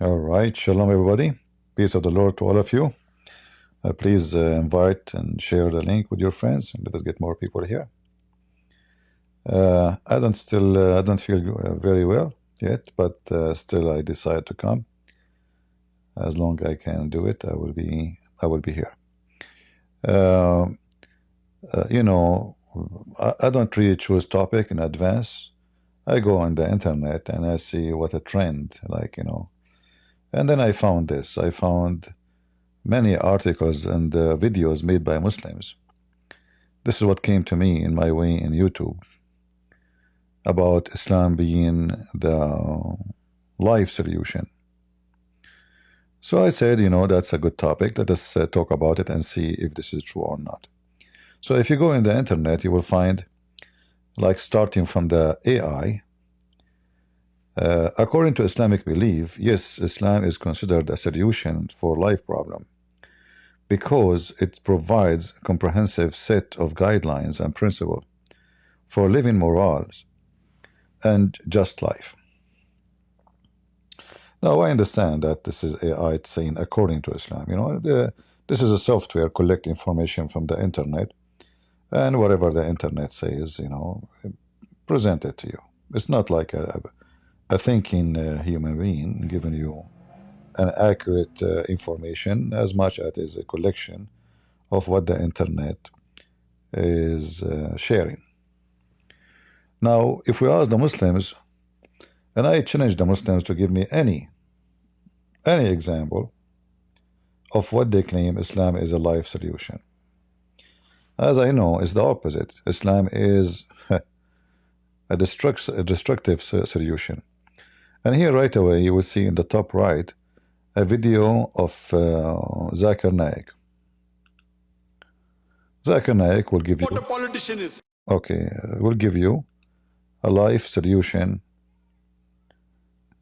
All right, shalom everybody. Peace of the Lord to all of you. Please invite and share the link with your friends, and let us get more people here. I don't feel very well yet, but still I decide to come. As long as I can do it, I will be here. Uh, you know, I don't really choose topic in advance. I go on the internet and I see what a trend, and then I found this. I found many articles and videos made by Muslims. This is what came to me in my way in YouTube about Islam being the life solution. So I said, that's a good topic. Let us talk about it and see if this is true or not. So if you go in the internet, you will find, like starting from the AI, according to Islamic belief, yes, Islam is considered a solution for life problem because it provides a comprehensive set of guidelines and principles for living morals and just life. Now, I understand that this is AI saying according to Islam. This is a software collect information from the internet, and whatever the internet says, present it to you. It's not like a thinking human being giving you an accurate information as much as it is a collection of what the internet is sharing. Now, if we ask the Muslims, and I challenge the Muslims to give me any example of what they claim Islam is a life solution. As I know, it's the opposite. Islam is a destructive solution. And here right away you will see in the top right a video of Zakir Naik. Zakir Naik will give you... What a politician is. Okay, will give you a life solution.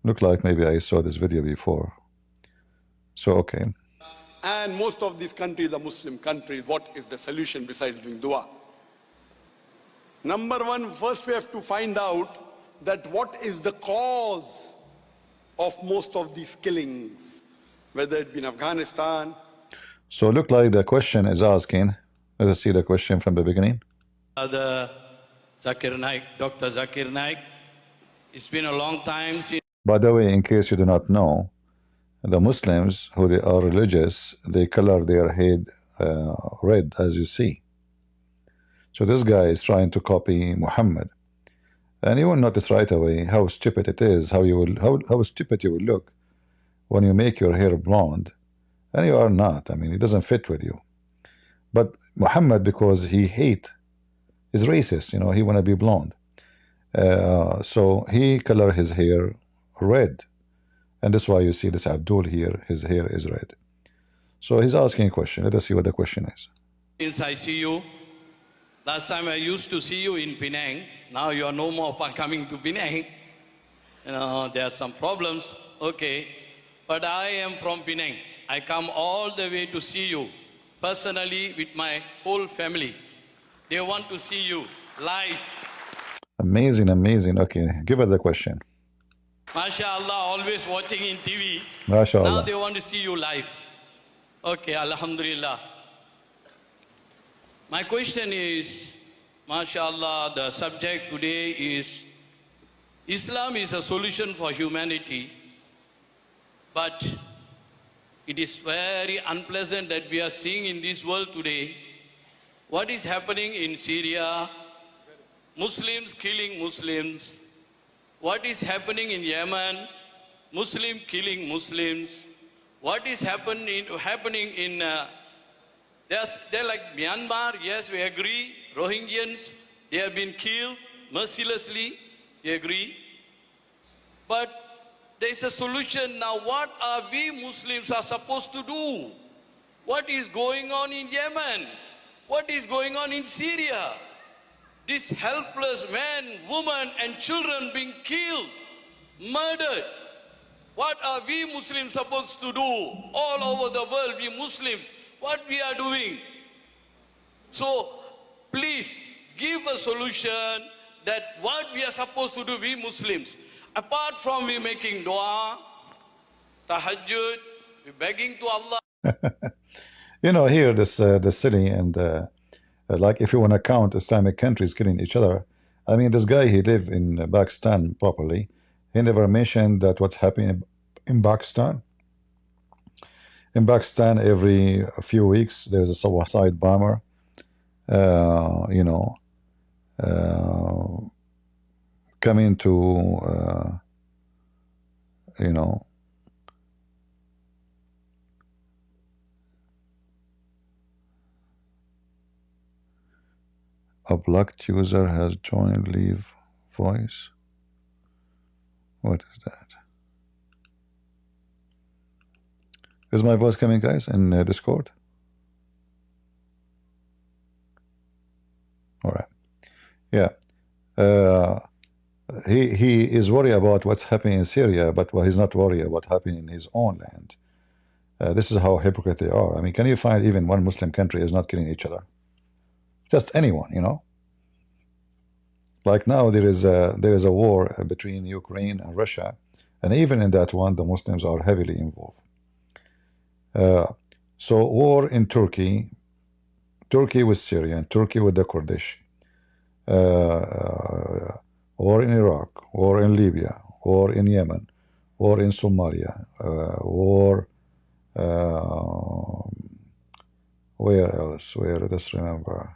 Look like maybe I saw this video before. So, okay. And most of these countries are Muslim countries. What is the solution besides doing dua? Number one, first we have to find out that what is the cause of most of these killings, whether it be in Afghanistan. So look like the question is asking, let us see the question from the beginning. The Zakir Naik, Dr. Zakir Naik, it's been a long time since... By the way, in case you do not know, the Muslims, who they are religious, they color their head red, as you see. So this guy is trying to copy Muhammad, and you will notice right away how stupid it is, how stupid you will look when you make your hair blonde, and you are not. I mean, it doesn't fit with you. But Muhammad, because he is racist, he want to be blonde, so he color his hair red. And that's why you see this Abdul here, his hair is red. So he's asking a question. Let us see what the question is. Since I see you, last time I used to see you in Penang. Now you are no more coming to Penang. There are some problems, okay. But I am from Penang. I come all the way to see you, personally with my whole family. They want to see you live. Amazing, amazing. Okay, give her the question. MashaAllah, always watching in TV. MashaAllah. Now they want to see you live. Okay, Alhamdulillah. My question is, MashaAllah, the subject today is Islam is a solution for humanity, but it is very unpleasant that we are seeing in this world today what is happening in Syria, Muslims killing Muslims. What is happening in Yemen, Muslim killing Muslims. What is happening in they're like Myanmar, yes, we agree. Rohingyans, they have been killed mercilessly, we agree. But there is a solution now. What are we Muslims are supposed to do? What is going on in Yemen? What is going on in Syria? These helpless men, women, and children being killed, murdered. What are we Muslims supposed to do? All over the world, we Muslims, what we are doing? So, please, give a solution that what we are supposed to do, we Muslims. Apart from we making dua, tahajjud, we're begging to Allah. You know, here this the city and like if you want to count Islamic countries killing each other, I mean, this guy, he lived in Pakistan properly. He never mentioned that what's happening in Pakistan. In Pakistan, every few weeks there's a suicide bomber. You know, coming to you know, a blocked user has joined. Leave voice. What is that? Is my voice coming, guys, in Discord? All right. Yeah. He is worried about what's happening in Syria, but well, he's not worried about what's happening in his own land. This is how hypocrite they are. I mean, can you find even one Muslim country is not killing each other? Just anyone, you know. Like now, there is a war between Ukraine and Russia, and even in that one, the Muslims are heavily involved. So war in Turkey, Turkey with Syria, and Turkey with the Kurdish, war in Iraq, war in Libya, war in Yemen, war in Somalia, war. Where else? Where? Let's remember.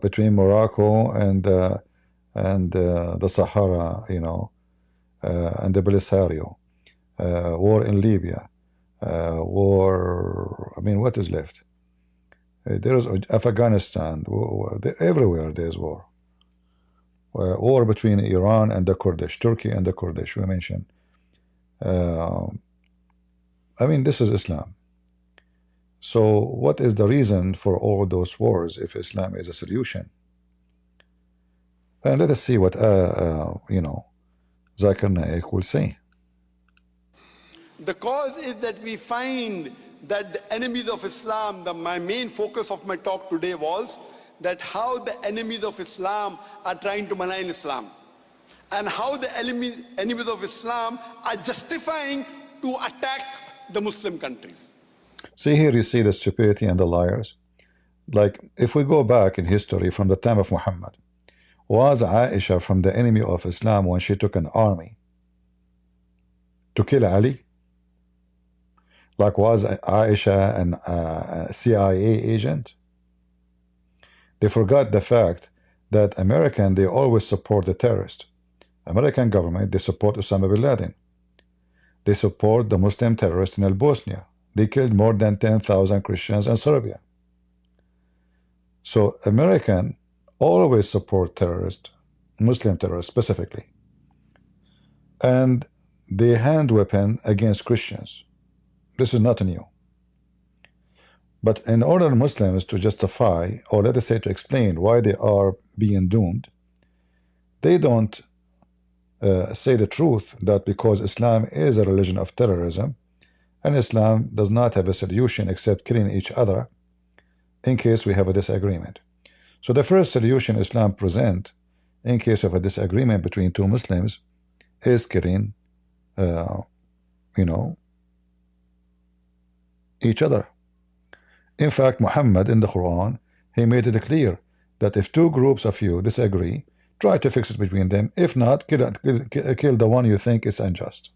Between Morocco and the Sahara, you know, and the Polisario, war in Libya, war. I mean, what is left? There is Afghanistan. Everywhere there is war. War between Iran and the Kurdish, Turkey and the Kurdish. We mentioned. I mean, this is Islam. So what is the reason for all those wars if Islam is a solution? And let us see what, you know, Zakir Naik will say. The cause is that we find that the enemies of Islam, my main focus of my talk today was that how the enemies of Islam are trying to malign Islam, and how the enemies of Islam are justifying to attack the Muslim countries. See here, you see the stupidity and the liars. Like, if we go back in history from the time of Muhammad, was Aisha from the enemy of Islam when she took an army to kill Ali? Like, was Aisha a CIA agent? They forgot the fact that American, they always support the terrorist. American government, they support Osama bin Laden. They support the Muslim terrorists in Bosnia. They killed more than 10,000 Christians in Serbia. So American always support terrorists, Muslim terrorists specifically. And they hand weapon against Christians. This is not new. But in order Muslims to justify, or let us say to explain why they are being doomed, they don't say the truth that because Islam is a religion of terrorism, and Islam does not have a solution except killing each other in case we have a disagreement. So the first solution Islam presents in case of a disagreement between two Muslims is killing, you know, each other. In fact, Muhammad in the Quran, he made it clear that if two groups of you disagree, try to fix it between them. If not, kill the one you think is unjust.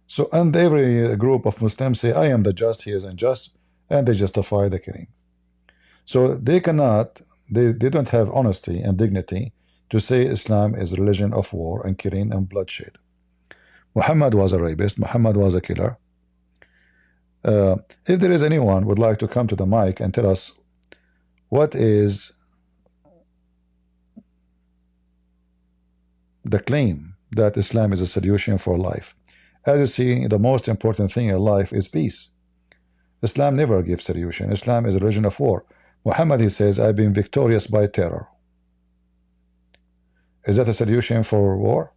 So, and every group of Muslims say, I am the just, he is unjust, and they justify the killing. So they cannot, they don't have honesty and dignity to say Islam is a religion of war and killing and bloodshed. Muhammad was a rapist, Muhammad was a killer. If there is anyone would like to come to the mic and tell us what is the claim that Islam is a solution for life. As you see, the most important thing in life is peace. Islam never gives solution. Islam is a religion of war. Muhammad, he says, I've been victorious by terror. Is that a solution for war?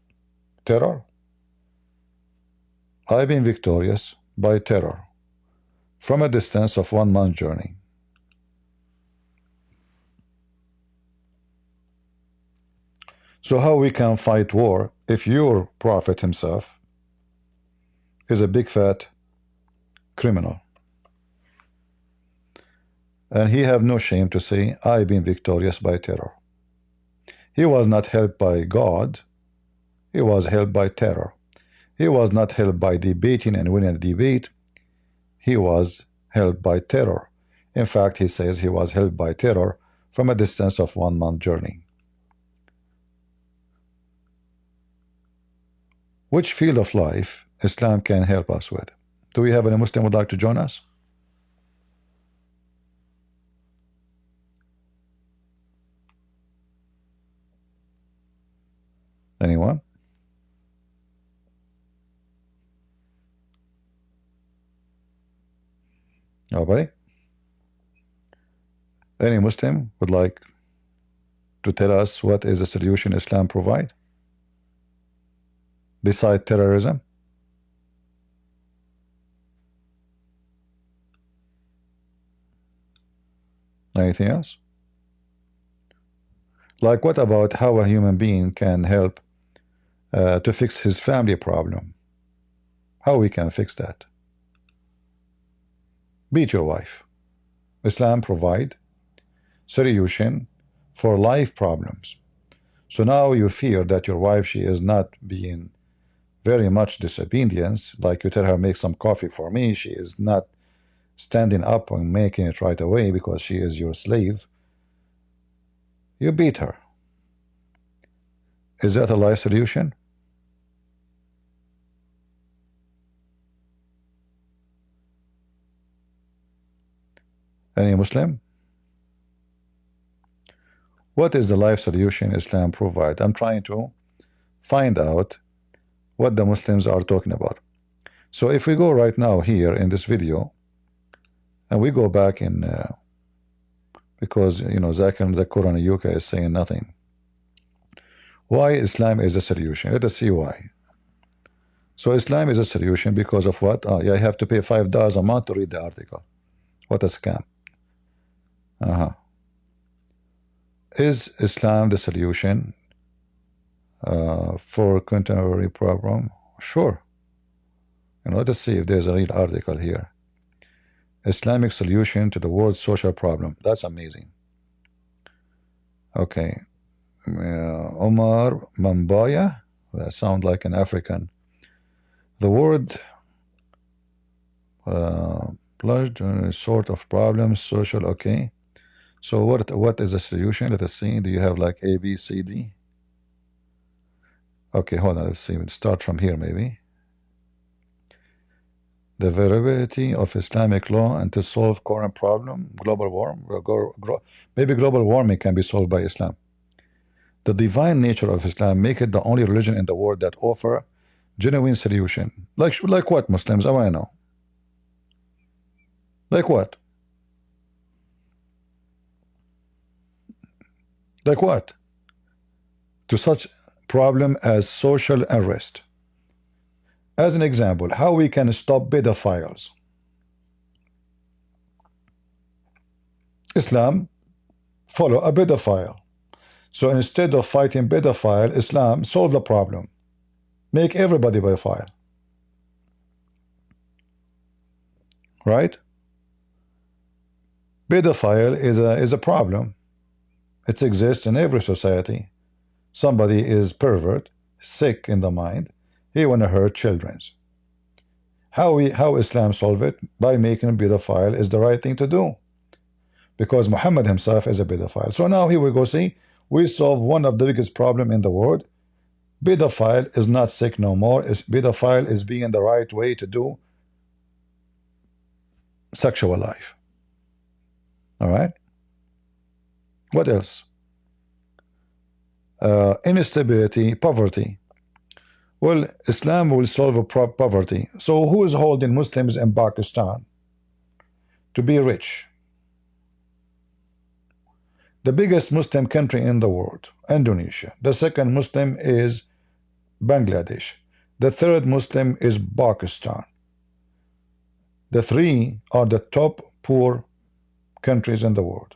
Terror? I've been victorious by terror from a distance of 1 month journey. So how we can fight war if your prophet himself He's a big fat criminal. And he have no shame to say, I've been victorious by terror. He was not helped by God. He was helped by terror. He was not helped by debating and winning a debate. He was helped by terror. In fact, he says he was helped by terror from a distance of 1 month journey. Which field of life Islam can help us with? Do we have any Muslim who would like to join us? Anyone? Nobody? Any Muslim would like to tell us what is the solution Islam provide beside terrorism? Anything else? Like, what about how a human being can help to fix his family problem? How we can fix that? Beat your wife. Islam provide solution for life problems. So now you fear that your wife, she is not being very much disobedience, like you tell her, make some coffee for me, she is not standing up and making it right away because she is your slave. You beat her. Is that a life solution? Any Muslim? What is the life solution Islam provide? I'm trying to find out what the Muslims are talking about. So if we go right now here in this video, and we go back in, because you know Zakir and Zakur in the UK is saying nothing. Why Islam is a solution? Let us see why. So Islam is a solution because of what? Yeah, I have to pay $5 a month to read the article. What a scam. Is Islam the solution for contemporary problem? Sure. And let us see if there's a real article here. Islamic solution to the world's social problem. That's amazing. Okay. Omar Mambaya. That sounds like an African. The word plunged in a sort of problem, social. Okay. So what is the solution? Let us see. Do you have like A, B, C, D? Okay, hold on. Let's see. We'll start from here maybe. The variability of Islamic law and to solve current problem, global warming. Maybe global warming can be solved by Islam. The divine nature of Islam make it the only religion in the world that offer genuine solution. Like what, Muslims? I want to know. Like what? Like what? To such problem as social unrest. As an example, how we can stop pedophiles. Islam follow a pedophile. So instead of fighting pedophile, Islam solve the problem. Make everybody pedophile. Right? Pedophile is a problem. It exists in every society. Somebody is pervert, sick in the mind. He want to hurt children. How Islam solve it? By making a pedophile is the right thing to do. Because Muhammad himself is a pedophile. So now here we go, see, we solve one of the biggest problem in the world. Pedophile is not sick no more. Pedophile is being the right way to do sexual life. All right? What else? Instability, poverty. Well, Islam will solve poverty. So who is holding Muslims in Pakistan to be rich? The biggest Muslim country in the world, Indonesia. The second Muslim is Bangladesh. The third Muslim is Pakistan. The three are the top poor countries in the world.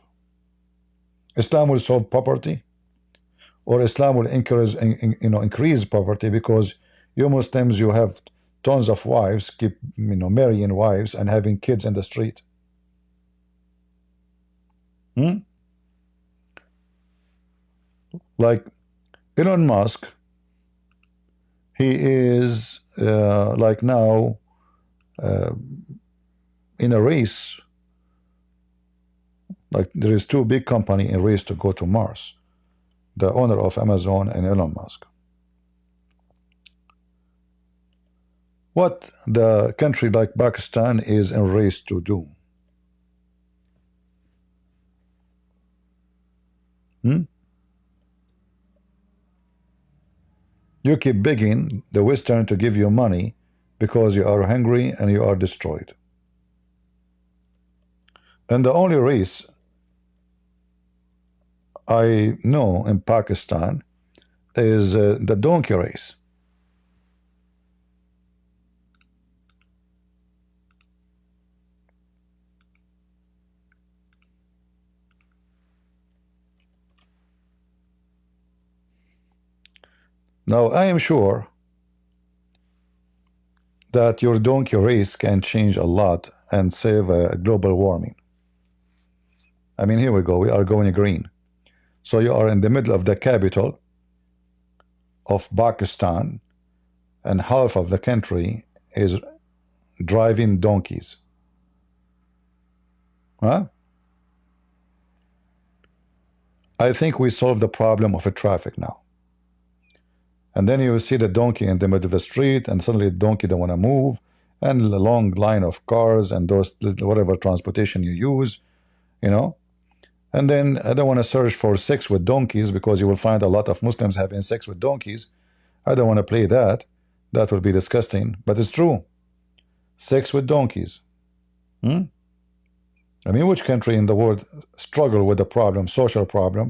Islam will solve poverty, or Islam will increase poverty, because you Muslims, you have tons of wives, keep marrying wives and having kids in the street. Like Elon Musk, he is like now in a race. Like there is two big company in race to go to Mars, the owner of Amazon and Elon Musk. What the country like Pakistan is in race to do? You keep begging the Western to give you money because you are hungry and you are destroyed. And the only race I know in Pakistan is the donkey race. Now, I am sure that your donkey race can change a lot and save global warming. I mean, here we go. We are going green. So you are in the middle of the capital of Pakistan, and half of the country is driving donkeys. Huh? I think we solved the problem of traffic now. And then you will see the donkey in the middle of the street, and suddenly the donkey don't want to move, and a long line of cars and those whatever transportation you use, And then I don't want to search for sex with donkeys, because you will find a lot of Muslims having sex with donkeys. I don't want to play that. That would be disgusting, but it's true. Sex with donkeys. I mean, which country in the world struggle with a problem, social problem,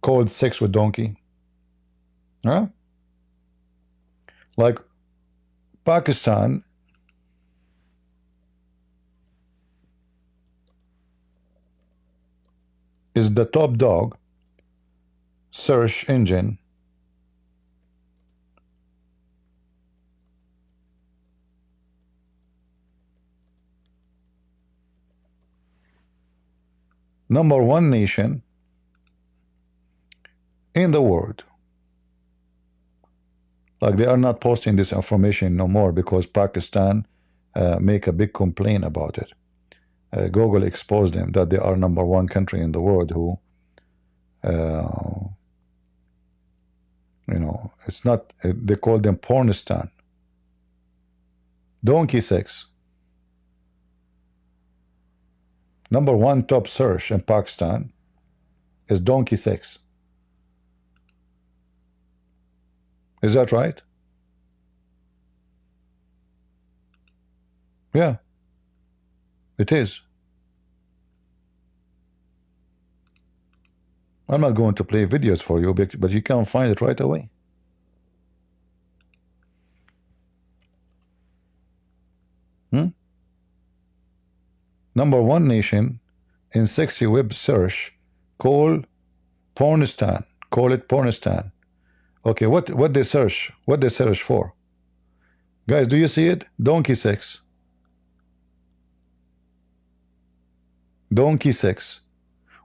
called sex with donkey? Huh? Like Pakistan is the top dog search engine #1 nation in the world. Like they are not posting this information no more because Pakistan make a big complaint about it. Google exposed them that they are #1 country in the world who it's not, they call them pornistan. Donkey sex. #1 top search in Pakistan is donkey sex. Is that right? Yeah, it is. I'm not going to play videos for you, but you can find it right away. #1 nation in sexy web search, call pornistan. Call it pornistan. Okay, what they search? What they search for? Guys, do you see it? Donkey sex. Donkey sex.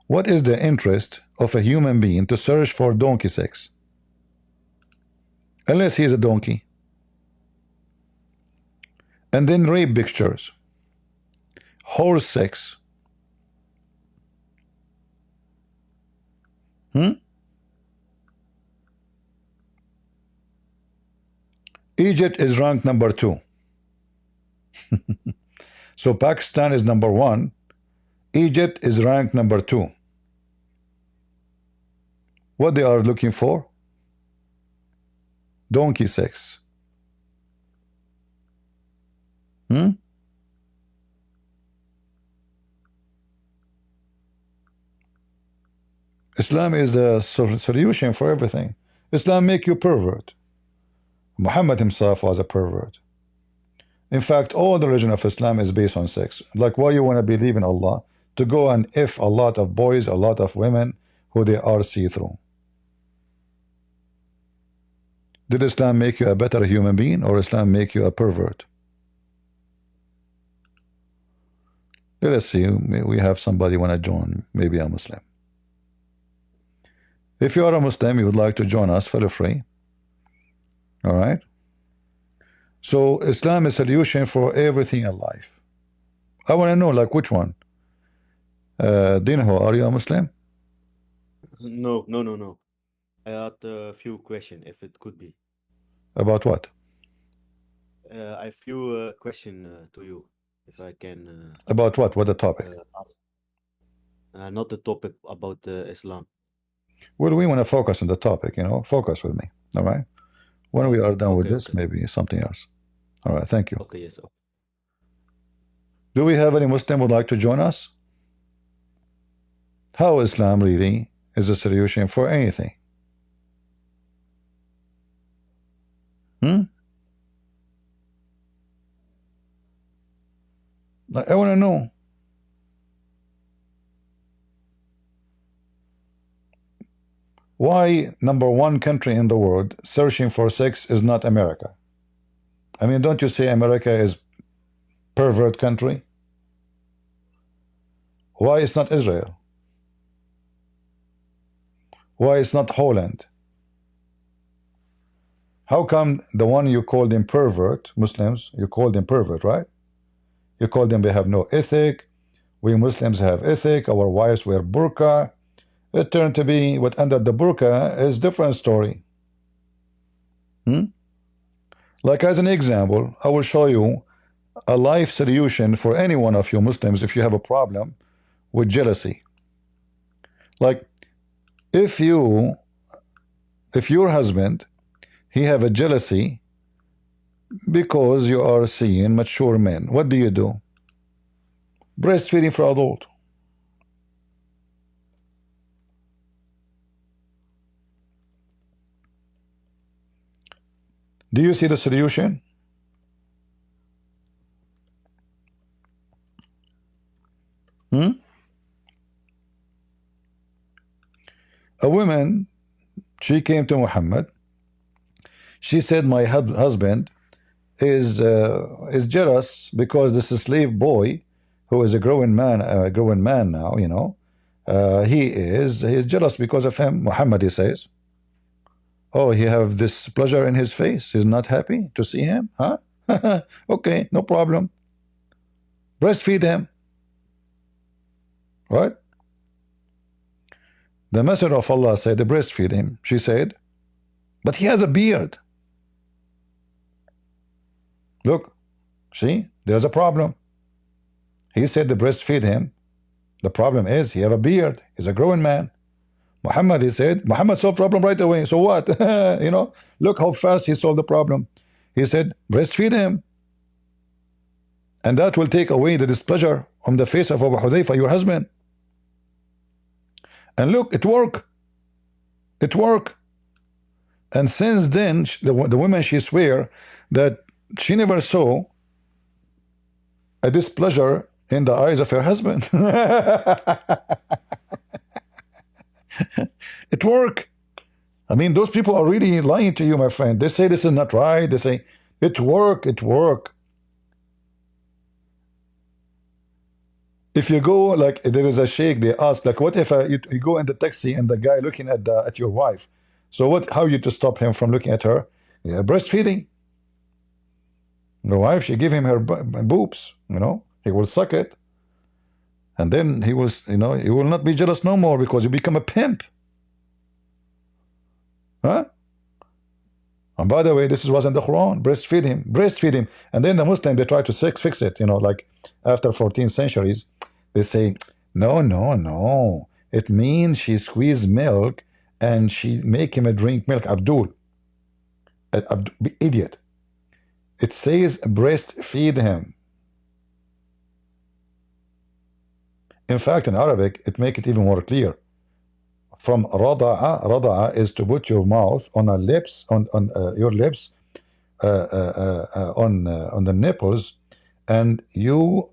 What is the interest of a human being to search for donkey sex? Unless he is a donkey. And then rape pictures. Horse sex. Egypt is ranked #2. So Pakistan is #1. Egypt is ranked #2. What they are looking for? Donkey sex. Islam is the solution for everything. Islam make you pervert. Muhammad himself was a pervert. In fact, all the religion of Islam is based on sex. Like, why you want to believe in Allah? To go and F a lot of boys, a lot of women who they are see-through. Did Islam make you a better human being, or Islam make you a pervert? Let us see. We have somebody want to join, maybe a Muslim. If you are a Muslim, you would like to join us, feel free. All right. So Islam is a solution for everything in life. I want to know, like, which one? Dinho, are you a Muslim? No, no, no, no. I had a few questions, if it could be. About what? I have few question to you, if I can About what? What the topic? ask. Not the topic about Islam. Well, we want to focus on the topic, focus with me. All right. When we are done with Okay, this, okay, maybe something else. All right. Thank you. okay, yes. Okay. Do we have any Muslim would like to join us? How Islam really is a solution for anything? I want to know. Why #1 country in the world searching for sex is not America? I mean, don't you say America is pervert country? Why it's not Israel? Why it's not Holland? How come the one you call them pervert, Muslims, you call them pervert, right? You call them they have no ethic. We Muslims have ethic. Our wives wear burqa. It turned to be what under the burqa is different story. Like as an example, I will show you a life solution for any one of you Muslims if you have a problem with jealousy. Like if your husband, he have a jealousy because you are seeing mature men, what do you do? Breastfeeding for adult. Do you see the solution? A woman, she came to Muhammad. She said, my husband is jealous because this slave boy, who is a growing man now, he is jealous because of him. Muhammad, he says, oh, he have this pleasure in his face. He's not happy to see him, huh? Okay, no problem. Breastfeed him. Right? The Messenger of Allah said, breastfeed him. She said, but he has a beard. Look, see, there's a problem. He said to breastfeed him. The problem is he have a beard. He's a growing man. Muhammad, he said, Muhammad solved the problem right away. So what? Look how fast he solved the problem. He said, breastfeed him. And that will take away the displeasure on the face of Abu Hudayfa, your husband. And look, it worked. It worked. And since then, the woman, she swear that she never saw a displeasure in the eyes of her husband. It worked. I mean, those people are really lying to you, my friend. They say this is not right. They say it worked. It worked. If you go, like there is a sheikh, they ask, like, what if you go in the taxi and the guy looking at your wife? So what? How you to stop him from looking at her? Yeah, breastfeeding. The wife, she give him her boobs. He will suck it, and then he will, he will not be jealous no more because you become a pimp. Huh? And by the way, this was in the Quran. Breastfeed him. And then the Muslim, they try to fix it, like after 14 centuries, they say, no. It means she squeezed milk and she make him drink milk. Abdul, idiot. It says breastfeed him. In fact, in Arabic, it make it even more clear. From rada'a is to put your mouth on your lips, on the nipples, and you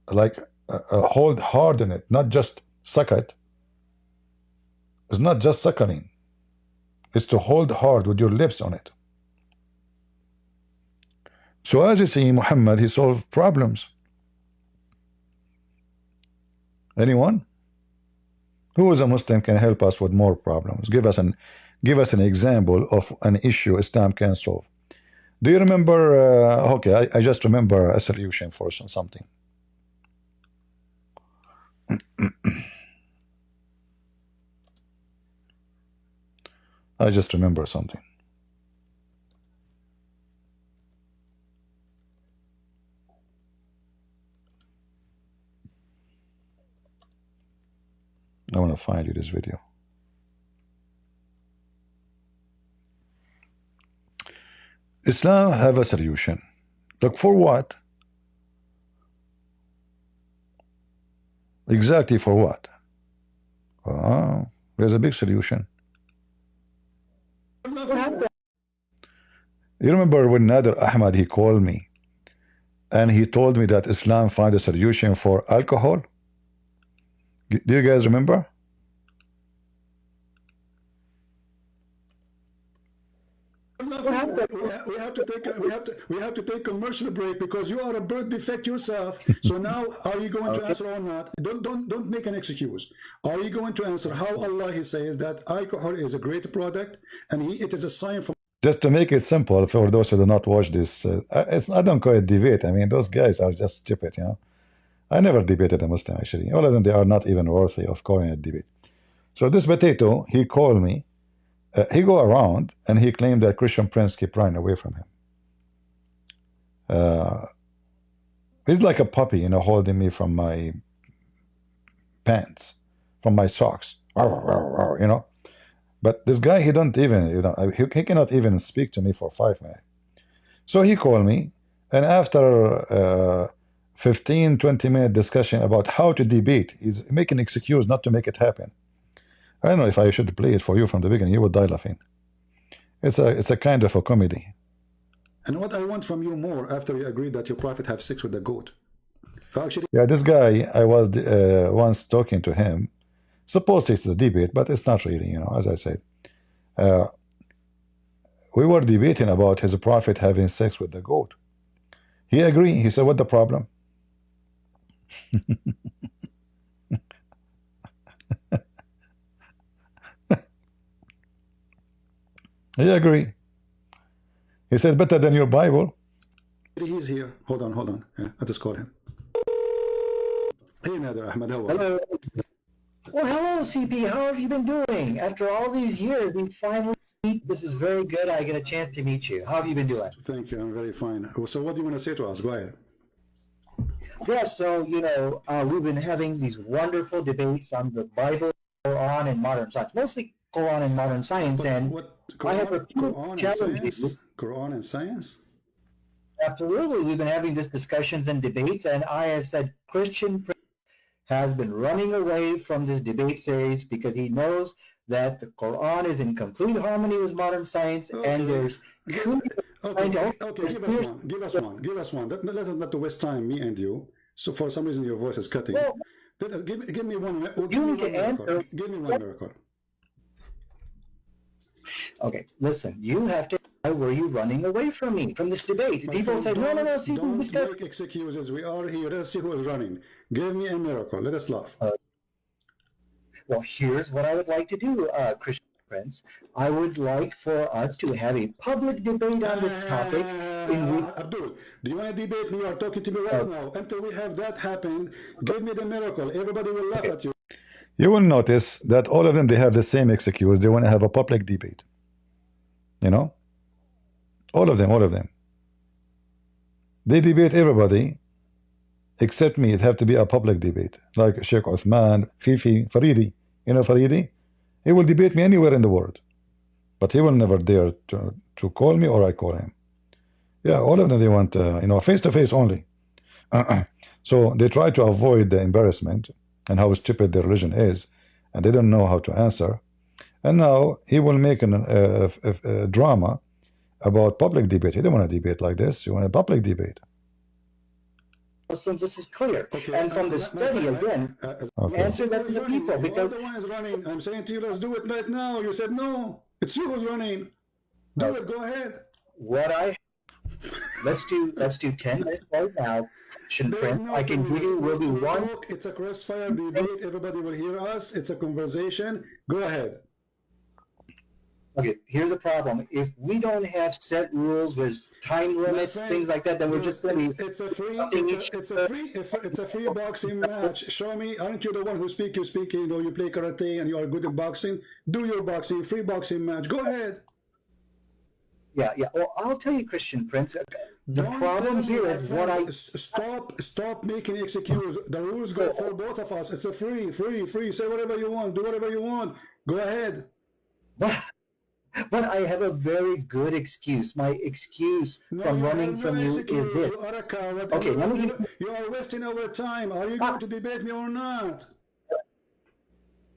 like hold hard in it, not just suck it. It's not just suckling. It's to hold hard with your lips on it. So as you see, Muhammad, he solved problems. Anyone who is a Muslim can help us with more problems? Give us an example of an issue Islam can solve. Do you remember? Okay, I just remember a solution for something. I just remember something. I want to find you this video. Islam have a solution. Look, for what? Exactly for what? There's a big solution. You remember when Nader Ahmad, he called me and he told me that Islam find a solution for alcohol? Do you guys remember? We have to take a commercial break because you are a birth defect yourself. So now, are you going to answer or not? Don't make an excuse. Are you going to answer how Allah he says that alcohol is a great product and it is a sign from? Just to make it simple for those who do not watch this, I don't call it debate. I mean, those guys are just stupid, you know. I never debated a Muslim, actually. All of them, they are not even worthy of calling it debate. So this potato, he called me. He go around and he claimed that Christian Prince keep running away from him. He's like a puppy, you know, holding me from my pants, from my socks, you know. But this guy, he don't even, you know, he cannot even speak to me for 5 minutes. So he called me, and after 15-20 minute discussion about how to debate, he's making an excuse not to make it happen. I don't know if I should play it for you from the beginning. You would die laughing. It's a kind of a comedy. And what I want from you more after you agreed that your prophet have sex with the goat. Actually, yeah, this guy, I was once talking to him. Supposed it's the debate, but it's not really, you know, as I said. We were debating about his prophet having sex with the goat. He agreed. He said, what the problem? He agreed. He said, better than your Bible. he's here. Hold on. Yeah, let us call him. Hey, Nader Ahmad, how are you? Hello. Well, hello, CP. How have you been doing? After all these years, we finally meet. This is very good. I get a chance to meet you. How have you been doing? Thank you. I'm very fine. So what do you want to say to us? Go ahead. Yeah, so, you know, we've been having these wonderful debates on the Bible, Quran, and modern science. Mostly Quran and modern science. I have a challenge you. Quran and science? Absolutely. We've been having these discussions and debates, and I have said Christian has been running away from this debate series because he knows that the Quran is in complete harmony with modern science, and there's okay, give us one. Let us not waste time, me and you. So for some reason your voice is cutting. Well, give me one. You need to answer. Give me one miracle. Okay, listen. You have to. Why were you running away from me, from this debate? People say, no. See, don't make excuses. We are here. Let's see who is running. Give me a miracle. Let us laugh. Well, here's what I would like to do, Christian Prince. I would like for us to have a public debate on this topic. Abdul, do you want to debate me? You are talking to me right now. Until we have that happen, give me the miracle. Everybody will laugh at you. You will notice that all of them, they have the same excuse. They want to have a public debate. You know? All of them. They debate everybody except me. It have to be a public debate. Like Sheikh Uthman, Fifi, Faridi. You know Faridi? He will debate me anywhere in the world. But he will never dare to call me or I call him. Yeah, all of them, they want, you know, face-to-face only. So they try to avoid the embarrassment and how stupid their religion is, and they don't know how to answer. And now he will make a drama about public debate. He don't want to debate like this. You want a public debate. Muslims, this is clear. Okay, and from the study, again, answer that to the people. Because the one is running. I'm saying to you, let's do it right now. You said no. It's you who's running. Do it. Go ahead. What I let's do 10 minutes right now. Christian There is Prince, no I can give you. Will be we one. talk, it's a crossfire debate. Everybody will hear us. It's a conversation. Go ahead. Okay, here's the problem. If we don't have set rules with time limits, friend, things like that, then we're just going to be. It's a free. stopping It's a free boxing match. Show me. Aren't you the one who speak? You speak. You know you play karate and you are good in boxing. Do your boxing. Free boxing match. Go ahead. Yeah. Well, I'll tell you, Christian Prince. The Don't problem tell me, here my is friend, what I. stop making excuses. The rules go for both of us. It's a free. Say whatever you want. Do whatever you want. Go ahead. But I have a very good excuse. My excuse from running from you is this. You are a coward. Okay, let me give you are wasting our time. Are you going to debate me or not?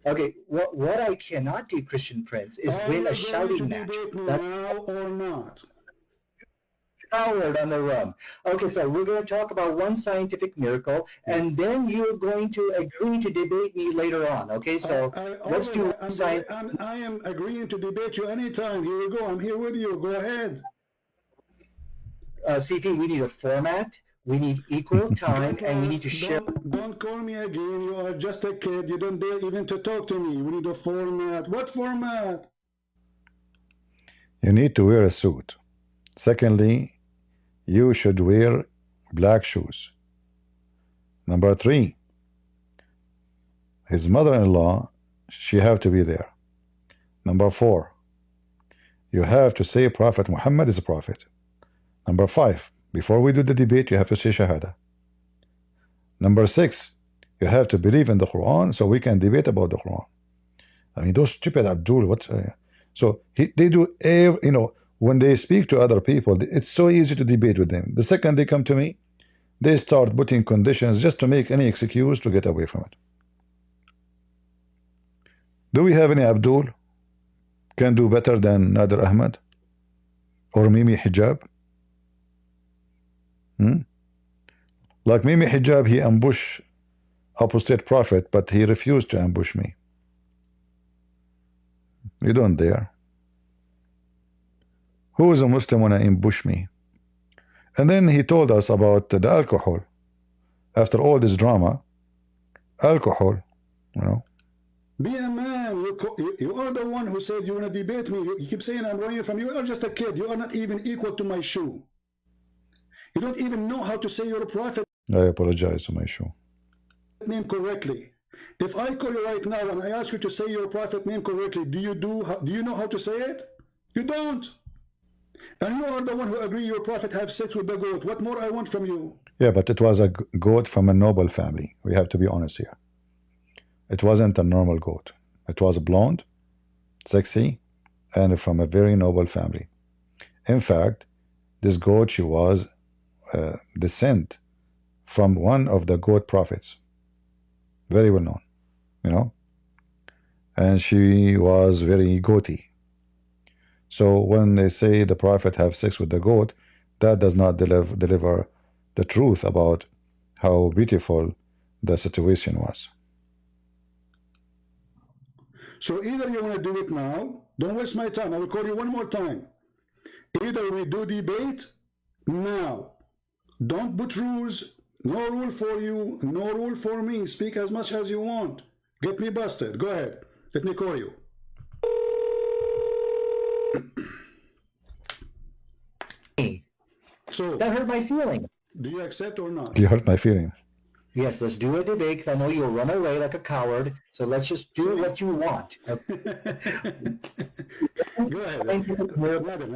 Okay, what I cannot do, Christian Prince, is win a shouting match. Debate me That's now or not? coward on the run. Okay, so we're going to talk about one scientific miracle, and then you're going to agree to debate me later on. Okay, so let's do science. I am agreeing to debate you anytime. Here we go. I'm here with you. Go ahead. CP, we need a format. We need equal time, and we need to share. Don't call me again. You are just a kid. You don't dare even to talk to me. We need a format. What format? You need to wear a suit. Secondly, you should wear black shoes. Number 3, his mother-in-law, she have to be there. Number 4, you have to say Prophet Muhammad is a prophet. Number 5, before we do the debate, you have to say Shahada. Number 6, you have to believe in the Quran so we can debate about the Quran. I mean, those stupid Abdul, what? So they do, you know, when they speak to other people, it's so easy to debate with them. The second they come to me, they start putting conditions just to make any excuse to get away from it. Do we have any Abdul can do better than Nader Ahmed or Mimi Hijab? Like Mimi Hijab, he ambushed apostate prophet, but he refused to ambush me. You don't dare. Who is a Muslim when I ambush me? And then he told us about the alcohol. After all this drama, alcohol, you know. Be a man. You are the one who said you want to debate me. You keep saying I'm running from you. You are just a kid. You are not even equal to my shoe. You don't even know how to say your prophet I apologize to my shoe. name correctly. If I call you right now and I ask you to say your prophet name correctly, do you know how to say it? You don't. And you are the one who agree your prophet have sex with the goat. What more I want from you? Yeah, but it was a goat from a noble family. We have to be honest here. It wasn't a normal goat. It was blonde, sexy, and from a very noble family. In fact, this goat, she was descent from one of the goat prophets. Very well known, you know. And she was very goaty. So when they say the prophet have sex with the goat, that does not deliver the truth about how beautiful the situation was. So either you want to do it now, don't waste my time. I will call you one more time. Either we do debate now. Don't put rules. No rule for you, no rule for me. Speak as much as you want. Get me busted. Go ahead. Let me call you. So That hurt my feeling. do you accept or not? You hurt my feeling. Yes, let's do a debate because I know you'll run away like a coward. So let's just do what you want. Go ahead.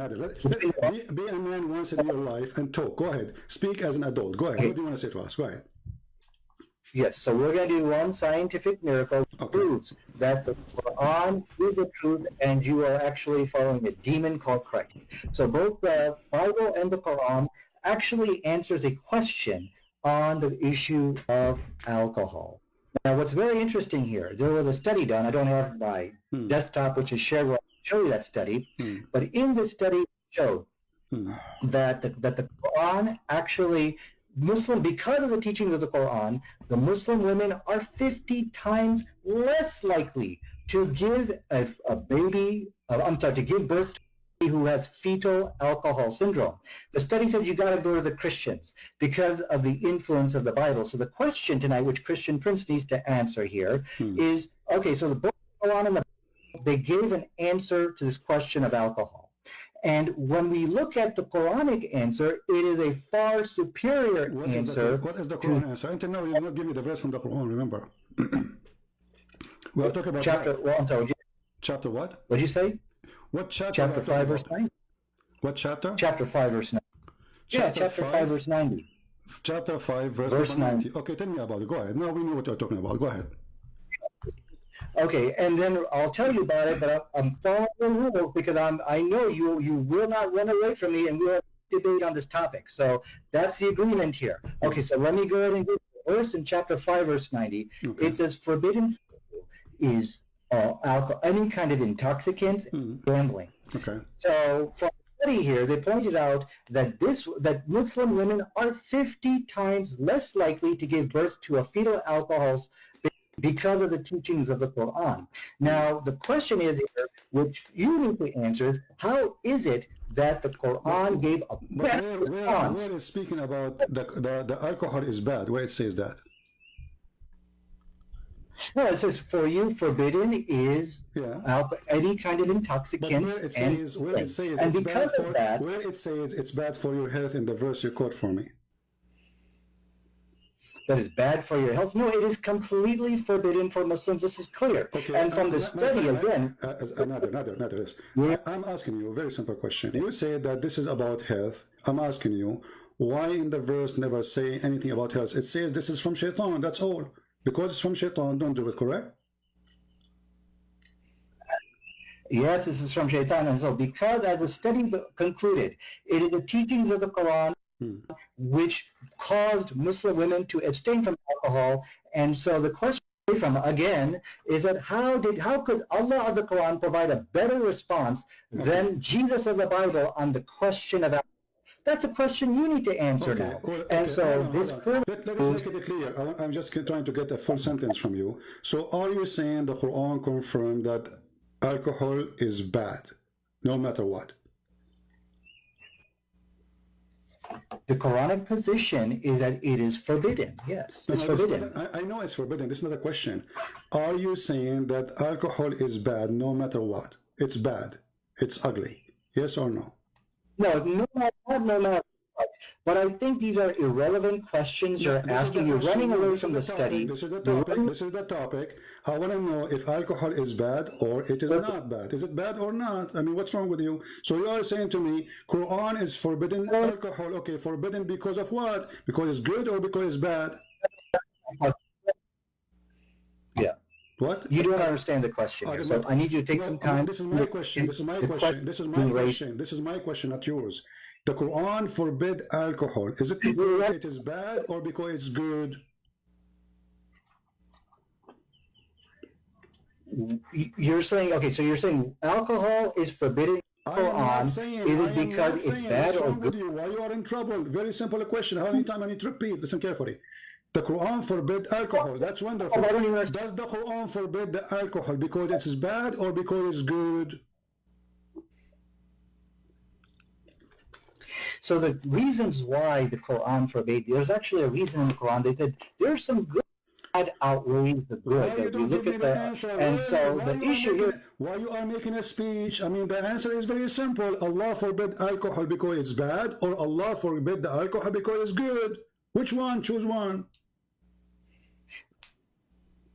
Nader, be a man once in your life and talk. Go ahead. Speak as an adult. Go ahead. What do you want to say to us? Go ahead. Yes, so we're going to do one scientific miracle that proves that the Quran is the truth and you are actually following a demon called Christ. So both the Bible and the Quran actually answers a question on the issue of alcohol. Now, what's very interesting here, there was a study done. I don't have my desktop, which is shared. I'll show you that study. But in this study, it showed that the Quran actually, because of the teachings of the Quran, the Muslim women are 50 times less likely to give to give birth to a who has fetal alcohol syndrome. The study said you got to go to the Christians because of the influence of the Bible. So the question tonight, which Christian Prince needs to answer here, is, okay, so the book of Quran and the Bible, they gave an answer to this question of alcohol. And when we look at the Quranic answer, it is a far superior answer. What is the Quran answer? Until now, you did not give me the verse from the Quran, remember? We are talking about chapter, well, I'm sorry, chapter what? What'd you say? What chapter? Chapter 5, verse 9? What chapter? Chapter 5, verse 9. Chapter 5, verse 90. Chapter 5, verse 90. Okay, tell me about it. Go ahead. Now we know what you're talking about. Go ahead. Okay, and then I'll tell you about it, but I'm following the rules because I know you will not run away from me, and we'll debate on this topic. So that's the agreement here. Okay, so let me go ahead and get the verse in chapter 5, verse 90. Okay. It says, forbidden is alcohol, any kind of intoxicant, gambling. Okay. So from the study here, they pointed out that Muslim women are 50 times less likely to give birth to a fetal alcohol because of the teachings of the Quran. Now, the question is here, which you need to answer, is how is it that the Quran gave a better response? Where is speaking about the alcohol is bad? Where it says that? No, it says for you forbidden is any kind of intoxicant. Where it says and because of that, where it says it's bad for your health in the verse you quote for me. That is bad for your health. No, it is completely forbidden for Muslims. This is clear. Okay, and from the study again. Another. I'm asking you a very simple question. You say that this is about health. I'm asking you, why in the verse never say anything about health? It says this is from Shaitan, that's all. Because it's from Shaitan, don't do it, correct? Yes, this is from Shaitan. And so because as the study concluded, it is the teachings of the Quran which caused Muslim women to abstain from alcohol. And so the question from again is that how could Allah of the Quran provide a better response than Jesus of the Bible on the question of alcohol? That's a question you need to answer now. And so this let's make it clear. I'm just trying to get a full sentence from you. So are you saying the Quran confirmed that alcohol is bad, no matter what? The Quranic position is that it is forbidden. Yes, it's forbidden. I know it's forbidden. This is not a question. Are you saying that alcohol is bad no matter what? It's bad. It's ugly. Yes or no? No, no matter. But I think these are irrelevant questions you're asking. You're running away from the study. This is the topic. This is the topic. I want to know if alcohol is bad or it is not bad. Is it bad or not? I mean, what's wrong with you? So you are saying to me, Quran is forbidden alcohol. Okay, forbidden because of what? Because it's good or because it's bad? Yeah. What? You don't understand the question here, so I need you to take some time. This is my question. This is my question. This is my question. This is my question, not yours. The Quran forbid alcohol. Is it because it is bad or because it's good? You're saying, okay, so you're saying alcohol is forbidden in the Quran. Is it because it's bad or good? Why you are in trouble? Very simple question. How many times I need to repeat? Listen carefully. The Quran forbid alcohol. That's wonderful. Does the Quran forbid the alcohol because it is bad or because it's good? So the reasons why the Quran forbade, there's actually a reason in the Quran. They said there's some good that outweighs the good. That we look at the answer. And so the issue here. Why you are making a speech? I mean, the answer is very simple. Allah forbid alcohol because it's bad, or Allah forbid the alcohol because it's good. Which one? Choose one.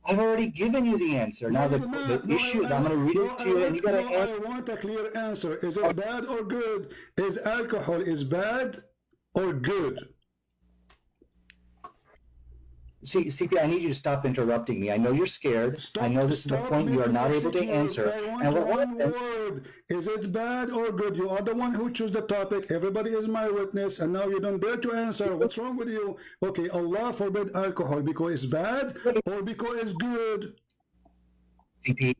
I've already given you the answer. Now the issue, I'm going to read it to you, and you got to answer. I want a clear answer. Is it bad or good? Is alcohol is bad or good? See, CP, I need you to stop interrupting me. I know you're scared. I know this is the point you are not able to answer. And one word. Is it bad or good? You are the one who chose the topic. Everybody is my witness, and now you don't dare to answer. What's wrong with you? Okay, Allah forbid alcohol because it's bad or because it's good? CP,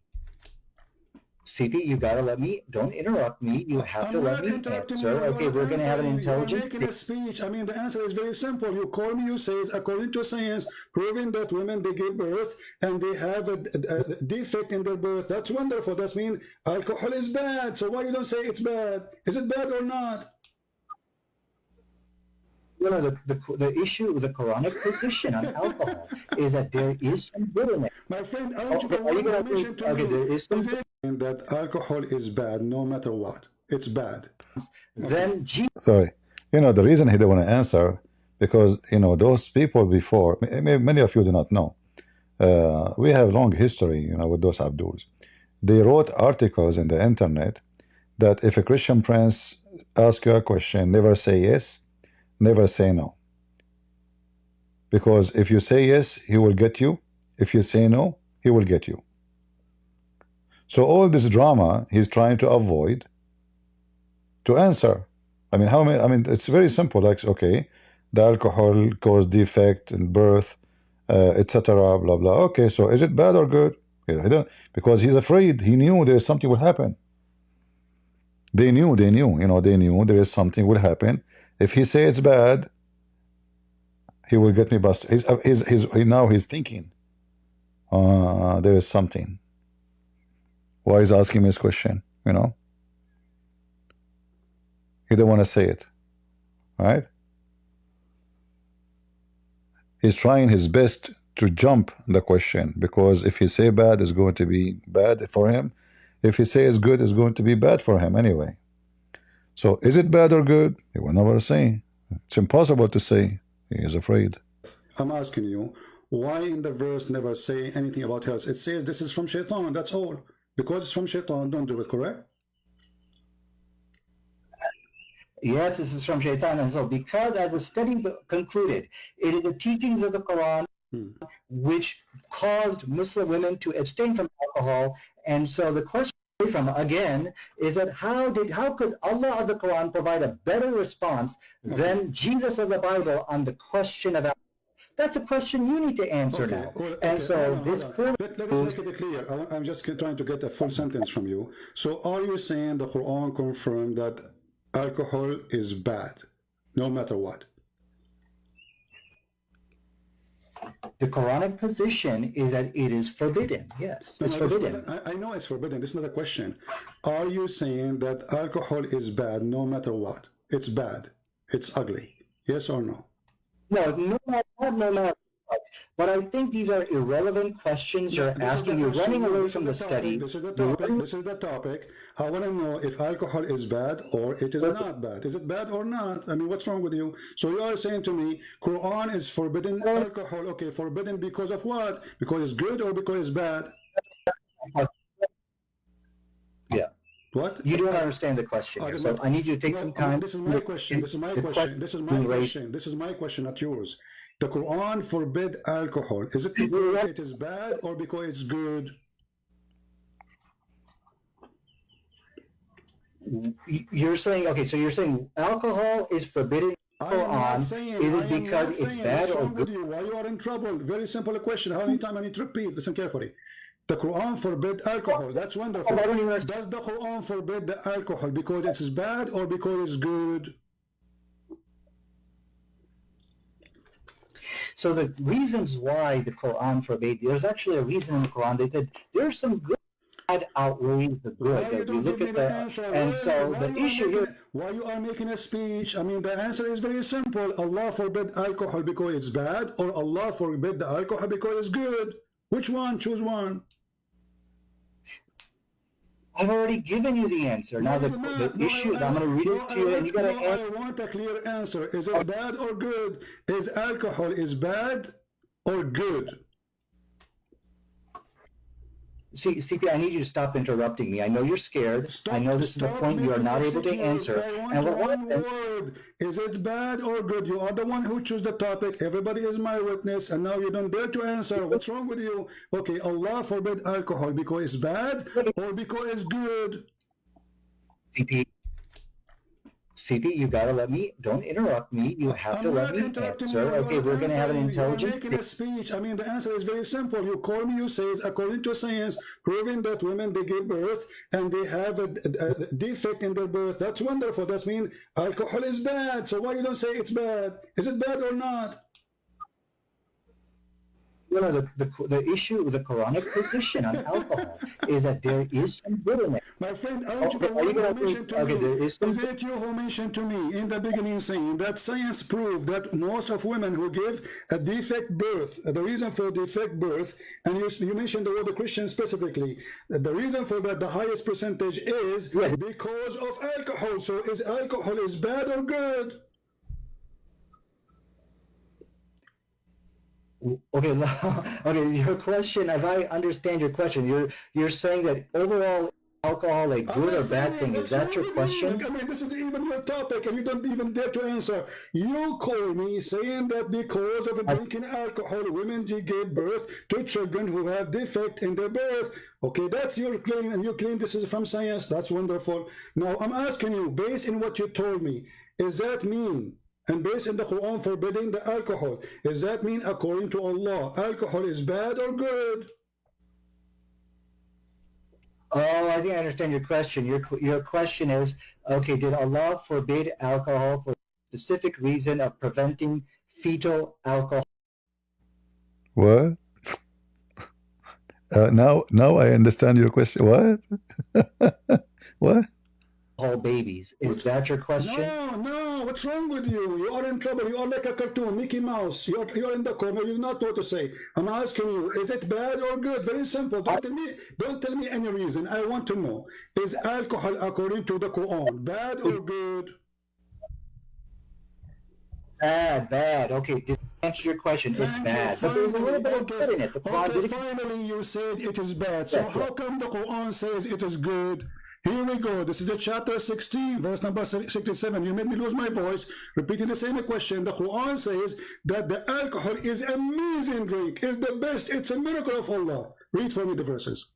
CP, you gotta let me, don't interrupt me. You have I'm to let not me interrupting answer. you. You Okay, are we're gonna have an answering. You are intelligent making a speech. I mean, the answer is very simple. You call me, you say, according to science, proving that women, they give birth and they have a defect in their birth. That's wonderful. That means alcohol is bad. So why you don't say it's bad? Is it bad or not? the issue, the Quranic position on alcohol is that there is some good in it. My friend, aren't you Okay, the are you one who gonna mentioned to okay, me? there is some Is it that alcohol is bad no matter what? It's bad. then Jesus Sorry. The reason he didn't want to answer, because, those people before, many of you do not know. We have long history, with those Abduls. They wrote articles in the internet that if a Christian prince asks you a question, never say yes, never say no. Because if you say yes, he will get you. If you say no, he will get you. So all this drama he's trying to avoid to answer. I mean, how many? I mean, it's very simple. Like, okay, the alcohol caused defect in birth, etc. Blah blah. Okay, so is it bad or good? Because he's afraid. He knew there is something will happen. They knew. They knew there is something will happen. If he say it's bad, he will get me busted. Now he's thinking, there is something. Why is asking me this question? He don't want to say it, right? He's trying his best to jump the question, because if he say bad, it's going to be bad for him. If he says good, it's going to be bad for him anyway. So is it bad or good? He will never say. It's impossible to say. He is afraid. I'm asking you, why in the verse never say anything about health? It says this is from Shaitan, that's all. Because it's from Shaitan, don't do it, correct? Yes, this is from Shaitan. And so, because as the study concluded, it is the teachings of the Quran which caused Muslim women to abstain from alcohol. And so the question from, again, is that how could Allah of the Quran provide a better response than Jesus of the Bible on the question of alcohol? That's a question you need to answer now. Well, and so this clearly let's make it clear. I'm just trying to get a full sentence from you. So are you saying the Quran confirmed that alcohol is bad, no matter what? The Quranic position is that it is forbidden. Yes, it's forbidden. I know it's forbidden. This is not a question. Are you saying that alcohol is bad no matter what? It's bad. It's ugly. Yes or no? No matter what. But I think these are irrelevant questions you're asking. You're running away from the study. This is the topic. This is the topic. I want to know if alcohol is bad or it is not bad. Is it bad or not? I mean, what's wrong with you? So you are saying to me, Quran is forbidden alcohol. Okay, forbidden because of what? Because it's good or because it's bad? Yeah. What? You don't understand the question here, so I need you to take some time. This is my question. This is my question. This is my question. This is my question, not yours. The Quran forbid alcohol. Is it because it is bad or because it's good? You're saying, okay, so you're saying alcohol is forbidden in the Quran. Is it because it's bad or good? Why you are in trouble? Very simple question. How many times I need to repeat? Listen carefully. The Quran forbid alcohol. That's wonderful. Does the Quran forbid the alcohol because it is bad or because it's good? So the reasons why the Quran forbade, there's actually a reason in the Quran. They said there's some good outweighs the good. That you look at the, and so the issue here. Why you are making a speech? I mean, the answer is very simple. Allah forbid alcohol because it's bad, or Allah forbid the alcohol because it's good. Which one? Choose one. I've already given you the answer. Now the issue, I'm going to read it to you, and you got to answer. I want a clear answer. Is it bad or good? Is alcohol is bad or good? See, CP, I need you to stop interrupting me. I know you're scared. I know this is the point you are not able to answer. And one word. Is it bad or good? You are the one who chose the topic. Everybody is my witness, and now you don't dare to answer. What's wrong with you? Okay, Allah forbid alcohol because it's bad or because it's good? CP, CP, you gotta let me, don't interrupt me. You have I'm to let not me interrupting answer. you. Okay, You're we're gonna have an answering. You're intelligent making a speech. I mean, the answer is very simple. You call me, you say, according to science, proving that women, they give birth and they have a defect in their birth. That's wonderful. That means alcohol is bad. So why you don't say it's bad? Is it bad or not? You know, the issue with the Quranic position on alcohol is that there is some good in it. My friend, aren't you the Are one you who gonna mentioned to okay, me? there is some Is it you who mentioned to me in the beginning saying that science proved that most of women who give a defect birth, the reason for defect birth, and you mentioned the word the Christian specifically, the reason for that, the highest percentage is Yes. because of alcohol. So is alcohol is bad or good? Okay, okay. Your question, if I understand your question, you're saying that overall alcohol a I'm good not or bad saying thing. Is what's that wrong your with you. question? I mean, this isn't even your topic, and you don't even dare to answer. You call me saying that because of drinking alcohol, women give birth to children who have defect in their birth. Okay, that's your claim, and you claim this is from science. That's wonderful. Now, I'm asking you, based on what you told me, is that mean? And based on the Quran forbidding the alcohol, does that mean according to Allah, alcohol is bad or good? Oh, I think I understand your question. Your question is, okay, did Allah forbid alcohol for a specific reason of preventing fetal alcohol What? Now I understand your question. What? What? babies? Is that your question? No, what's wrong with you? You are in trouble. You are like a cartoon, Mickey Mouse. You're in the corner. You not know what to say. I'm asking you, is it bad or good? Very simple. Don't tell me any reason. I want to know. Is alcohol according to the Quran bad or good? Bad. Okay, to answer your question, it's bad. But there's a little bit of good in it. The Quran did Finally you said it is bad. So Yes, how come the Quran says it is good? Here we go. This is the chapter 16, verse number 67. You made me lose my voice, repeating the same question. The Quran says that the alcohol is amazing drink, is the best. It's a miracle of Allah. Read for me the verses.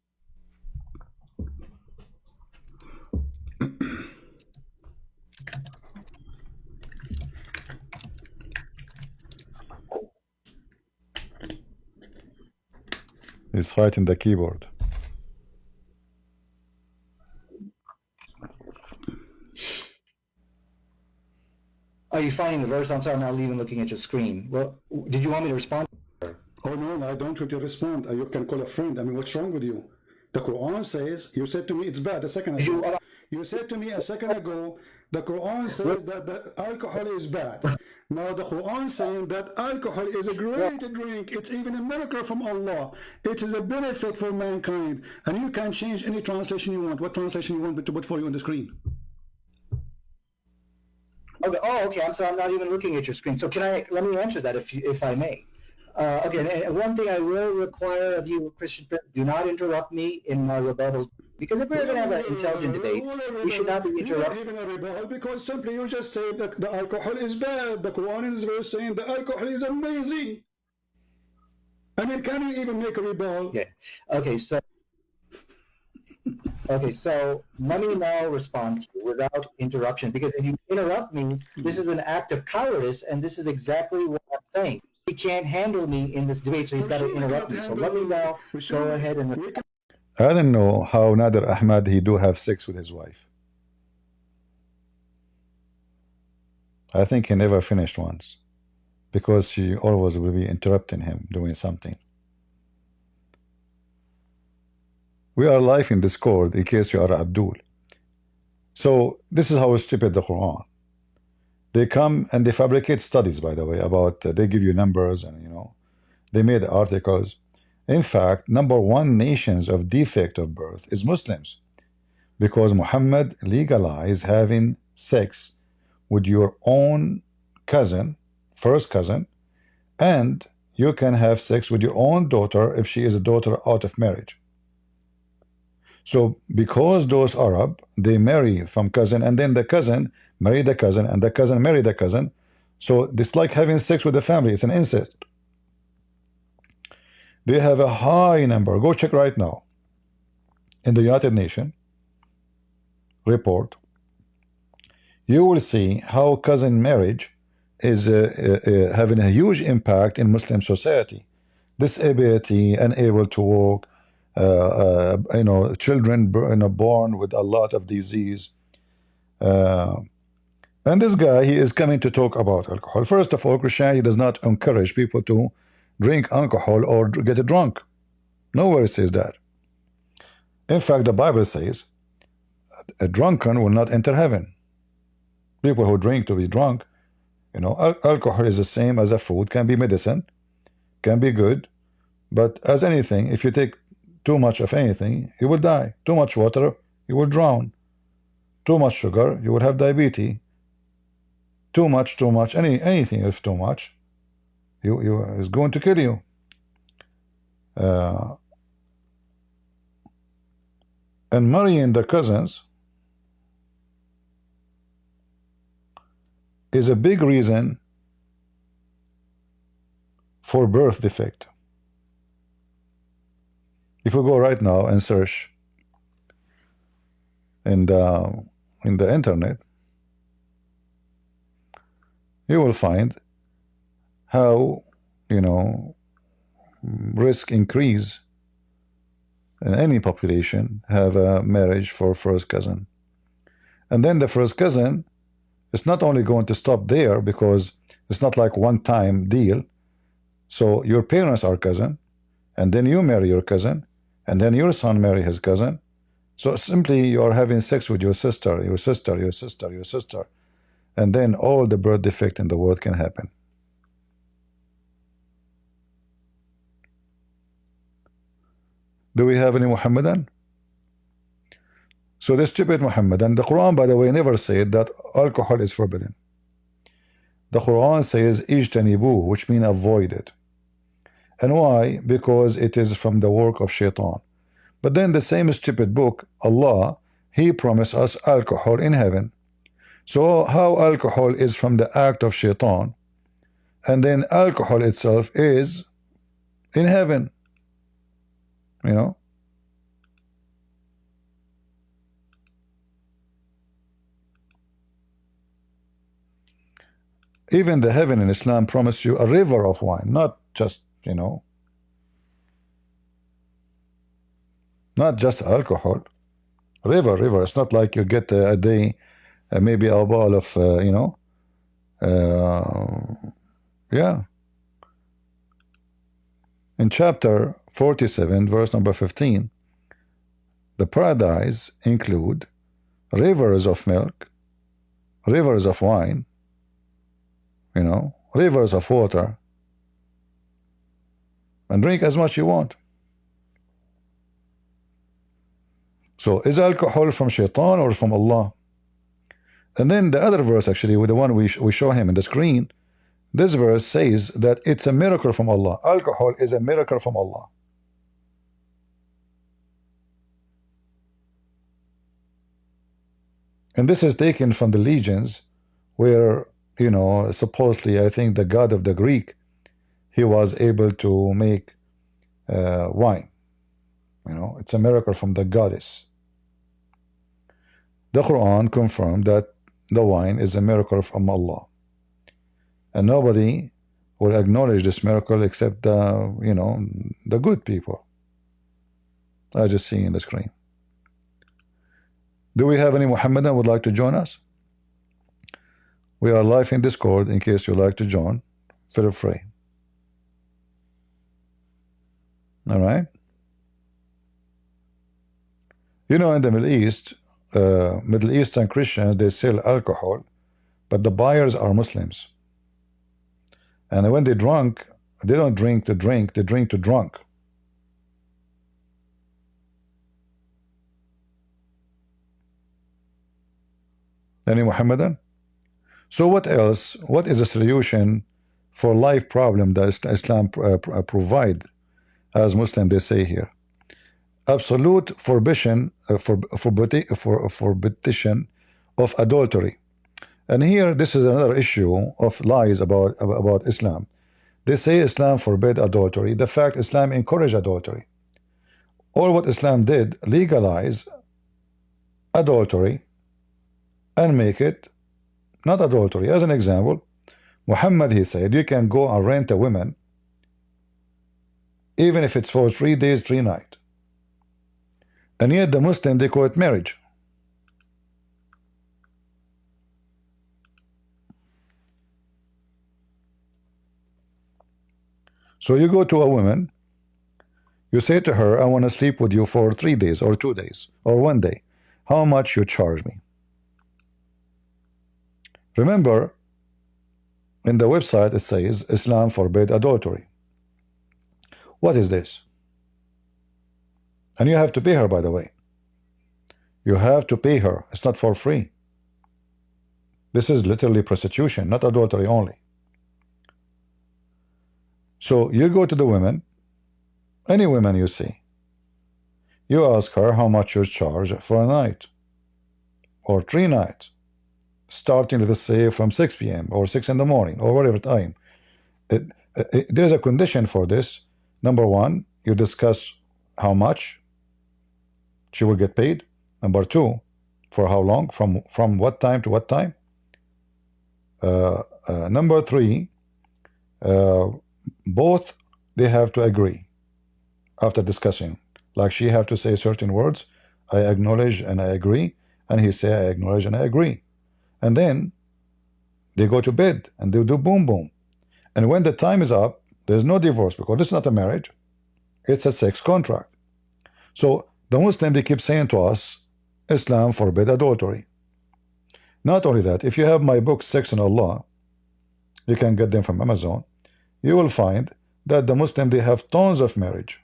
He's fighting the keyboard. Are you finding the verse? I'm sorry, I'm not even looking at your screen. Well, did you want me to respond? Oh no, I don't want you to respond. You can call a friend. I mean, what's wrong with you? The Quran says, you said to me it's bad a second ago. You said to me a second ago, the Quran says that the alcohol is bad. Now the Quran saying that alcohol is a great drink. It's even a miracle from Allah. It is a benefit for mankind. And you can change any translation you want. What translation you want me to put for you on the screen? Okay. Oh, okay. I'm sorry. I'm not even looking at your screen. So let me answer that if I may. Okay. And one thing I will require of you, Christian, do not interrupt me in my rebuttal. Because if we're going to have an intelligent debate, we should not be interrupting. Even a rebuttal, because simply you just say that the alcohol is bad. The Quran is very saying the alcohol is amazing. I mean, can you even make a rebuttal? Yeah. Okay. So let me now respond to you without interruption, because if you interrupt me, this is an act of cowardice, and this is exactly what I'm saying. He can't handle me in this debate, so he's got to interrupt me. So let me now go ahead and. I don't know how Nader Ahmad he do have sex with his wife. I think he never finished once, because she always will be interrupting him doing something. We are live in Discord in case you are Abdul. So this is how stupid the Quran. They come and they fabricate studies, by the way, about they give you numbers and they made articles. In fact, #1 nations of defect of birth is Muslims, because Muhammad legalized having sex with your own cousin, first cousin, and you can have sex with your own daughter if she is a daughter out of marriage. So because those Arab, they marry from cousin, and then the cousin marry the cousin, and the cousin marry the cousin. So it's like having sex with the family. It's an incest. They have a high number. Go check right now. In the United Nations report, you will see how cousin marriage is having a huge impact in Muslim society. Disability, unable to walk, children born with a lot of disease. And this guy, he is coming to talk about alcohol. First of all, Christianity does not encourage people to drink alcohol or get drunk. Nowhere it says that. In fact, the Bible says a drunken will not enter heaven. People who drink to be drunk, alcohol is the same as a food, can be medicine, can be good, but as anything, if you take too much of anything, you will die. Too much water, you will drown. Too much sugar, you will have diabetes. Too much, anything is too much, is going to kill you. And marrying the cousins is a big reason for birth defect. If we go right now and search in the internet, you will find how risk increase in any population have a marriage for first cousin. And then the first cousin is not only going to stop there, because it's not like one-time deal. So your parents are cousin, and then you marry your cousin, and then your son marry his cousin. So simply you are having sex with your sister, and then all the birth defect in the world can happen. Do we have any Muhammadan? So the stupid Muhammadan, the Quran, by the way, never said that alcohol is forbidden. The Quran says ijtanibu, which means avoid it. And why? Because it is from the work of shaitan. But then the same stupid book, Allah, He promised us alcohol in heaven. So how alcohol is from the act of shaitan, and then alcohol itself is in heaven? Even the heaven in Islam promised you a river of wine, not just not just alcohol. River. It's not like you get a day maybe a bottle of yeah. In chapter 47, verse number 15, the paradise include rivers of milk, rivers of wine, rivers of water, and drink as much you want. So is alcohol from shaitan or from Allah? And then the other verse, actually, with the one we show him in the screen, this verse says that it's a miracle from Allah. Alcohol is a miracle from Allah. And this is taken from the legends where, supposedly, I think the god of the Greek, he was able to make wine. It's a miracle from the goddess. The Quran confirmed that the wine is a miracle from Allah. And nobody will acknowledge this miracle except the good people. I just see in the screen. Do we have any Muhammadan who would like to join us? We are live in Discord in case you'd like to join. Feel free. All right. In the Middle East, Middle Eastern Christians, they sell alcohol, but the buyers are Muslims. And when they drunk, they don't drink to drink, they drink to drunk. Any Muhammadan? So what else? What is the solution for life problem that Islam provide? As Muslim, they say here, absolute forbition of adultery. And here, this is another issue of lies about Islam. They say Islam forbid adultery. The fact Islam encouraged adultery. All what Islam did, legalize adultery and make it not adultery. As an example, Muhammad, he said, you can go and rent a woman even if it's for 3 days, 3 nights. And yet the Muslim, they call it marriage. So you go to a woman, you say to her, I want to sleep with you for 3 days or 2 days or 1 day. How much you charge me? Remember, in the website it says Islam forbid adultery. What is this? And you have to pay her, by the way. You have to pay her. It's not for free. This is literally prostitution, not adultery only. So you go to the women, any women you see, you ask her how much you charge for a night or 3 nights, starting, let's say, from 6 p.m. or 6 in the morning or whatever time. There's a condition for this. Number 1, you discuss how much she will get paid. Number 2, for how long, from what time to what time. Number 3, both they have to agree after discussing. Like she have to say certain words, I acknowledge and I agree, and he say I acknowledge and I agree. And then they go to bed and they do boom boom. And when the time is up, there's no divorce, because it's not a marriage, it's a sex contract. So the Muslim, they keep saying to us, Islam forbid adultery. Not only that, if you have my book Sex and Allah, you can get them from Amazon, you will find that the Muslim, they have tons of marriage,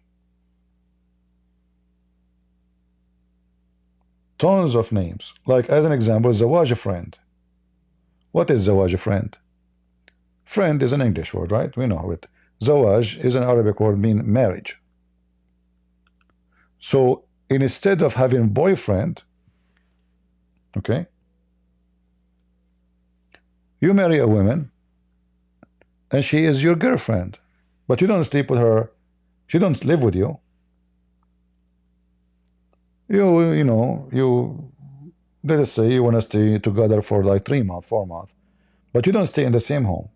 tons of names. Like as an example, Zawaj friend. What is Zawaj friend? Friend is an English word, right? We know it. Zawaj is an Arabic word mean marriage. So instead of having boyfriend, okay, you marry a woman and she is your girlfriend, but you don't sleep with her, she don't live with you. You know, let us say you want to stay together for like 3 months, 4 months, but you don't stay in the same home.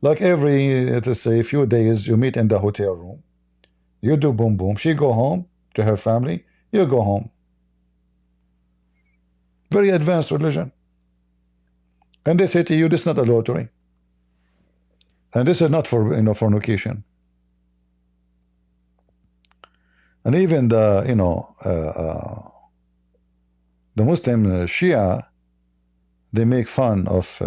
Like every, let's say, a few days, you meet in the hotel room, you do boom boom, she go home to her family, you go home. Very advanced religion. And they say to you, this is not adultery, and this is not for, fornication. And even the, the Muslim Shia, they make fun of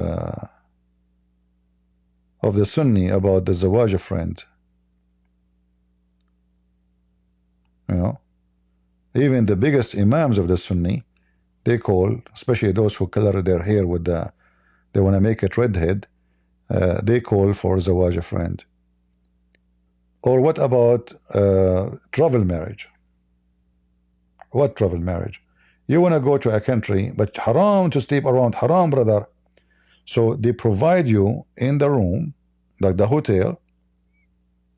the Sunni about the Zawaj friend. Even the biggest imams of the Sunni, they call, especially those who color their hair with they want to make it redhead, they call for Zawaj friend. Or what about travel marriage? What travel marriage? You want to go to a country, but haram to sleep around, haram, brother. So they provide you in the room, like the hotel,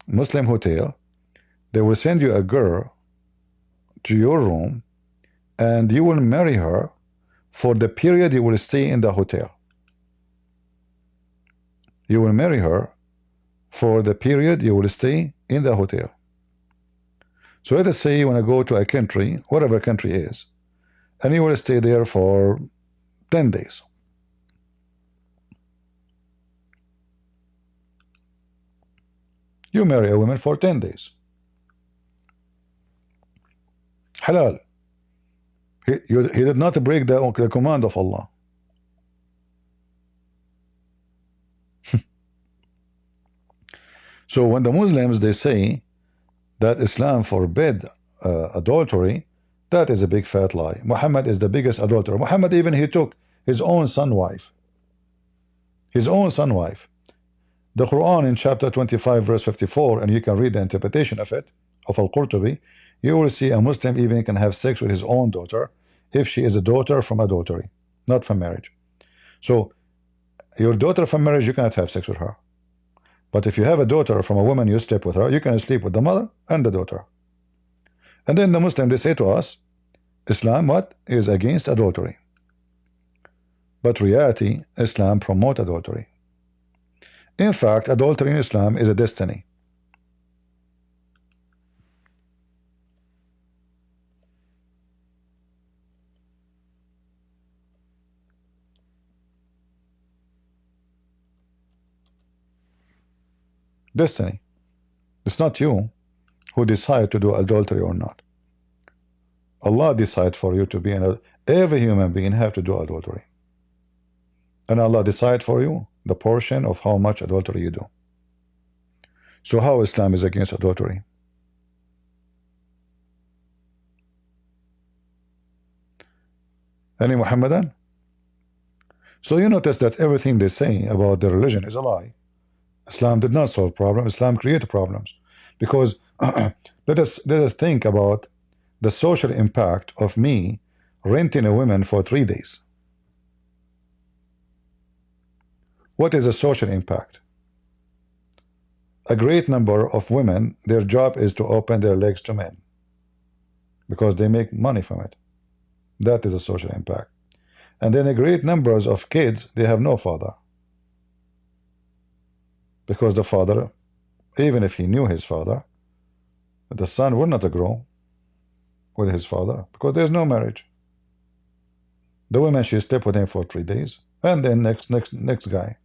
Muslim hotel, they will send you a girl to your room, and you will marry her for the period you will stay in the hotel. You will marry her for the period you will stay in the hotel. So let us say you want to go to a country, whatever country is, and you will stay there for 10 days. You marry a woman for 10 days. Halal. He did not break the command of Allah. So when the Muslims, they say that Islam forbid adultery, that is a big fat lie. Muhammad is the biggest adulterer. Muhammad, even he took his own son wife. His own son wife. The Quran in chapter 25 verse 54, and you can read the interpretation of it, of Al-Qurtubi, you will see a Muslim even can have sex with his own daughter if she is a daughter from adultery, not from marriage. So your daughter from marriage, you cannot have sex with her. But if you have a daughter from a woman, you sleep with her, you can sleep with the mother and the daughter. And then the Muslim, they say to us, Islam, what? Is against adultery. But reality, Islam promotes adultery. In fact, adultery in Islam is a destiny. Destiny. It's not you who decide to do adultery or not. Allah decide for you to be an. Every human being have to do adultery, and Allah decide for you the portion of how much adultery you do. So how Islam is against adultery? Any Muhammadan? So you notice that everything they say about the religion is a lie. Islam did not solve problems. Islam created problems, because let us think about the social impact of me renting a woman for 3 days. What is a social impact? A great number of women, their job is to open their legs to men because they make money from it. That is a social impact. And then a great numbers of kids, they have no father, because the father, even if he knew his father, the son would not grow with his father because there's no marriage. The woman, she slept with him for 3 days, and then next guy.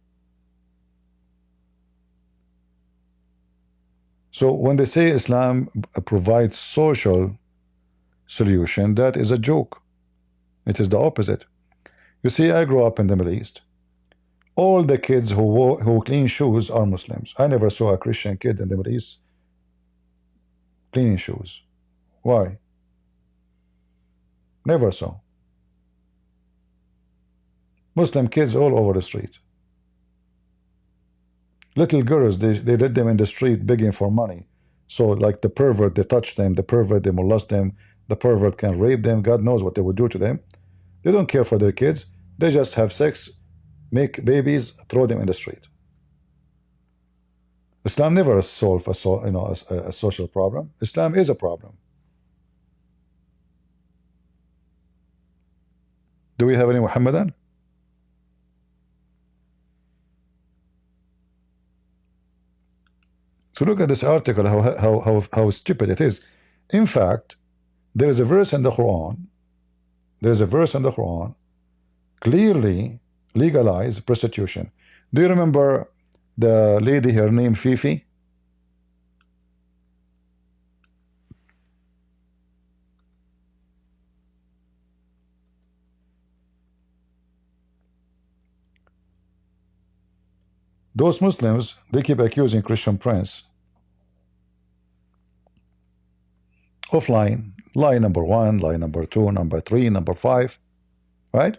So when they say Islam provides social solution, that is a joke. It is the opposite. You see, I grew up in the Middle East. All the kids who clean shoes are Muslims. I never saw a Christian kid in the Middle East cleaning shoes. Why? Never saw. Muslim kids all over the street. Little girls, they let them in the street begging for money. So like the pervert, they touch them, the pervert, they molest them, the pervert can rape them. God knows what they would do to them. They don't care for their kids. They just have sex, make babies, throw them in the street. Islam never solved a social problem. Islam is a problem. Do we have any Muhammadan? So look at this article, how stupid it is. In fact, there is a verse in the Quran. There's a verse in the Quran clearly legalize prostitution. Do you remember the lady, her name Fifi? Those Muslims, they keep accusing Christian Prince of lying. Lie number 1, lie number 2, number 3, number 5, right?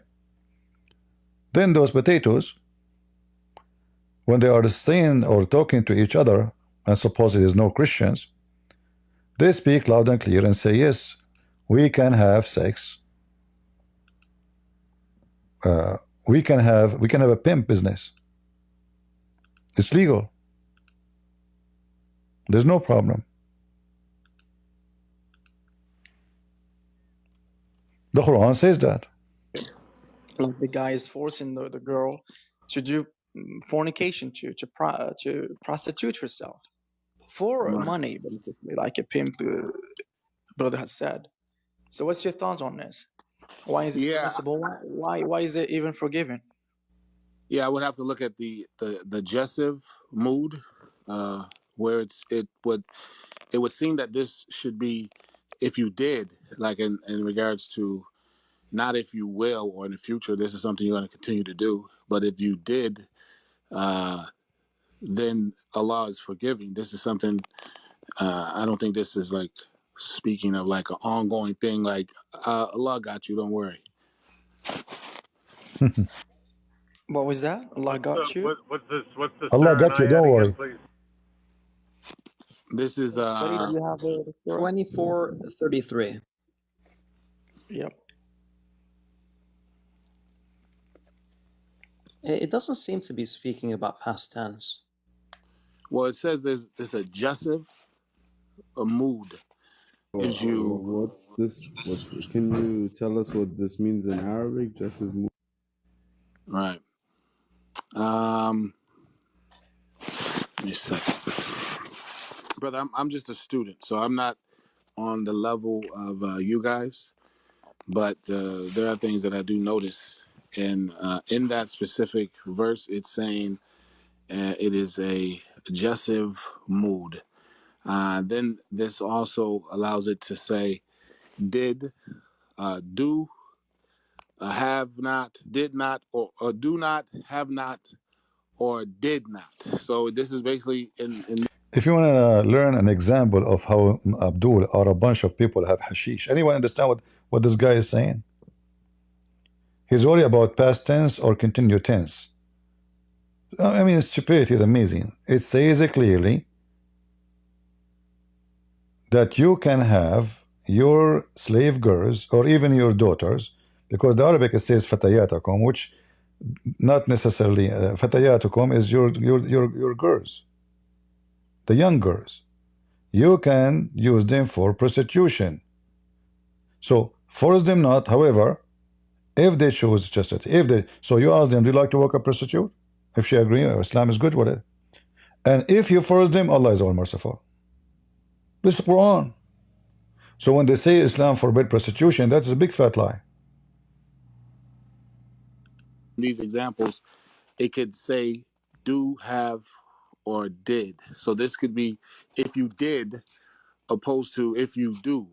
Then those potatoes, when they are saying or talking to each other, and suppose there's no Christians, they speak loud and clear and say, yes, we can have sex. We can have a pimp business. It's legal. There's no problem. The Quran says that. Like the guy is forcing the girl to do fornication, to prostitute herself for money, basically, like a pimp brother has said. So what's your thoughts on this? Why is it permissible? Why is it even forgiven? Yeah, I would have to look at the jessive mood, where it would seem that this should be, if you did, like in regards to, not if you will or in the future, this is something you're going to continue to do, but if you did, then Allah is forgiving. This is something, I don't think this is like speaking of like an ongoing thing, like Allah got you, don't worry. What was that? Allah got you? What's this Allah got you, don't worry. please? This is Sorry, do you have the surah? 24:33. Yep. It doesn't seem to be speaking about past tense. Well, it says there's a jessive, a mood. Gives you. What's this? Can you tell us what this means in Arabic? Jessive mood. Right. Give me a sec. Brother, I'm just a student, so I'm not on the level of you guys, but there are things that I do notice. And in that specific verse, it's saying it is a adjective mood. Then this also allows it to say did, do, have not, did not, or do not, have not, or did not. So this is basically in If you want to learn an example of how Abdul or a bunch of people have hashish, anyone understand what this guy is saying? He's worried about past tense or continued tense. I mean, stupidity is amazing. It says clearly that you can have your slave girls or even your daughters, because the Arabic says fatayatakum, which not necessarily fatayatakum is your girls, the young girls. You can use them for prostitution. So force them not. However, if they choose chastity, so you ask them, do you like to work a prostitute? If she agree, Islam is good with it. And if you force them, Allah is all merciful. This is Quran. So when they say Islam forbid prostitution, that's a big fat lie. these examples, it could say do, have, or did. So this could be if you did opposed to if you do.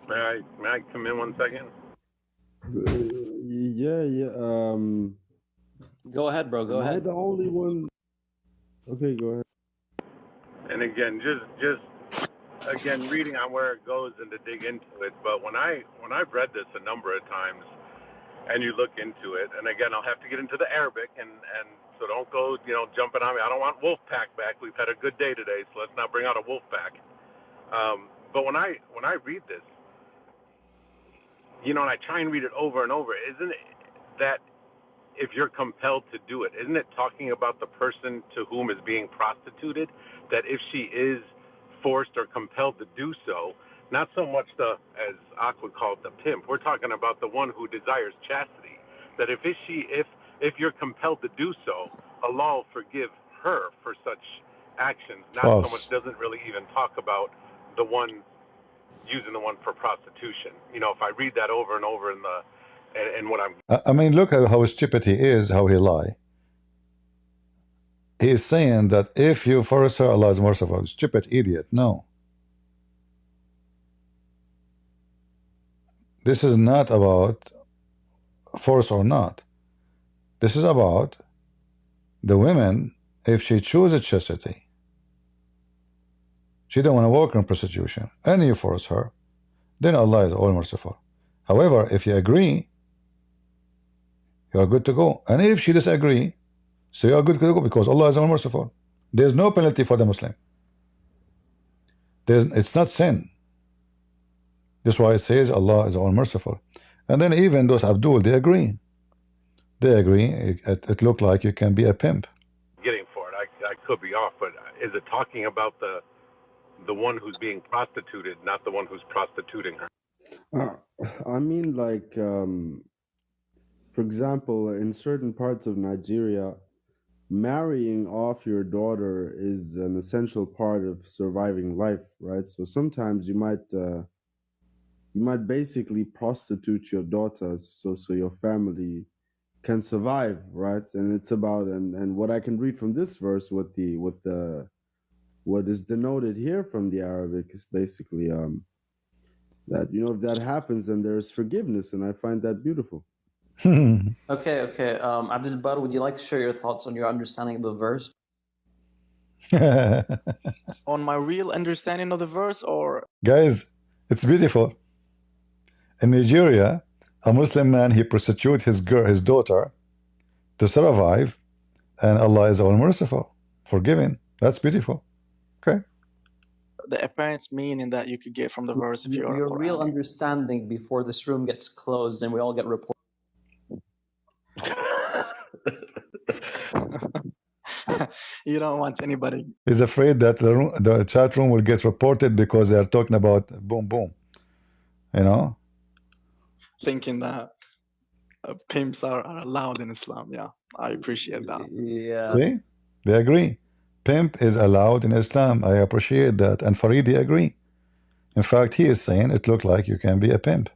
May I come in 1 second? Yeah. Go ahead, bro. Go Am I ahead. the only one? Okay, go ahead. And again, just again reading on where it goes and to dig into it. But when I've read this a number of times, and you look into it, and again, I'll have to get into the Arabic, and so don't go jumping on me. I don't want Wolfpack back. We've had a good day today, so let's not bring out a Wolfpack. But when I read this, and I try and read it over and over, isn't it that if you're compelled to do it, isn't it talking about the person to whom is being prostituted, that if she is forced or compelled to do so, not so much as Ak would call it, the pimp, we're talking about the one who desires chastity, that if you're compelled to do so, Allah will forgive her for such actions, not so much, doesn't really even talk about the one using the one for prostitution. If I read that over and over and what I mean, look at how stupid he is, how he lie. He is saying that if you force her, Allah is merciful. Stupid idiot. No. This is not about force or not. This is about the women, if she chooses chastity, she don't want to work in prostitution, and you force her, then Allah is all merciful. However, if you agree, you are good to go. And if she disagree, so you are good to go, because Allah is all merciful. There's no penalty for the Muslim. It's not sin. That's why it says Allah is all merciful. And then even those Abdul, they agree. They agree. It looked like you can be a pimp. Getting for it, I could be off, but is it talking about the one who's being prostituted, not the one who's prostituting her? I mean, like, for example, in certain parts of Nigeria, marrying off your daughter is an essential part of surviving life, right? So sometimes you might basically prostitute your daughters so your family can survive, right? And it's about and what I can read from this verse, what is denoted here from the Arabic is basically that if that happens, then there's forgiveness, and I find that beautiful. Okay. Abdul Bar, would you like to share your thoughts on your understanding of the verse? On my real understanding of the verse, or Guys, it's beautiful. In Nigeria, a Muslim man, he prostitutes his daughter to survive, and Allah is all merciful, forgiving. That's beautiful. Okay. the apparent meaning that you could get from the verse if you are Your real understanding before this room gets closed and we all get reported. You don't want anybody. He's afraid that the chat room will get reported because they are talking about boom boom. Thinking that Pimps are allowed in Islam. Yeah, I appreciate that. Yeah. See? They agree. Pimp is allowed in Islam. I appreciate that. And Faridi agree. In fact, he is saying it looked like you can be a pimp.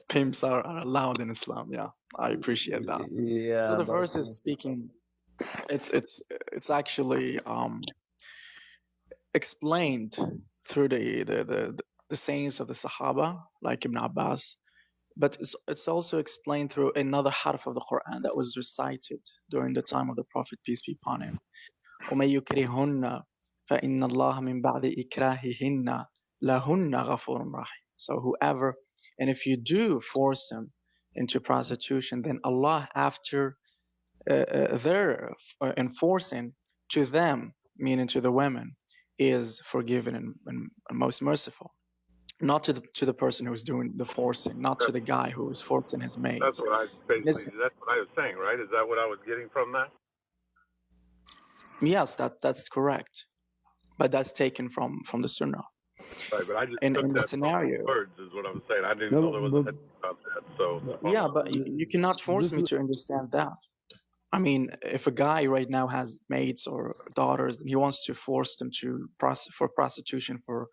Pimps are allowed in Islam. Yeah, I appreciate that. Yeah. So the but- verse is speaking. It's actually explained through the sayings of the Sahaba, like Ibn Abbas, but it's also explained through another harf of the Quran that was recited during the time of the Prophet, peace be upon him. وَمَن يُكْرِهُنَّ فَإِنَّ اللَّهَ مِن بَعْدِ إِكْرَاهِهِنَّ لَهُنَّ غَفُورٌ رَحِيمٌ. So whoever, and if you do force them into prostitution, then Allah, after their enforcing to them, meaning to the women, is forgiven and most merciful. Not to the person who's doing the forcing, not to the guy who is forcing his maids. That's what I was saying, right? Is that what I was getting from that? Yes, that's correct, but that's taken from the Sunnah. Right, but I just in took the that scenario. from the words is what I was saying. I didn't No, know there was a but- hadith about that. So Yeah, but you cannot force me to understand that. I mean, if a guy right now has maids or daughters, he wants to force them to for prostitution for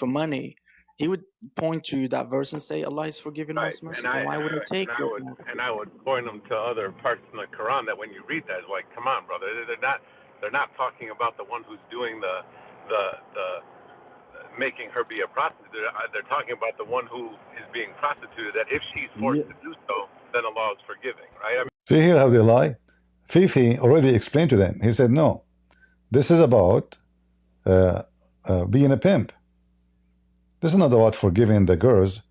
money, he would point to that verse and say, Allah is forgiving, most merciful. Why would I take it? And I would point them to other parts in the Quran that when you read that, it's like, come on, brother, they're not talking about the one who's doing the making her be a prostitute. They're talking about the one who is being prostituted. That if she's forced to do so, then Allah is forgiving, right? I mean, See here how they lie? Fifi already explained to them. He said, no, this is about being a pimp. This is not about forgiving the girls.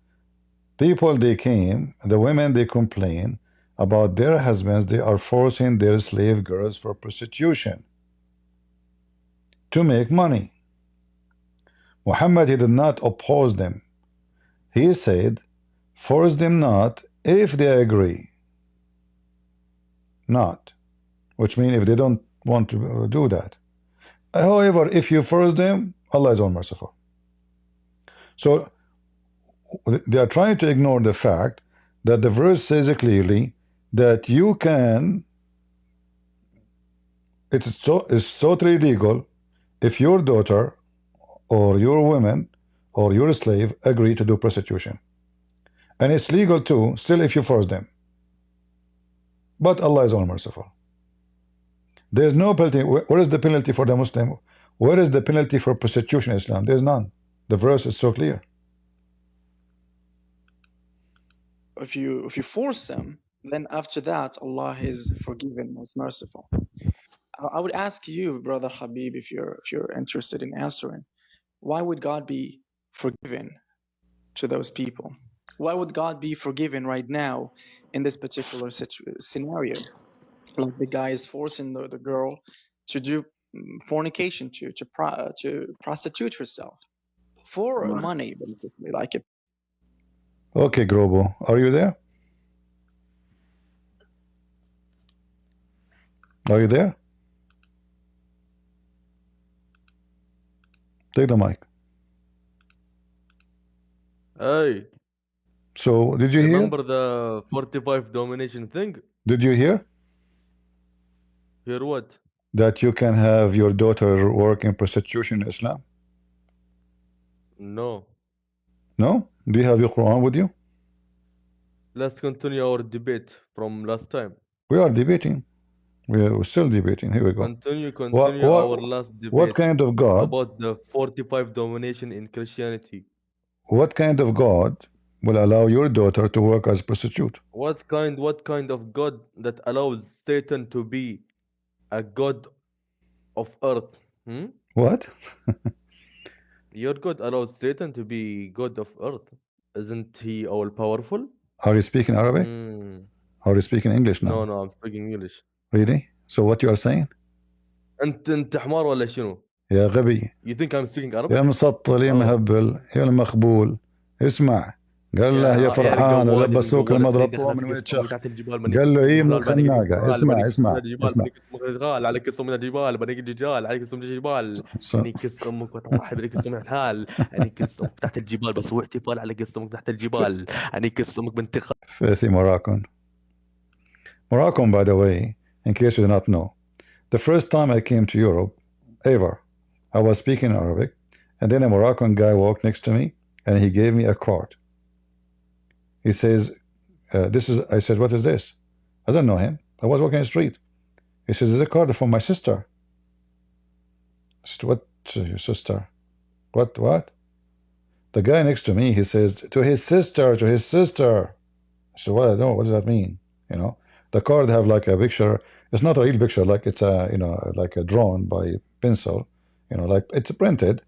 People, they came, the women, they complain about their husbands. They are forcing their slave girls for prostitution to make money. Muhammad, he did not oppose them. He said, force them not if they agree. Not. Which means if they don't want to do that. However, if you force them, Allah is all merciful. So they are trying to ignore the fact that the verse says clearly that you can, it's totally legal if your daughter or your woman or your slave agree to do prostitution. And it's legal too, still if you force them. But Allah is all merciful. There is no penalty. Where is the penalty for the Muslim? Where is the penalty for prostitution in Islam? There is none. The verse is so clear. If you force them, then after that, Allah is forgiving, most merciful. I would ask you, brother Habib, if you're interested in answering, why would God be forgiving to those people? Why would God be forgiving right now in this particular scenario? Like the guy is forcing the girl to do fornication, to prostitute herself for money, basically. Like it. Okay, Grobo, are you there? Are you there? Take the mic. Hey. So, did you hear? Remember the 45 domination thing? Did you hear? Hear what? That you can have your daughter work in prostitution in Islam? No. No? Do you have your Quran with you? Let's continue our debate from last time. We are debating. We're still debating. Here we go. Continue our last debate. What kind of God? About the 45 domination in Christianity. What kind of God will allow your daughter to work as a prostitute? What kind of God that allows Satan to be a God of earth? What? Your God allows Satan to be God of earth. Isn't he all powerful? Are you speaking Arabic? Are you speaking English now? No, I'm speaking English. Really? So what you are saying? انت حمار ولا شنو؟ يا غبي. You think I'm speaking Arabic? يا مسطل يا مهبل يا المخبول. اسمع. قال له يا فرحان ولبسوك المضرب طوع من عليك قصة وجهك. تحت الجبال بنيك قال له ايه من جبال بنيك الخناقة. الجبال اسمع بنيك اسمع اسمه من الجبال اسمع بنيك اسمه الجبال عليك قصة من الجبال بنيك الجبال عليك قصة من الجبال بنيك قصة امك وترحب عليك قصة من الحال عليك قصة امك تحت الجبال بس هو احتفال عليك قصة امك تحت الجبال عليك قصة امك بنت Faithy Moroccan. Moroccan, by the way, in case you do not know, the first time I came to Europe, ever, I was speaking Arabic, and then a Moroccan guy walked next to me, and he gave me a card. He says, this is, I said, what is this? I don't know him. I was walking the street. He says, it's a card from my sister. I said, what, your sister? What? The guy next to me, he says, to his sister. I said, well, I don't know, what does that mean? You know, the card have like a picture. It's not a real picture, like it's a, you know, like a drawn by pencil, you know, like it's printed,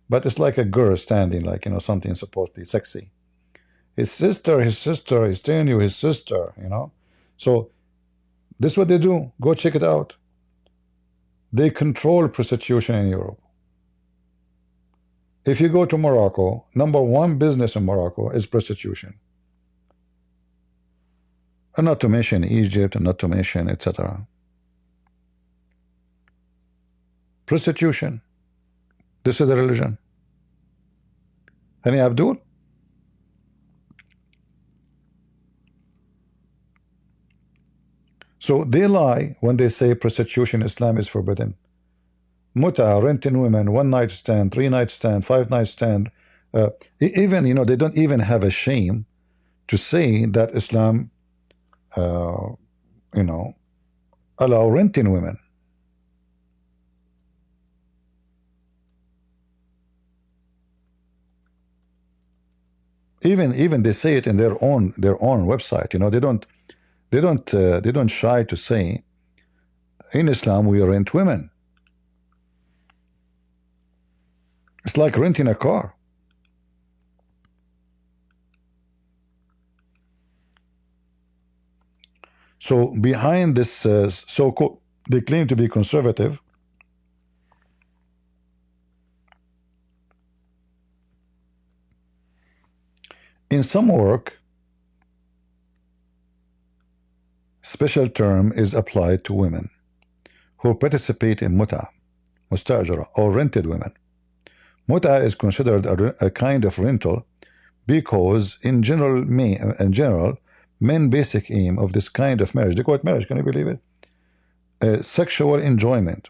but it's like a girl standing, like, you know, something supposedly sexy. His sister, he's telling you his sister, you know. So this is what they do. Go check it out. They control prostitution in Europe. If you go to Morocco, number one business in Morocco is prostitution. And not to mention Egypt, and not to mention etc. Prostitution. This is the religion. Any Abdul? So they lie when they say prostitution Islam is forbidden. Muta, renting women, 1 night stand, 3 night stand, 5 night stand. Even, you know, they don't even have a shame to say that Islam, you know, allow renting women. Even they say it in their own website. You know, they don't shy to say, in Islam we rent women. It's like renting a car. So behind this so-called, they claim to be conservative, in some work, special term is applied to women who participate in muta, mustajara, or rented women. Muta is considered a kind of rental because in general, men basic aim of this kind of marriage, they call it marriage, can you believe it? Sexual enjoyment.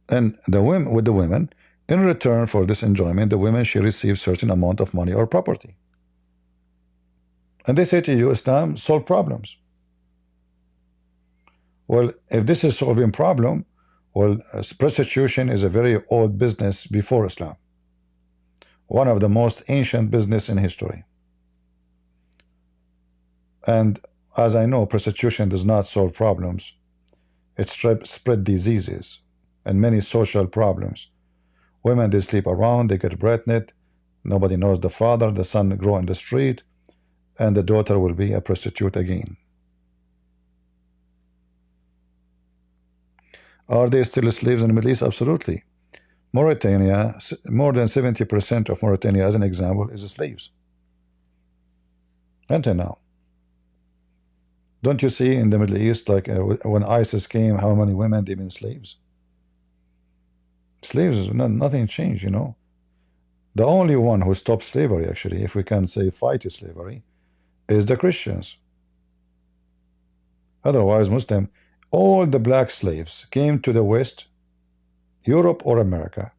And the women, with the women, in return for this enjoyment, the women should receive certain amount of money or property. And they say to you, Islam solve problems. Well, if this is solving problem, well, prostitution is a very old business before Islam. One of the most ancient business in history. And as I know, prostitution does not solve problems. It spread diseases and many social problems. Women, they sleep around, they get pregnant, nobody knows the father, the son grow in the street, and the daughter will be a prostitute again. Are they still slaves in the Middle East? Absolutely. Mauritania, more than 70% of Mauritania, as an example, is slaves. Until now. Don't you see in the Middle East, like when ISIS came, how many women they've been slaves? Slaves, nothing changed, you know. The only one who stopped slavery, actually, if we can say fight slavery, is the Christians. Otherwise, Muslim, all the black slaves came to the West, Europe or America.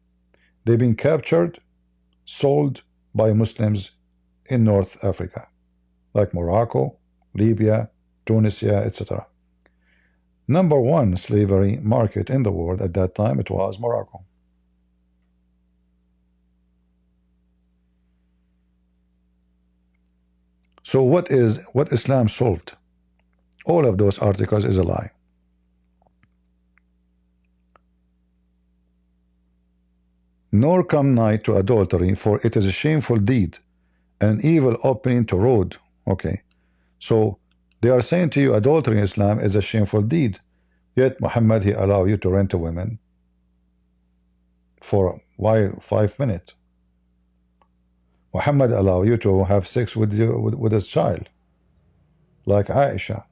They've been captured, sold by Muslims in North Africa, like Morocco, Libya, Tunisia, etc. Number one slavery market in the world at that time, it was Morocco. So what Islam solved? All of those articles is a lie. Nor come nigh to adultery, for it is a shameful deed, an evil opening to road. Okay, so they are saying to you adultery in Islam is a shameful deed, yet Muhammad, he allow you to rent a woman for why 5 minutes. Muhammad allow you to have sex with his child, like Aisha.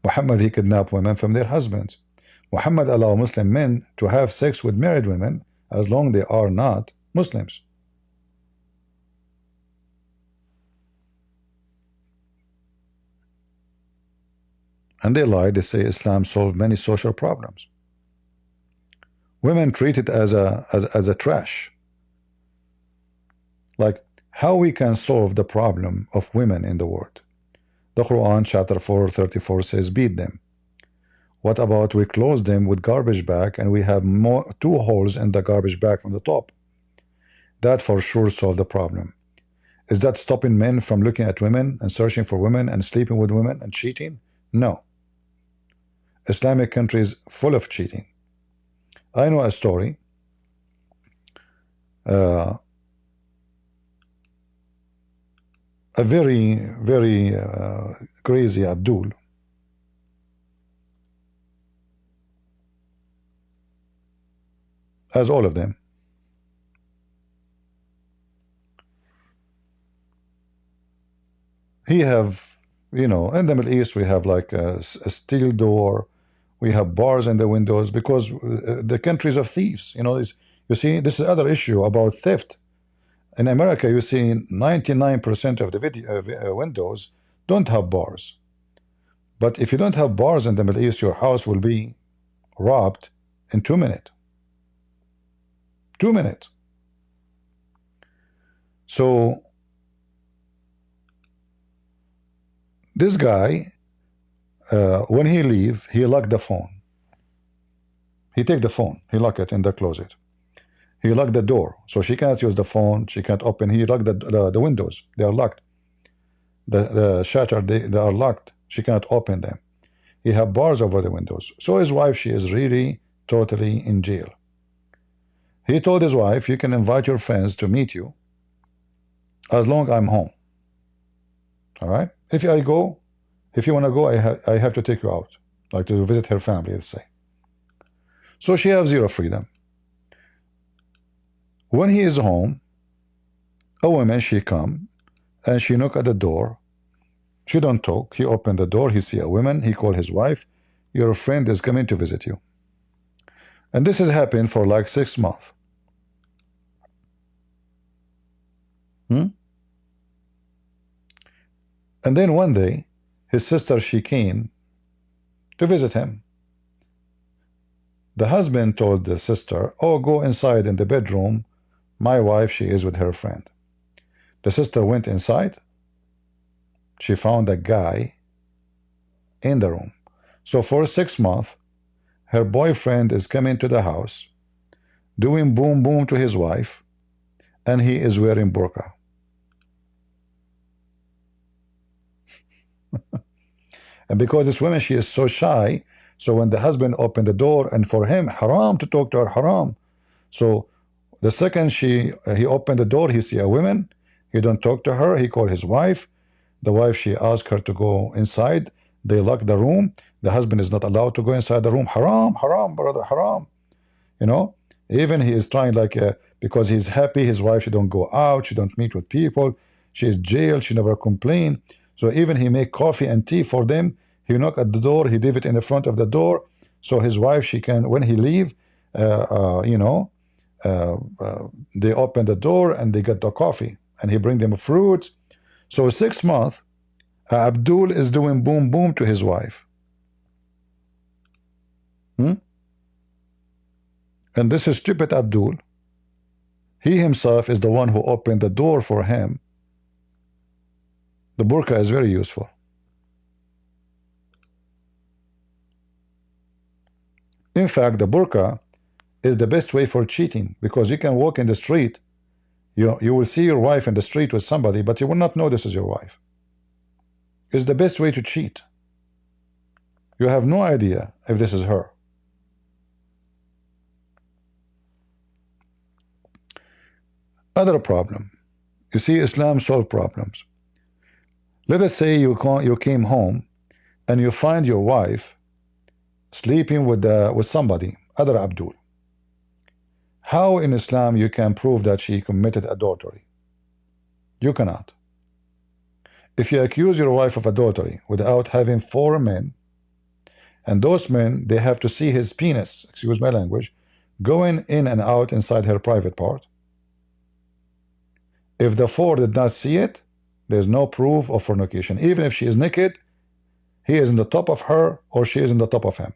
Muhammad, he kidnapped women from their husbands. Muhammad allow Muslim men to have sex with married women as long they are not Muslims. And they lie. They say Islam solved many social problems. Women treated as a trash. Like, how we can solve the problem of women in the world? The Quran chapter 4:34 says beat them. What about we close them with garbage bag and we have two holes in the garbage bag from the top? That for sure solve the problem. Is that stopping men from looking at women and searching for women and sleeping with women and cheating? No. Islamic countries full of cheating. I know a story. A very, very crazy Abdul. As all of them. He have, you know, in the Middle East we have like a steel door. We have bars in the windows because the countries of thieves. You know, you see, this is another issue about theft. In America, you see 99% of the windows don't have bars. But if you don't have bars in the Middle East, your house will be robbed in 2 minutes. 2 minutes. So this guy, when he leave, he lock the phone. He take the phone, he lock it in the closet. He locked the door, so she cannot use the phone. She can't open. He locked the windows. They are locked. The shutter, they are locked. She cannot open them. He have bars over the windows. So his wife, she is really totally in jail. He told his wife, you can invite your friends to meet you as long I'm home. All right? If I go, if you want to go, I have to take you out, like to visit her family, let's say. So she has zero freedom. When he is home, a woman, she come and she knock at the door. She don't talk. He open the door. He see a woman. He call his wife. Your friend is coming to visit you. And this has happened for like 6 months. And then one day, his sister, she came to visit him. The husband told the sister, oh, go inside in the bedroom. My wife, she is with her friend. The sister went inside. She found a guy in the room. So for 6 months, her boyfriend is coming to the house, doing boom boom to his wife, and he is wearing burqa. And because this woman, she is so shy, so when the husband opened the door, and for him, haram to talk to her, haram. So the second he opened the door, he see a woman, he don't talk to her, he called his wife. The wife, she asked her to go inside. They lock the room. The husband is not allowed to go inside the room. Haram, haram, brother, haram. You know, even he is trying like, because he's happy, his wife, she don't go out, she don't meet with people, she is jailed, she never complain. So even he make coffee and tea for them, he knock at the door, he leave it in the front of the door, so his wife, she can, when he leave, you know, they open the door and they get the coffee, and he bring them fruits. So 6 months, Abdul is doing boom boom to his wife. And this is stupid Abdul. He himself is the one who opened the door for him. The burqa is very useful. In fact, the burqa is the best way for cheating, because you can walk in the street, you will see your wife in the street with somebody, but you will not know this is your wife. It's the best way to cheat. You have no idea if this is her. Other problem. You see, Islam solves problems. Let us say you came home and you find your wife sleeping with somebody, other Abdul. How in Islam you can prove that she committed adultery? You cannot. If you accuse your wife of adultery without having 4 men, and those men, they have to see his penis, excuse my language, going in and out inside her private part. If the 4 did not see it, there's no proof of fornication. Even if she is naked, he is in the top of her or she is in the top of him.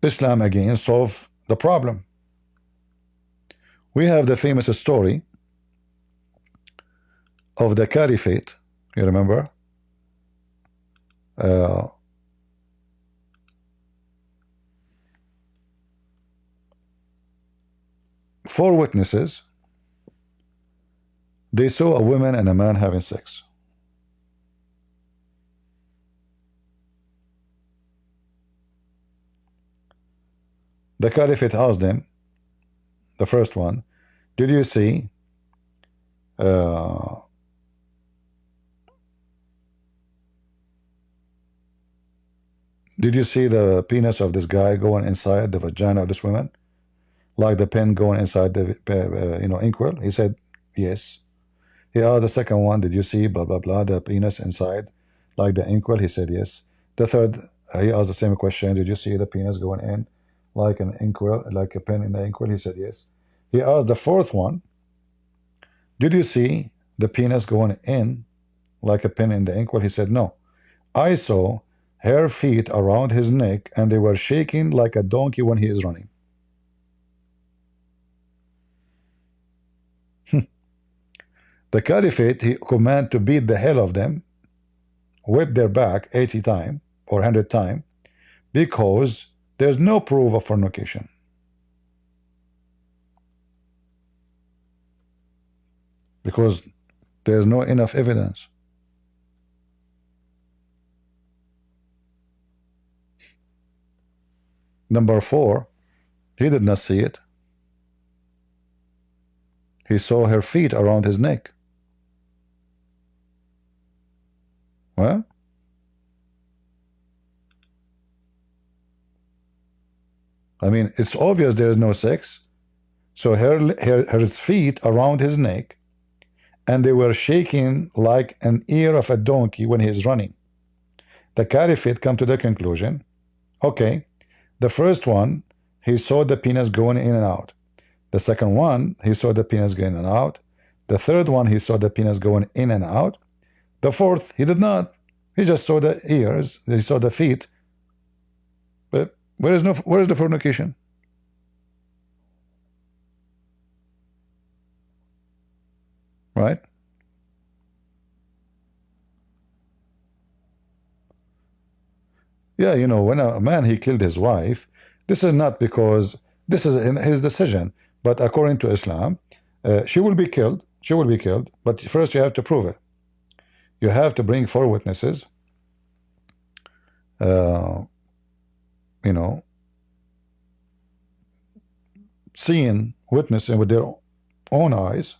Islam again solved the problem. We have the famous story of the caliphate. You remember? 4 witnesses, they saw a woman and a man having sex. The caliphate asked them, the first one, did you see the penis of this guy going inside the vagina of this woman, like the pen going inside the inkwell? He said yes. He asked the second one, did you see blah blah blah, the penis inside like the inkwell? He said yes. The third, he asked the same question, did you see the penis going in like an inkwell, like a pen in the inkwell? He said yes. He asked the fourth one, did you see the penis going in like a pin in the inkwell? He said no. I saw her feet around his neck and they were shaking like a donkey when he is running. The caliphate, he commanded to beat the hell of them, whip their back 80 times or 100 times, because there's no proof of fornication. Because there's no enough evidence. Number 4, he did not see it. He saw her feet around his neck. Well, I mean, it's obvious there is no sex. So her feet around his neck, and they were shaking like an ear of a donkey when he is running. The caliphate come to the conclusion, okay, the first one, he saw the penis going in and out. The second one, he saw the penis going in and out. The third one, he saw the penis going in and out. The fourth, he did not. He just saw the ears, he saw the feet. But where is the fornication? Right? Yeah, you know, when a man, he killed his wife, this is not because this is his decision, but according to Islam, she will be killed. She will be killed, but first you have to prove it. You have to bring 4 witnesses, you know, witnessing with their own eyes.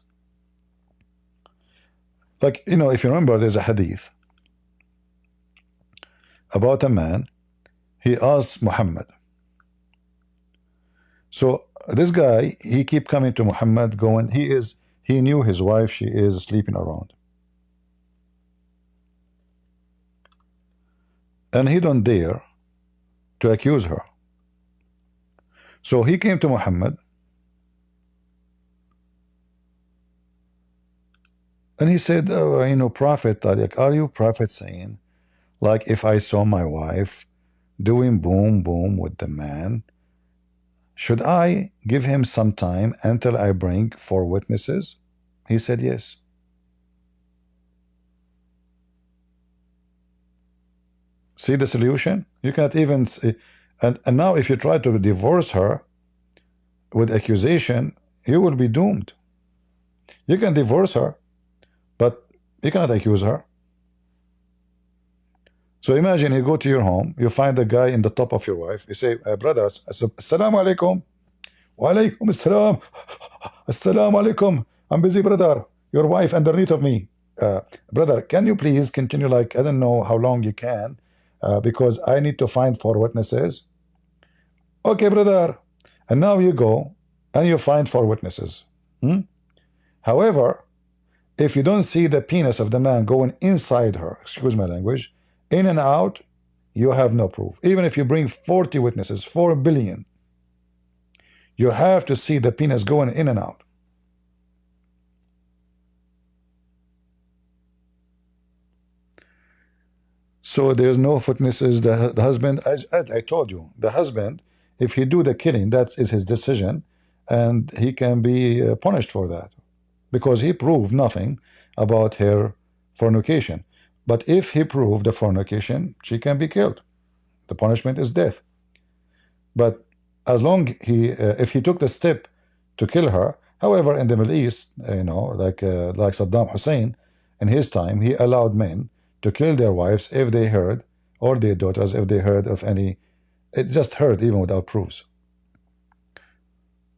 Like, you know, if you remember, there's a hadith about a man. He asked Muhammad. So this guy, he keep coming to Muhammad going, he knew his wife, she is sleeping around. And he don't dare to accuse her. So he came to Muhammad and he said, oh, you know, Prophet Tariq, are you Prophet saying, like, if I saw my wife doing boom boom with the man, should I give him some time until I bring 4 witnesses? He said yes. See the solution? You cannot even see. And now if you try to divorce her with accusation, you will be doomed. You can divorce her, but you cannot accuse her. So imagine you go to your home, you find a guy in the top of your wife, you say, brother, assalamu alaikum. Wa alaikum assalam. Assalamu alaikum. I'm busy, brother. Your wife underneath of me. Brother, can you please continue, like, I don't know how long you can, because I need to find 4 witnesses. Okay, brother. And now you go and you find 4 witnesses. However, If you don't see the penis of the man going inside her, excuse my language, in and out, you have no proof. Even if you bring 40 witnesses, 4 billion, you have to see the penis going in and out. So there's no witnesses. The husband, as I told you, the husband, if he do the killing, that is his decision, and he can be punished for that, because he proved nothing about her fornication. But if he proved the fornication, she can be killed. The punishment is death. But as long if he took the step to kill her, however, in the Middle East, like Saddam Hussein, in his time, he allowed men to kill their wives if they heard, or their daughters if they heard of any, it just heard even without proofs.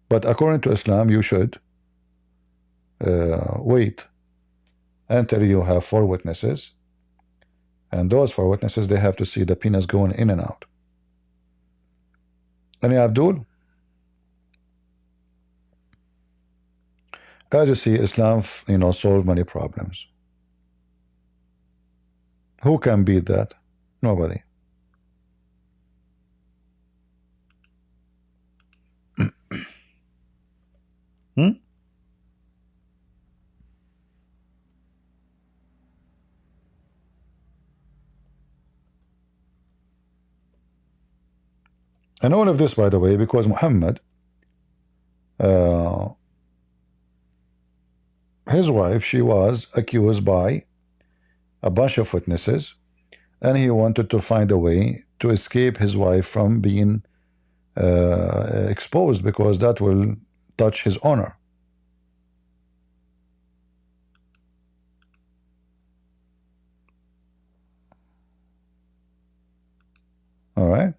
But according to Islam, you should wait until you have 4 witnesses, and those 4 witnesses, they have to see the penis going in and out. Any Abdul? As you see, Islam, solved many problems. Who can beat that? Nobody. And all of this, by the way, because Muhammad, his wife, she was accused by a bunch of witnesses, and he wanted to find a way to escape his wife from being exposed, because that will touch his honor. All right.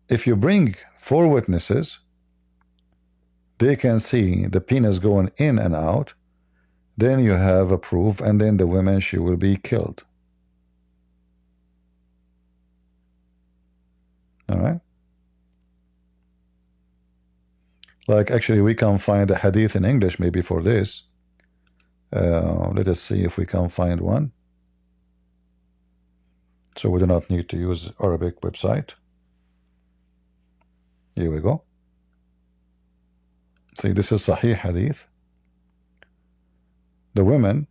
If you bring 4 witnesses, they can see the penis going in and out, then you have a proof, and then the woman, she will be killed. All right. Like, actually, we can find a hadith in English maybe for this. Let us see if we can find one. So we do not need to use Arabic website. Here we go. See, this is Sahih Hadith. The women,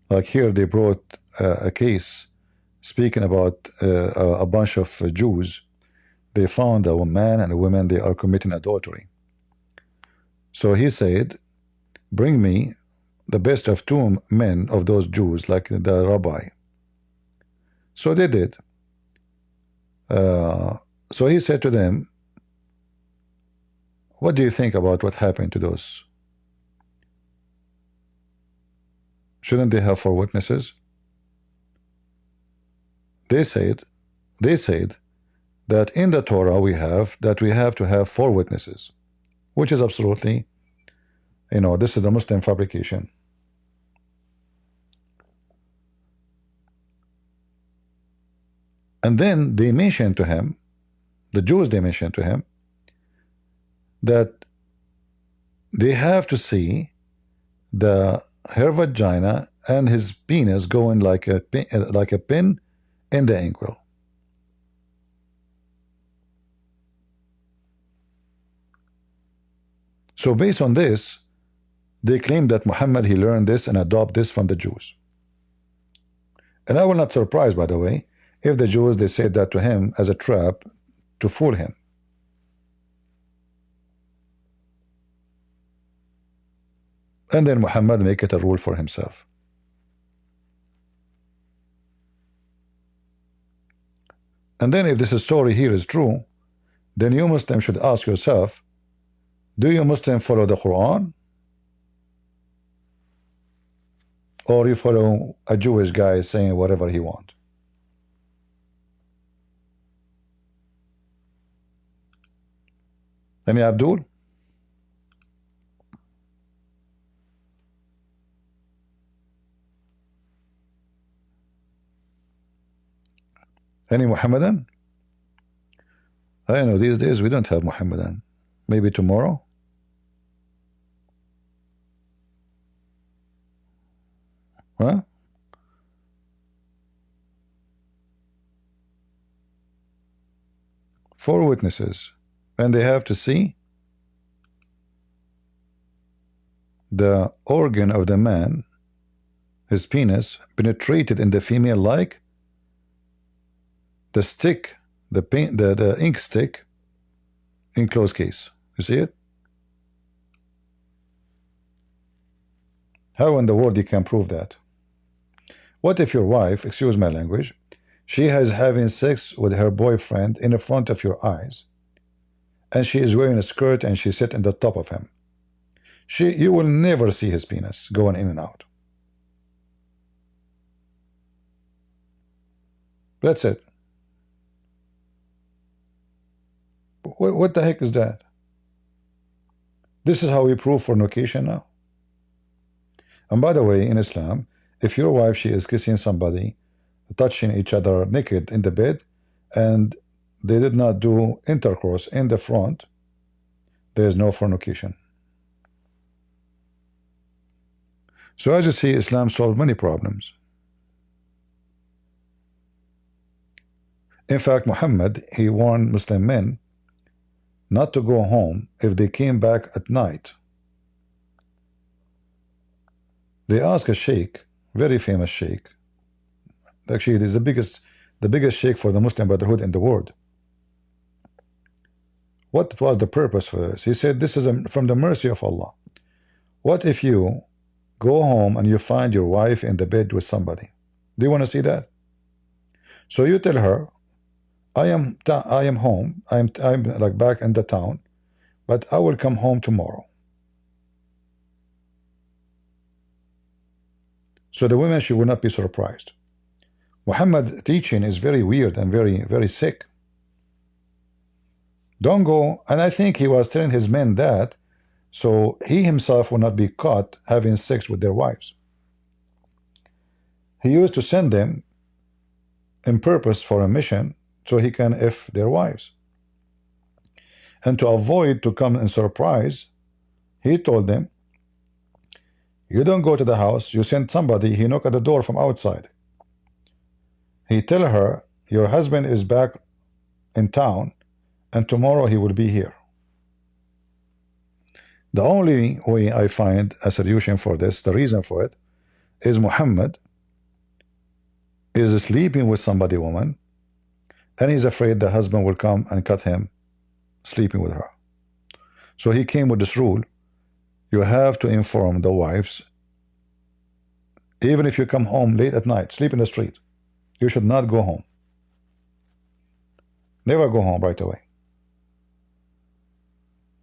like here they brought a case speaking about a bunch of Jews. They found a man and a woman, they are committing adultery. So he said, bring me the best of 2 men of those Jews, like the rabbi. So they did. So he said to them, what do you think about what happened to those? Shouldn't they have 4 witnesses? They said that in the Torah we have to have 4 witnesses, which is absolutely, this is the Muslim fabrication. And then they mentioned to him, the Jews, they mentioned to him that they have to see her vagina and his penis going like a pin in the ankle. So based on this, they claim that Muhammad, he learned this and adopted this from the Jews. And I will not surprise, by the way, if the Jews, they said that to him as a trap to fool him. And then Muhammad make it a rule for himself. And then if this story here is true, then you Muslims should ask yourself, do you Muslims follow the Quran? Or you follow a Jewish guy saying whatever he wants? Any Abdul? Any Muhammadan? I know these days we don't have Muhammadan. Maybe tomorrow? Huh? Four witnesses, and they have to see the organ of the man, his penis, penetrated in the female like the stick, the ink stick in closed case. You see it? How in the world you can prove that? What if your wife, excuse my language, she has having sex with her boyfriend in the front of your eyes, and she is wearing a skirt and she sit on the top of him? You will never see his penis going in and out. That's it. What the heck is that? This is how we prove fornication now. And by the way, in Islam, if your wife, she is kissing somebody, touching each other naked in the bed, and they did not do intercourse in the front, there is no fornication. So as you see, Islam solved many problems. In fact, Muhammad, he warned Muslim men not to go home if they came back at night. They asked a sheikh, very famous sheikh, actually it is the biggest sheikh for the Muslim Brotherhood in the world. What was the purpose for this? He said, this is from the mercy of Allah. What if you go home and you find your wife in the bed with somebody? Do you want to see that? So you tell her, I am home, I'm like back in the town, but I will come home tomorrow. So the women, she will not be surprised. Muhammad teaching is very weird and very, very sick. Don't go. And I think he was telling his men that so he himself will not be caught having sex with their wives. He used to send them in purpose for a mission so he can F their wives. And to avoid to come in surprise, he told them, you don't go to the house, you send somebody, he knock at the door from outside. He tell her, your husband is back in town and tomorrow he will be here. The only way I find a solution for this, the reason for it, is Muhammad is sleeping with somebody woman, and he's afraid the husband will come and cut him sleeping with her. So he came with this rule, you have to inform the wives, even if you come home late at night, sleep in the street, you should not go home. Never go home right away.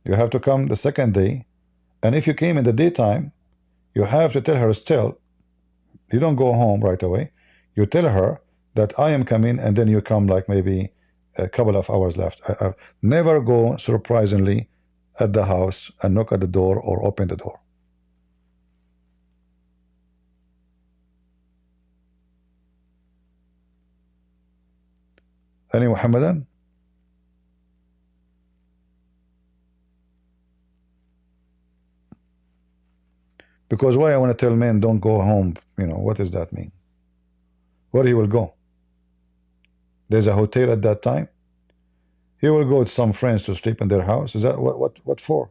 You have to come the second day, and if you came in the daytime, you have to tell her still, you don't go home right away. You tell her that I am coming, and then you come like maybe a couple of hours left. Never go surprisingly at the house and knock at the door or open the door. Any Muhammadan? Because why I want to tell men don't go home, you know, what does that mean? Where he will go? There's a hotel at that time. He will go with some friends to sleep in their house. Is that what for?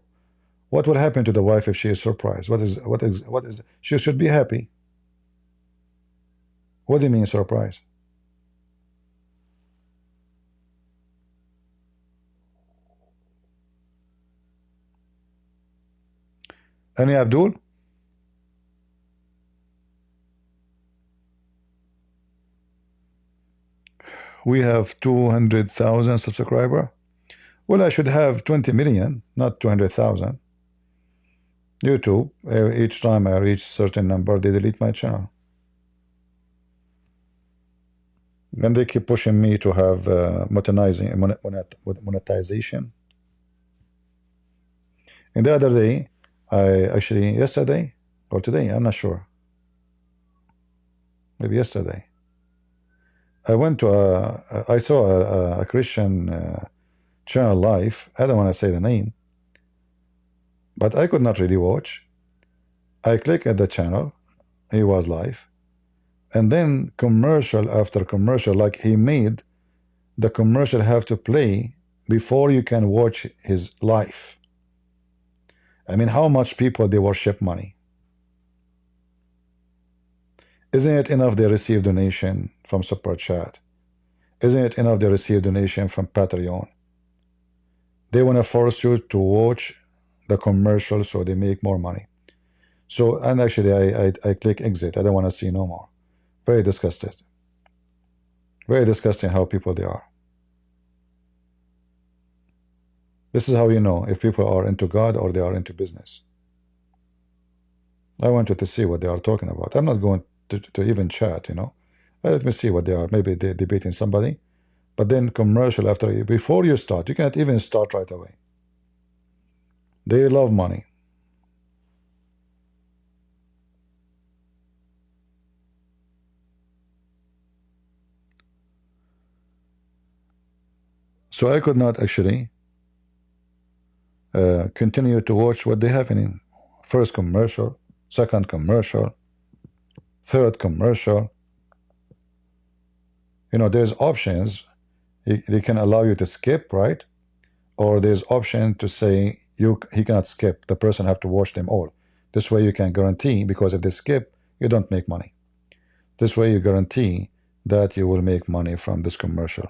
What will happen to the wife if she is surprised? What is she should be happy. What do you mean surprise? Any Abdul? We have 200,000 subscriber. Well, I should have 20 million, not 200,000. YouTube, each time I reach certain number, they delete my channel. And they keep pushing me to have monetization. And the other day, yesterday or today, I'm not sure. Maybe yesterday. I saw a Christian channel live. I don't want to say the name, but I could not really watch. I click at the channel. He was live, and then commercial after commercial, like he made the commercial have to play before you can watch his live. I mean, how much people they worship money. Isn't it enough they receive donation from Super Chat? Isn't it enough they receive donation from Patreon? They want to force you to watch the commercial so they make more money. So, and actually I click exit. I don't want to see no more. Very disgusted. Very disgusting how people they are. This is how you know if people are into God or they are into business. I wanted to see what they are talking about. I'm not going to even chat, you know. Let me see what they are. Maybe they're debating somebody. But then commercial after, before you start, you can't even start right away. They love money. So I could not actually continue to watch what they have in first commercial, second commercial, third commercial. You know, there's options. They can allow you to skip, right? Or there's option to say he cannot skip. The person have to watch them all. This way you can guarantee, because if they skip, you don't make money. This way you guarantee that you will make money from this commercial.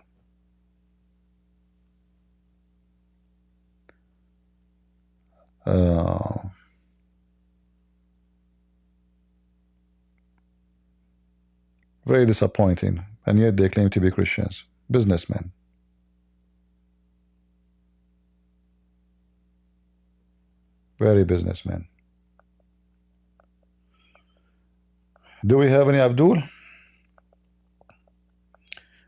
Very disappointing, and yet they claim to be Christians. Businessmen. Very businessmen. Do we have any Abdul?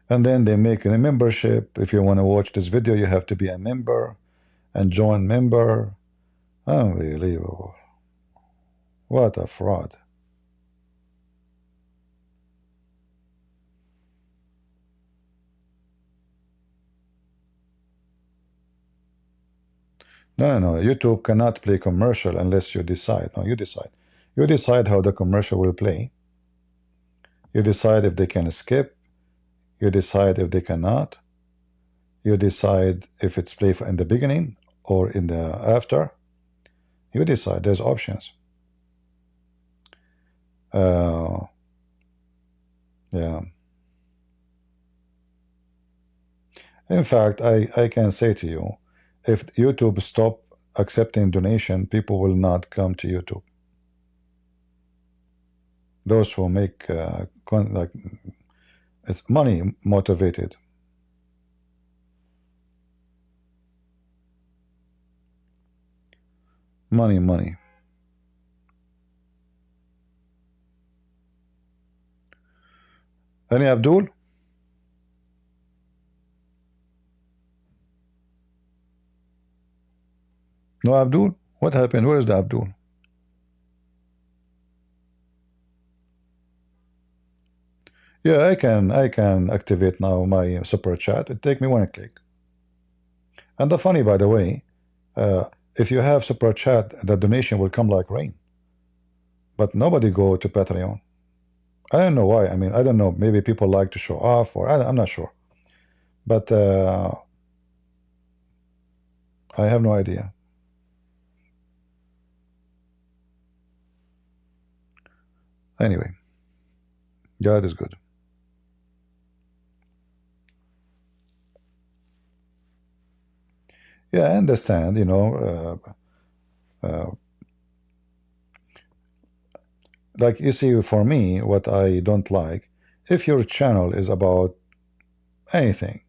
And then they make a membership. If you want to watch this video, you have to be a member and join member. Unbelievable. What a fraud. No, YouTube cannot play commercial unless you decide. No, you decide. You decide how the commercial will play. You decide if they can skip. You decide if they cannot. You decide if it's played in the beginning or in the after. You decide. There's options. Yeah. In fact, I can say to you, if YouTube stop accepting donation, people will not come to YouTube. Those who make like it's money motivated. Money. Any Abdul? No Abdul? What happened? Where is the Abdul? Yeah, I can activate now my super chat. It take me 1 click. And the funny, by the way, if you have super chat, the donation will come like rain. But nobody go to Patreon. I don't know why. I mean, I don't know. Maybe people like to show off, or I'm not sure. But I have no idea. Anyway, God is good. Yeah, I understand, you know, like you see, for me, what I don't like, if your channel is about anything,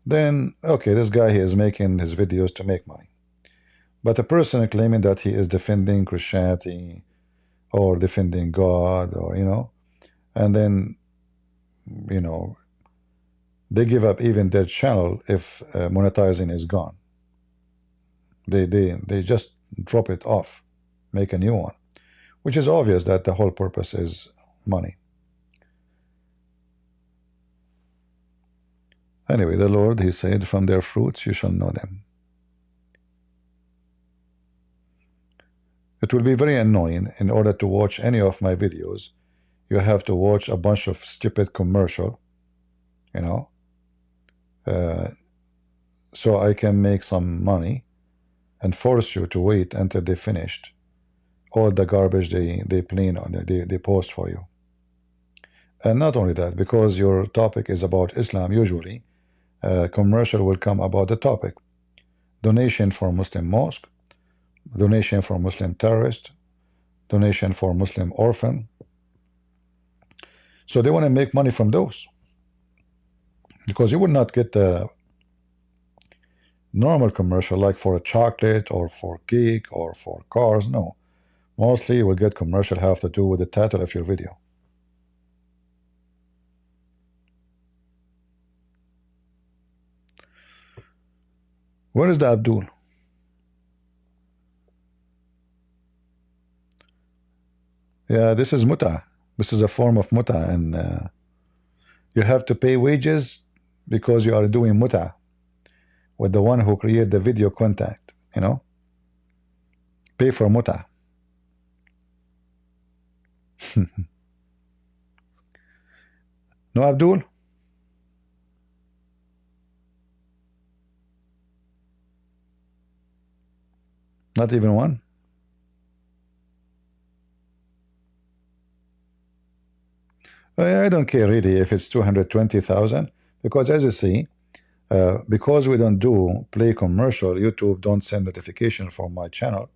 then, okay, this guy, he is making his videos to make money. But a person claiming that he is defending Christianity or defending God, or, you know, and then, you know, they give up even their channel if monetizing is gone. They just drop it off, make a new one, which is obvious that the whole purpose is money. Anyway, the Lord, he said, from their fruits you shall know them. It will be very annoying. In order to watch any of my videos, you have to watch a bunch of stupid commercial, you know, so I can make some money and force you to wait until they finished all the garbage they clean on they post for you. And not only that, because your topic is about Islam, usually commercial will come about the topic: donation for Muslim mosque, donation for Muslim terrorist, donation for Muslim orphan. So they want to make money from those, because you would not get a normal commercial like for a chocolate or for cake or for cars. No, mostly you will get commercial have to do with the title of your video. Where is the Abdul? Yeah, this is muta. This is a form of muta, and you have to pay wages because you are doing muta with the one who created the video contact, you know. Pay for muta. No, Abdul? Not even one? I don't care really if it's 220,000, because as you see, because we don't do play commercial, YouTube don't send notification from my channel.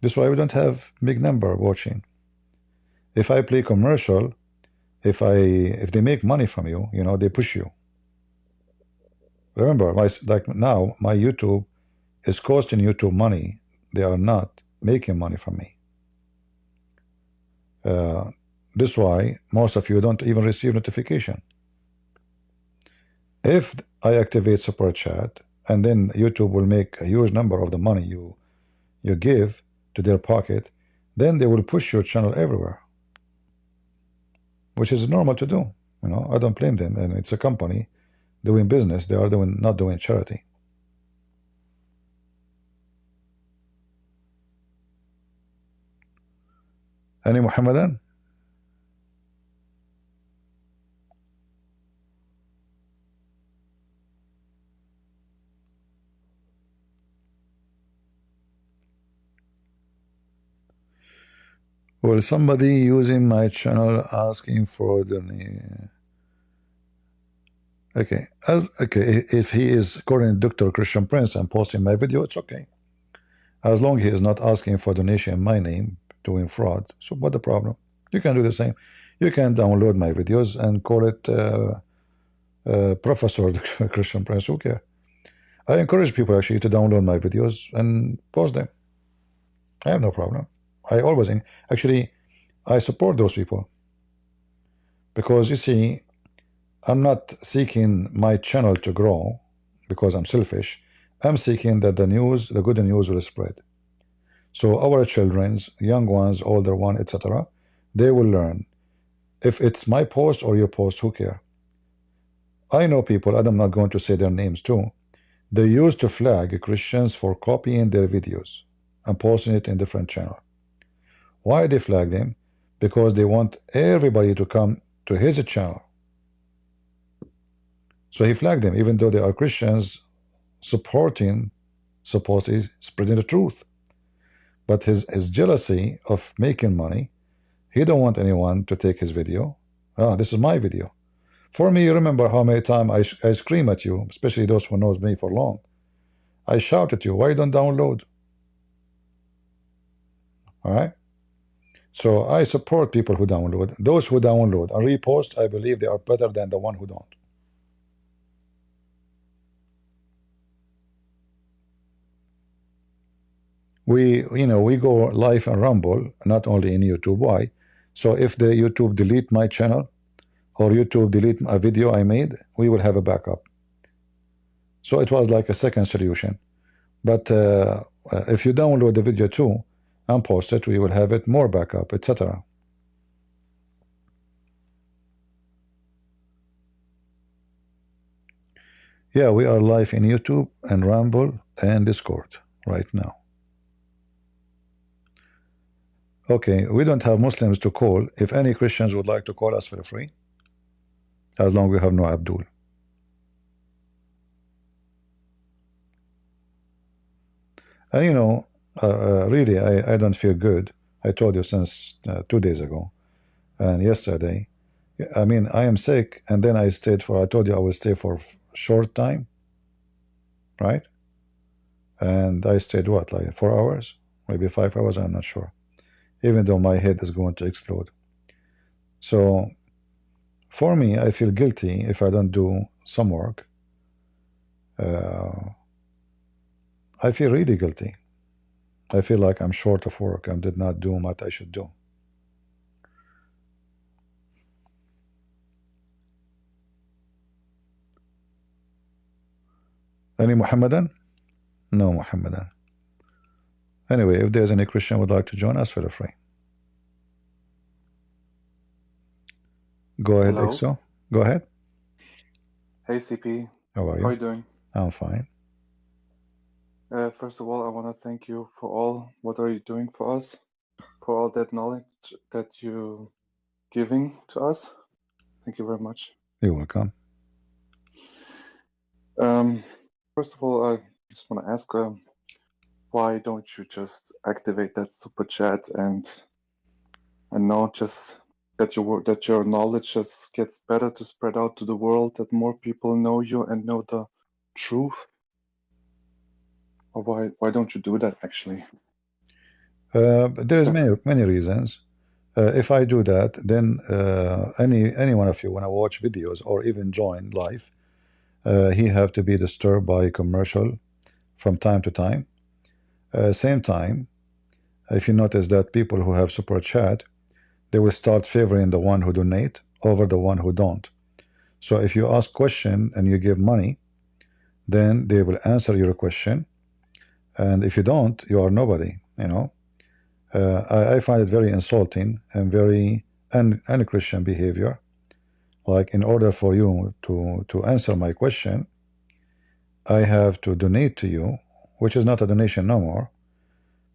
That's why we don't have big number watching. If I play commercial, if they make money from you, you know, they push you. Remember, like now, my YouTube is costing YouTube money. They are not making money from me. This is why most of you don't even receive notification. If I activate super chat, and then YouTube will make a huge number of the money you give to their pocket, then they will push your channel everywhere, which is normal to do. You know, I don't blame them, and it's a company doing business. They are not doing charity. Any Muhammadan? Well, somebody using my channel asking for the okay, if he is calling Dr. Christian Prince and posting my video, it's okay, as long as he is not asking for donation in my name, doing fraud. So what the problem? You can do the same. You can download my videos and call it Professor Christian Prince. Who cares? I encourage people actually to download my videos and post them. I have no problem. I always actually I support those people, because you see, I'm not seeking my channel to grow because I'm selfish. I'm seeking that the good news will spread. So our children's, young ones, older one, etc., they will learn. If it's my post or your post, who care? I know people, and I'm not going to say their names too, they used to flag Christians for copying their videos and posting it in different channels. Why they flag them? Because they want everybody to come to his channel. So he flagged them, even though they are Christians supporting, supposedly spreading the truth. But his jealousy of making money, he don't want anyone to take his video. Ah, this is my video. For me, you remember how many times I scream at you, especially those who knows me for long. I shout at you, why you don't download? All right? So I support people who download. Those who download and repost, I believe they are better than the one who don't. We go live and Rumble, not only in YouTube. Why? So if the YouTube delete my channel or YouTube delete a video I made, we will have a backup. So it was like a second solution. But if you download the video too and post it, we will have it more backup, etc. Yeah, we are live in YouTube and Rumble and Discord right now. Okay, we don't have Muslims to call. If any Christians would like to call us for free, as long as we have no Abdul. And you know, really, I don't feel good. I told you since 2 days ago and yesterday. I mean, I am sick, and then I stayed for, I told you I will stay for short time, right? And I stayed what, like 4 hours, maybe 5 hours, I'm not sure, even though my head is going to explode. So for me, I feel guilty if I don't do some work. I feel really guilty. I feel like I'm short of work and did not do what I should do. Any Muhammadan? No Muhammadan. Anyway, if there's any Christian would like to join us, feel free. Go ahead, Hello. Exo. Go ahead. Hey CP, How are how are you? you doing? I'm fine. First of all, I want to thank you for all what are you doing for us, for all that knowledge that you giving to us. Thank you very much. You're welcome. First of all, I just want to ask, why don't you just activate that super chat and know just that your knowledge just gets better to spread out to the world, that more people know you and know the truth? Or why don't you do that actually? There is That's many reasons. If I do that, then any one of you want to watch videos or even join live, he have to be disturbed by commercial from time to time. Same time, if you notice that people who have super chat, they will start favoring the one who donate over the one who don't. So if you ask question and you give money, then they will answer your question, and if you don't, you are nobody, you know. I find it very insulting and very un-Christian behavior. Like, in order for you to answer my question, I have to donate to you, which is not a donation no more,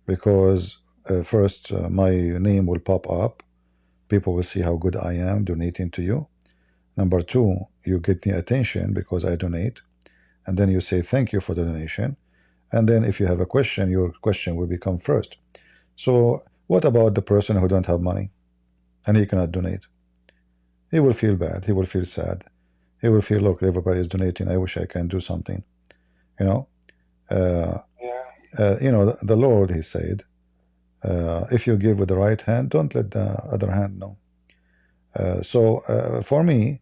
because first my name will pop up, people will see how good I am donating to you. Number two, you get the attention because I donate, and then you say thank you for the donation, and then if you have a question, your question will become first. So what about the person who don't have money and he cannot donate? He will feel bad, he will feel sad, he will feel, look, everybody is donating, I wish I can do something, you know. You know, the Lord, he said, if you give with the right hand, don't let the other hand know. So for me,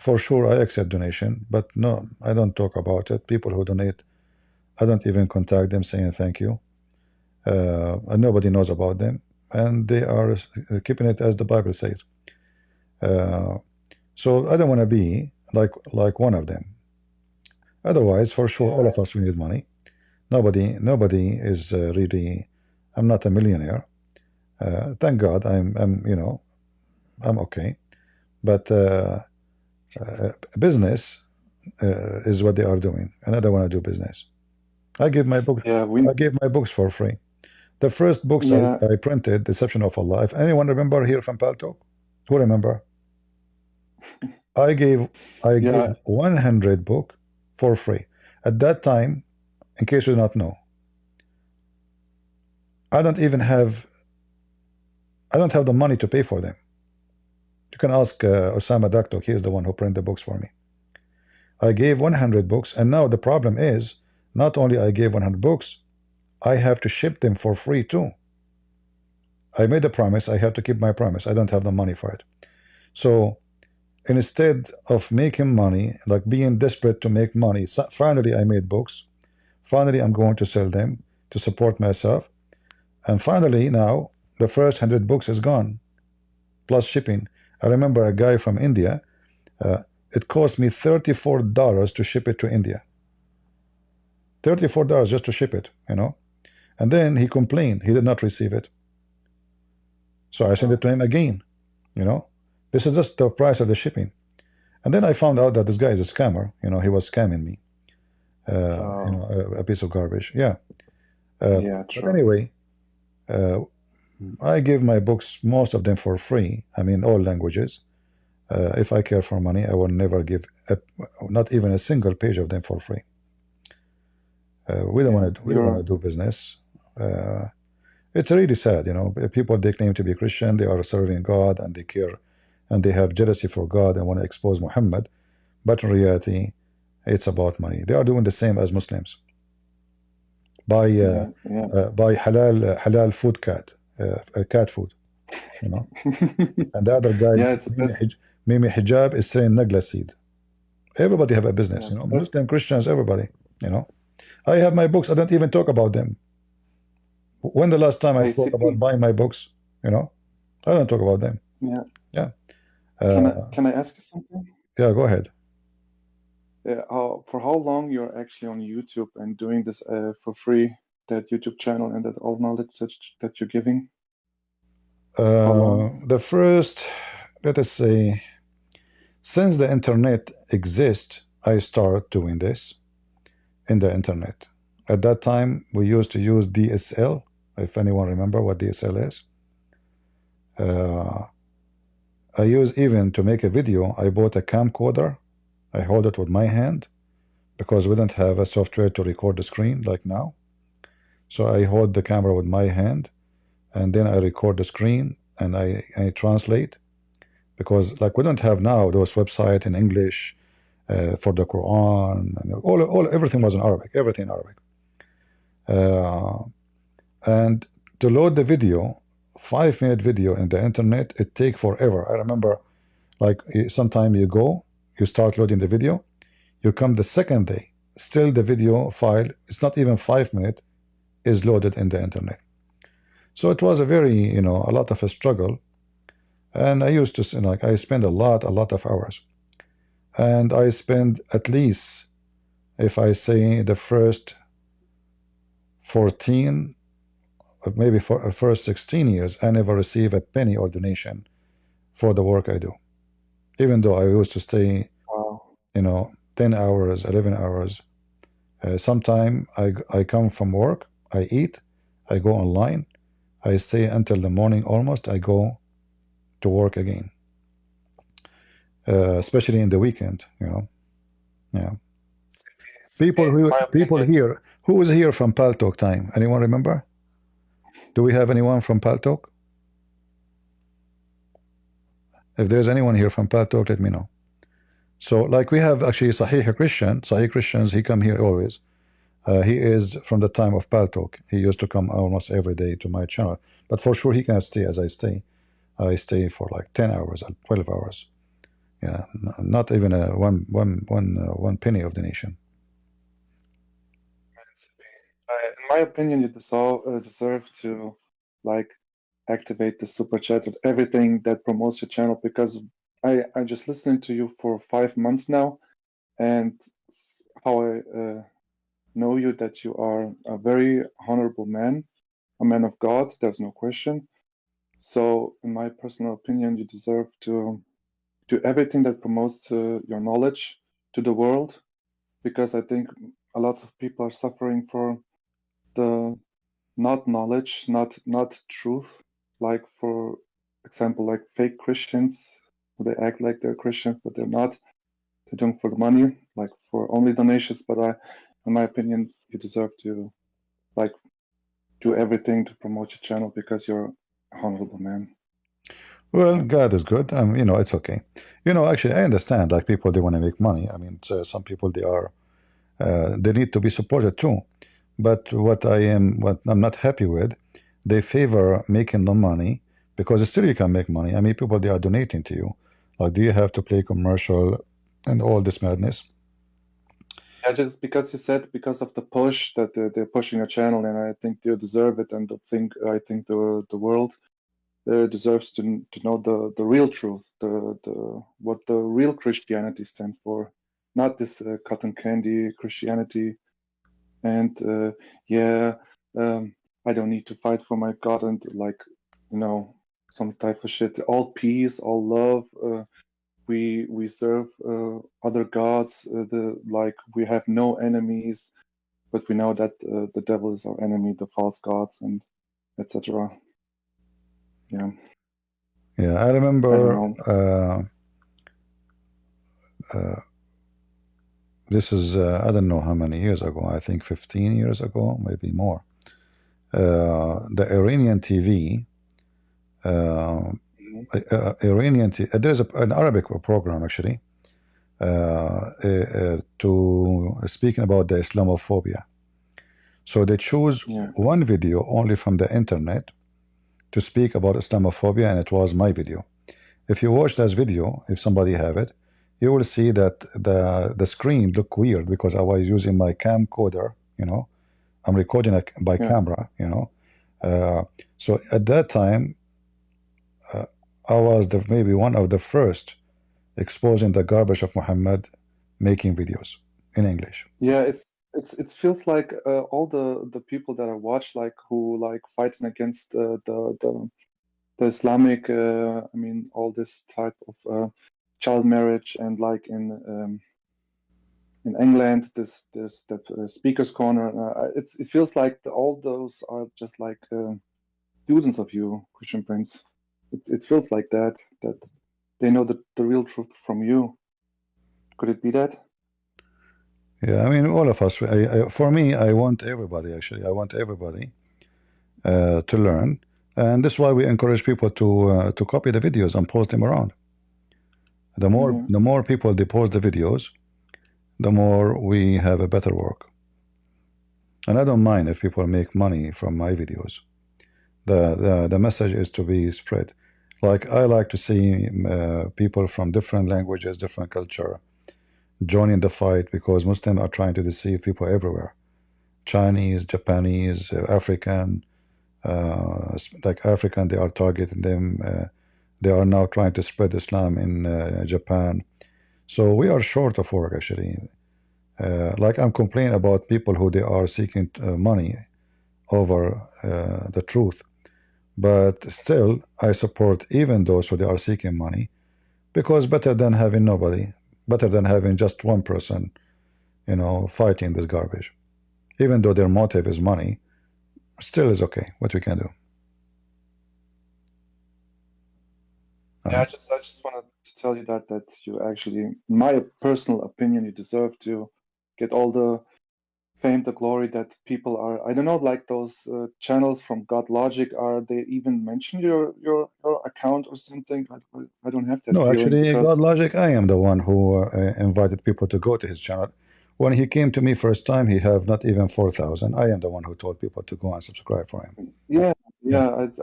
for sure I accept donation, but no, I don't talk about it. People who donate, I don't even contact them saying thank you, and nobody knows about them, and they are keeping it as the Bible says. So I don't want to be like one of them. Otherwise, for sure, all of us, we need money. Nobody is really. I'm not a millionaire. Thank God, I'm you know, I'm okay. But business is what they are doing, and I don't want to do business. I give my book. I gave my books for free. The first books I printed, Deception of Allah. If anyone remember here from Paltalk, who remember? I gave 100 book for free at that time. In case you do not know, I don't have the money to pay for them. You can ask Osama Daktok. He is the one who printed the books for me. I gave 100 books, and now the problem is not only I gave 100 books, I have to ship them for free too. I made a promise, I have to keep my promise. I don't have the money for it. So instead of making money, like being desperate to make money, so finally I made books. Finally I'm going to sell them to support myself. And finally now the first 100 books is gone, plus shipping. I remember a guy from India, it cost me $34 to ship it to India. $34 just to ship it, you know. And then he complained he did not receive it. So I sent it to him again, you know. This is just the price of the shipping. And then I found out that this guy is a scammer. You know, he was scamming me. You know, a piece of garbage. Yeah. Yeah, But true. anyway, I give my books, most of them for free. I mean, all languages. If I care for money, I will never give not even a single page of them for free. We don't want to do business. It's really sad, you know. People, they claim to be Christian, they are serving God, and they care, and they have jealousy for God and want to expose Muhammad. But in reality, it's about money. They are doing the same as Muslims. Buy halal food cat food, you know. And the other guy, Yeah, it's the best. Mimi Hijab, is saying Nagla seed. Everybody have a business, you know. Muslim, Christians, everybody, you know. I have my books. I don't even talk about them. When the last time I spoke about buying my books, you know, I don't talk about them. Yeah. Yeah. Can I ask you something? Yeah, go ahead. For how long you're actually on YouTube and doing this for free, that YouTube channel and that all knowledge that you're giving? The first, let us say, since the internet exists, I started doing this in the internet. At that time, we used to use DSL, if anyone remember what DSL is. I use, even to make a video, I bought a camcorder. I hold it with my hand because we don't have a software to record the screen like now. So I hold the camera with my hand, and then I record the screen, and I translate, because like we don't have now those websites in English for the Quran, and everything was in Arabic, everything in Arabic. And to load the video, 5-minute video in the internet, it take forever. I remember, like, sometime you start loading the video, you come the second day, still the video file, it's not even 5 minutes, is loaded in the internet. So it was a very, you know, a lot of a struggle. And I used to, like, I spend a lot of hours. And I spend at least, if I say the first 14, maybe for first 16 years, I never receive a penny or donation for the work I do. Even though I used to stay, you know, 10 hours, 11 hours. Sometime I come from work, I eat, I go online, I stay until the morning almost, I go to work again. Especially in the weekend, you know. Yeah. People here, who is here from Paltalk time? Anyone remember? Do we have anyone from Paltalk? If there's anyone here from Paltalk, let me know. So, like, we have actually Sahih Christians, he come here always. He is from the time of Paltalk. He used to come almost every day to my channel. But for sure, he cannot stay as I stay. I stay for like 10 hours or 12 hours. Yeah, not even one penny of donation. In my opinion, you deserve to, like, activate the super chat with everything that promotes your channel, because I'm just listening to you for 5 months now, and how I know you, that you are a very honorable man, a man of God, there's no question. So in my personal opinion, you deserve to do everything that promotes your knowledge to the world, because I think a lot of people are suffering for the not knowledge, not truth. Like, for example, like fake Christians, they act like they're Christians, but they're not. They're doing for the money, like for only donations. But in my opinion, you deserve to, like, do everything to promote your channel, because you're a honorable man. Well, God is good. You know, it's okay. You know, actually, I understand, like, people, they want to make money. I mean, so some people, they need to be supported too. But what I'm not happy with, they favor making the money, because still you can make money. I mean, people, they are donating to you. Like, do you have to play commercial and all this madness? Yeah, just because you said, because of the push that they're pushing a channel, and I think you deserve it, and I think the world deserves to know the real truth, what the real Christianity stands for, not this cotton candy Christianity. And I don't need to fight for my God, and, like, you know, some type of shit. All peace, all love. we serve other gods. Like we have no enemies, but we know that the devil is our enemy, the false gods, and etc. Yeah. Yeah, I I remember don't know. this is I don't know how many years ago. I think 15 years ago, maybe more. The Iranian TV, Iranian there's an Arabic program actually to speaking about the Islamophobia. So they choose Yeah. one video only from the internet to speak about Islamophobia, and it was my video. If you watch that video, if somebody have it, you will see that the screen look weird because I was using my camcorder, you know. I'm recording by Yeah. camera, you know. So at that time, I was maybe one of the first exposing the garbage of Muhammad making videos in English. Yeah, it feels like all the people that I watch, like who like fighting against the Islamic, I mean, all this type of child marriage, and like in England, this that speakers corner. It feels like all those are just like students of you, Christian Prince. It feels like that they know the real truth from you. Could it be that? Yeah, I mean, all of us. For me, I want everybody. Actually, I want everybody to learn, and this is why we encourage people to copy the videos and post them around. The more people they post the videos, the more we have a better work. And I don't mind if people make money from my videos. The message is to be spread. Like I like to see people from different languages, different culture, joining the fight, because Muslims are trying to deceive people everywhere. Chinese, Japanese, African, like African, they are targeting them. They are now trying to spread Islam in Japan. So we are short of work actually. Like I'm complaining about people who they are seeking money over the truth, but still I support even those who they are seeking money, because better than having nobody, better than having just one person, you know, fighting this garbage. Even though their motive is money, still is okay. What we can do. Yeah, I just wanted to tell you that you actually, in my personal opinion, you deserve to get all the fame, the glory that people are. I don't know, like those channels from God Logic. Are they even mention your account or something? I don't have that No, feeling, actually, because God Logic, I am the one who invited people to go to his channel. When he came to me first time, he have not even 4,000. I am the one who told people to go and subscribe for him. yeah,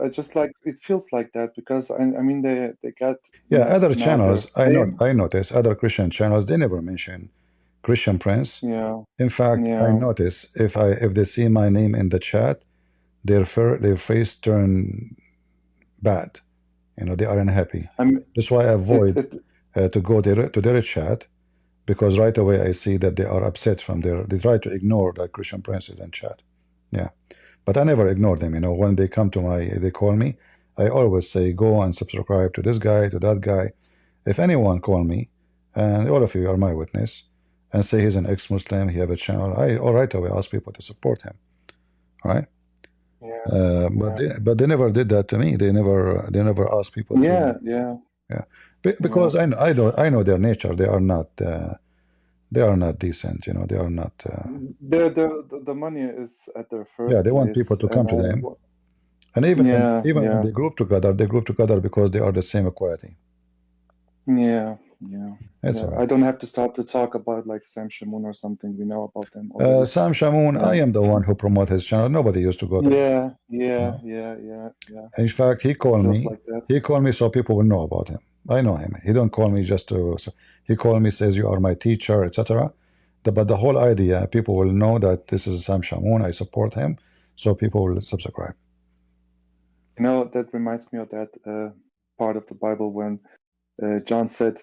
I just like, it feels like that, because I mean they got Yeah, other now their channels, fame. I notice other Christian channels, they never mention Christian Prince. Yeah, In fact, I yeah. notice if they see my name in the chat, their face turn bad. You know, they are unhappy. That's why I avoid to go to their chat, because right away I see that they are upset from their. They try to ignore that Christian Prince is in chat. Yeah, but I never ignore them. You know, when they come to they call me, I always say go and subscribe to this guy, to that guy. If anyone call me, and all of you are my witness, and say he's an ex-Muslim, he have a channel, I right away ask people to support him, right? But they never did that to me. They never asked people to. Yeah. Because I know their nature. They are not decent. You know, they are not. The money is at their first. Yeah, they want place, people to come to and them. And even when yeah. they group together because they are the same equality. Yeah. That's all right. I don't have to start to talk about like Sam Shamoun or something. We know about them already. Sam Shamoun, I am the one who promote his channel. Nobody used to go there. Yeah. In fact, he called Feels me. like that. He called me so people will know about him. I know him. He don't call me just to. He called me, says you are my teacher, etc. But the whole idea, people will know that this is Sam Shamoun. I support him, so people will subscribe. You know, that reminds me of that part of the Bible when John said,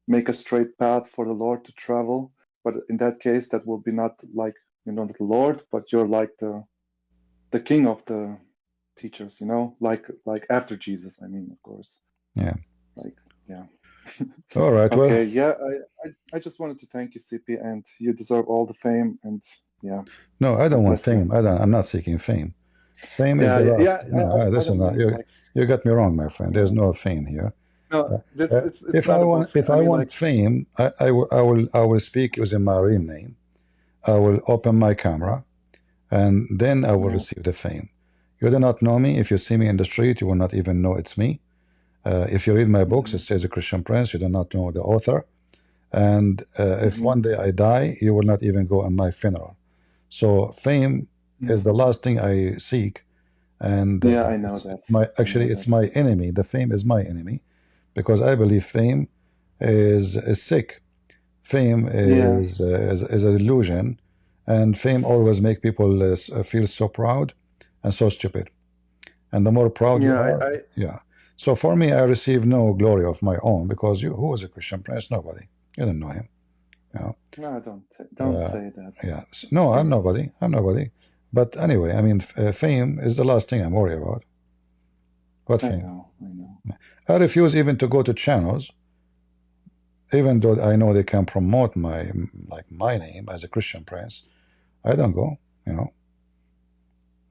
"Make a straight path for the Lord to travel." But in that case, that will be not like, you know, the Lord, but you're like the king of the teachers. You know, like after Jesus. I mean, of course. Yeah. Like, yeah. All right. Well, Okay, yeah, I just wanted to thank you, CP, and you deserve all the fame. And yeah, no, I God don't want bless you. fame. I'm not seeking fame. Fame is Yeah, the yeah, last. yeah. No, I listen, don't mean like, you got me wrong, my friend. There's yeah. no fame here. No, that's it's If not I about want, fame. if I I mean want like, fame, I will speak using my real name. I will open my camera, and then I will yeah, receive the fame. You do not know me. If you see me in the street, you will not even know it's me. If you read my books, it says a Christian Prince. You do not know the author. And if one day I die, you will not even go on my funeral. So fame is the last thing I seek, and yeah, I know it's that. my I actually know it's that. my enemy. The fame is my enemy, because I believe fame is sick. Fame Yeah, is an illusion, and fame always make people feel so proud and so stupid. And the more proud you yeah. are, yeah. So for me, I receive no glory of my own, because who is a Christian Prince? Nobody. You don't know him. You know. No, don't say that. Yeah. No, I'm nobody. I'm nobody. But anyway, I mean, fame is the last thing I'm worried about. What I fame? know, I know. I refuse even to go to channels, even though I know they can promote my name as a Christian Prince. I don't go. You know,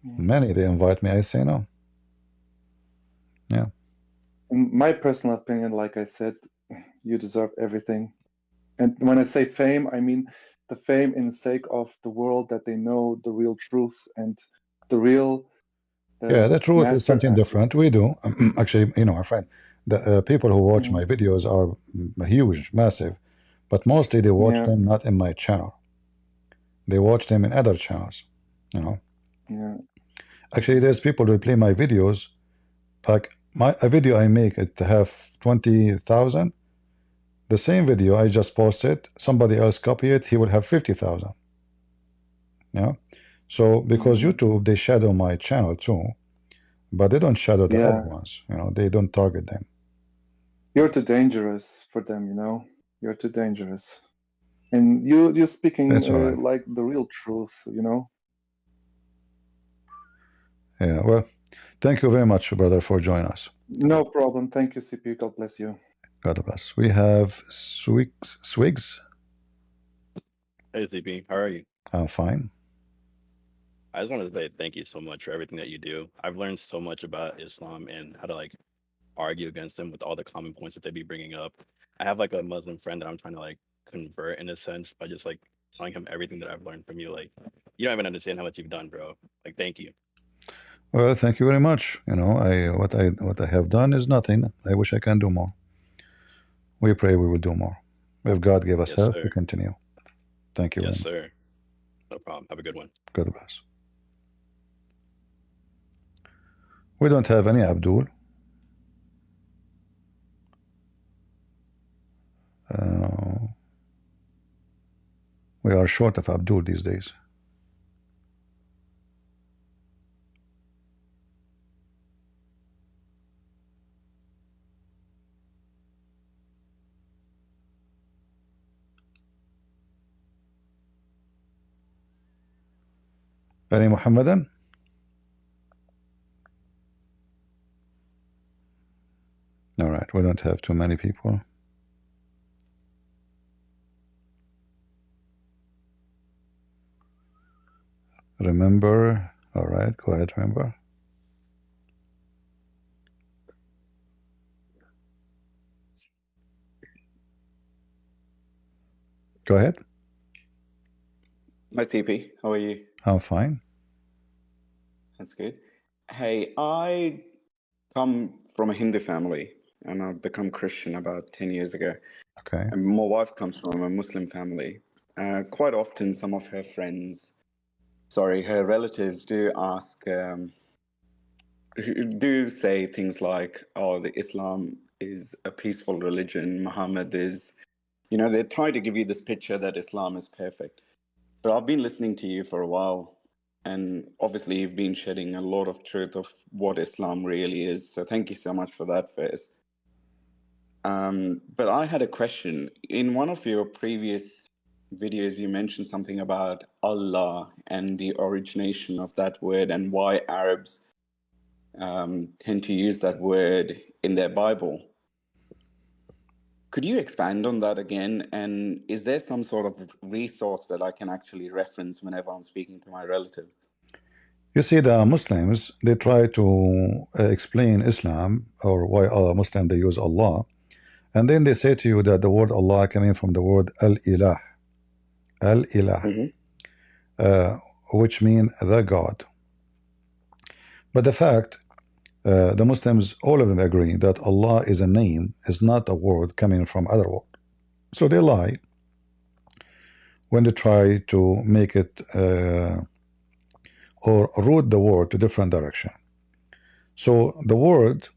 many they invite me. I say no. Yeah. In my personal opinion, like I said, you deserve everything. And when I say fame, I mean the fame in the sake of the world, that they know the real truth and the real Yeah, the truth is master. something different. We do actually, my friend. The people who watch my videos are huge, massive, but mostly they watch Yeah, them not in my channel. They watch them in other channels. You know. yeah, Actually, there's people who play my videos. Like a video I make, it have 20,000. The same video I just posted, somebody else copy it, he will have 50,000. Yeah. So because YouTube, they shadow my channel too, but they don't shadow the other yeah. ones. You know, they don't target them. You're too dangerous for them, you know. You're too dangerous, and you're speaking That's all right. like the real truth, you know. Yeah. Well, thank you very much, brother, for joining us. No problem. Thank you, CP. God bless you. God bless. We have Swigs. Hey, CP, how are you? I'm fine. I just wanted to say thank you so much for everything that you do. I've learned so much about Islam and how to argue against them with all the common points that they be bringing up. I have a Muslim friend that I'm trying to convert in a sense by just telling him everything that I've learned from you. You don't even understand how much you've done, bro. Thank you. Well, thank you very much. You know, what I have done is nothing. I wish I can do more. We pray we will do more. If God gave us Yes, health, sir. we continue. Thank you. Yes, sir. No problem. Have a good one. God bless. We don't have any Abdul. We are short of Abdul these days. Any Muhammadan? All right, we don't have too many people. Remember, all right, go ahead, remember. Go ahead. Hi, TP. How are you? I'm fine. That's good. Hey, I come from a Hindu family and I've become Christian about 10 years ago. Okay. And my wife comes from a Muslim family. Quite often, some of her her relatives do ask, do say things like, oh, the Islam is a peaceful religion. Muhammad is, they try to give you this picture that Islam is perfect. But I've been listening to you for a while, and obviously you've been shedding a lot of truth of what Islam really is. So thank you so much for that first. But I had a question. In one of your previous videos, you mentioned something about Allah and the origination of that word and why Arabs tend to use that word in their Bible. Could you expand on that again? And is there some sort of resource that I can actually reference whenever I'm speaking to my relative? You see, the Muslims, they try to explain Islam or why Muslim they use Allah, and then they say to you that the word Allah coming from the word Al-Ilah, Al-Ilah, which mean the God. But the fact, the Muslims, all of them agree that Allah is a name, is not a word coming from other word. So they lie when they try to make it or route the word to different direction. So the word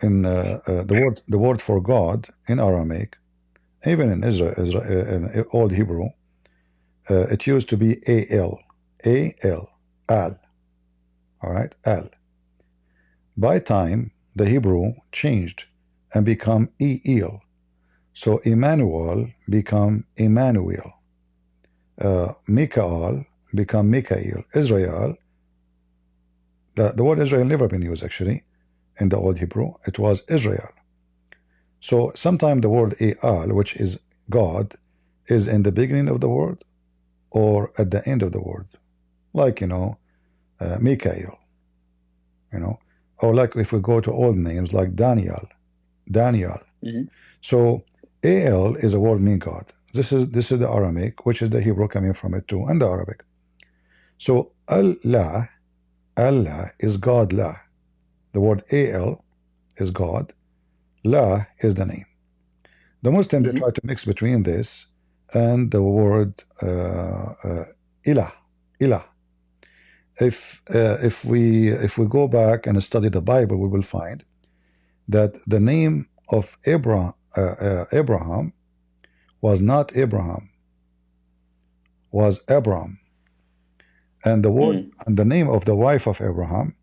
in the word for God in Aramaic, even in Israel in Old Hebrew, it used to be al, al, all right, al. By time, the Hebrew changed and become el. So Emmanuel become Emmanuel. Mikael become Mikael. Israel, the word Israel never been used actually in the Old Hebrew. It was Israel. So sometimes the word Eal, which is God, is in the beginning of the word or at the end of the word. Like, Mikael, or like if we go to old names like Daniel. So Al is a word mean God. This is the Aramaic, which is the Hebrew coming from it too, and the Arabic. So Allah is God La. The word Al is God. La is the name. The Muslims they try to mix between this and the word Ilah. If we go back and study the Bible, we will find that the name of Abraham was not Abraham, was Abram, and the word and the name of the wife of Abraham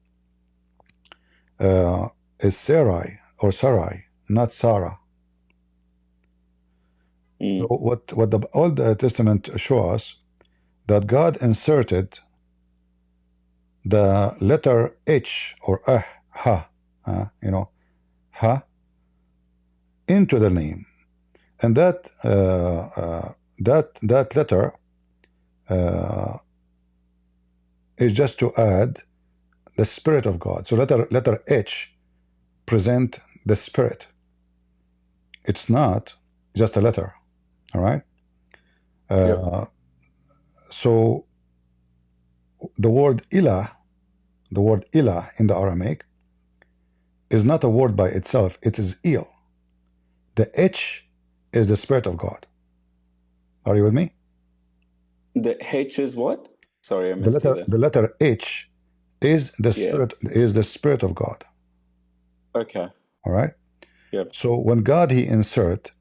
is Sarai or Sarai, not Sarah. So what the Old Testament shows us that God inserted the letter H or ha, ha, into the name, and that letter is just to add the Spirit of God. So letter H present the Spirit. It's not just a letter. All right. So the word Ilah in the Aramaic is not a word by itself. It is Il. The H is the Spirit of God. Are you with me? The H is what? Sorry, I missed you there. The letter H is the Spirit. Is the Spirit of God. Okay. All right. Yep. So when God he insert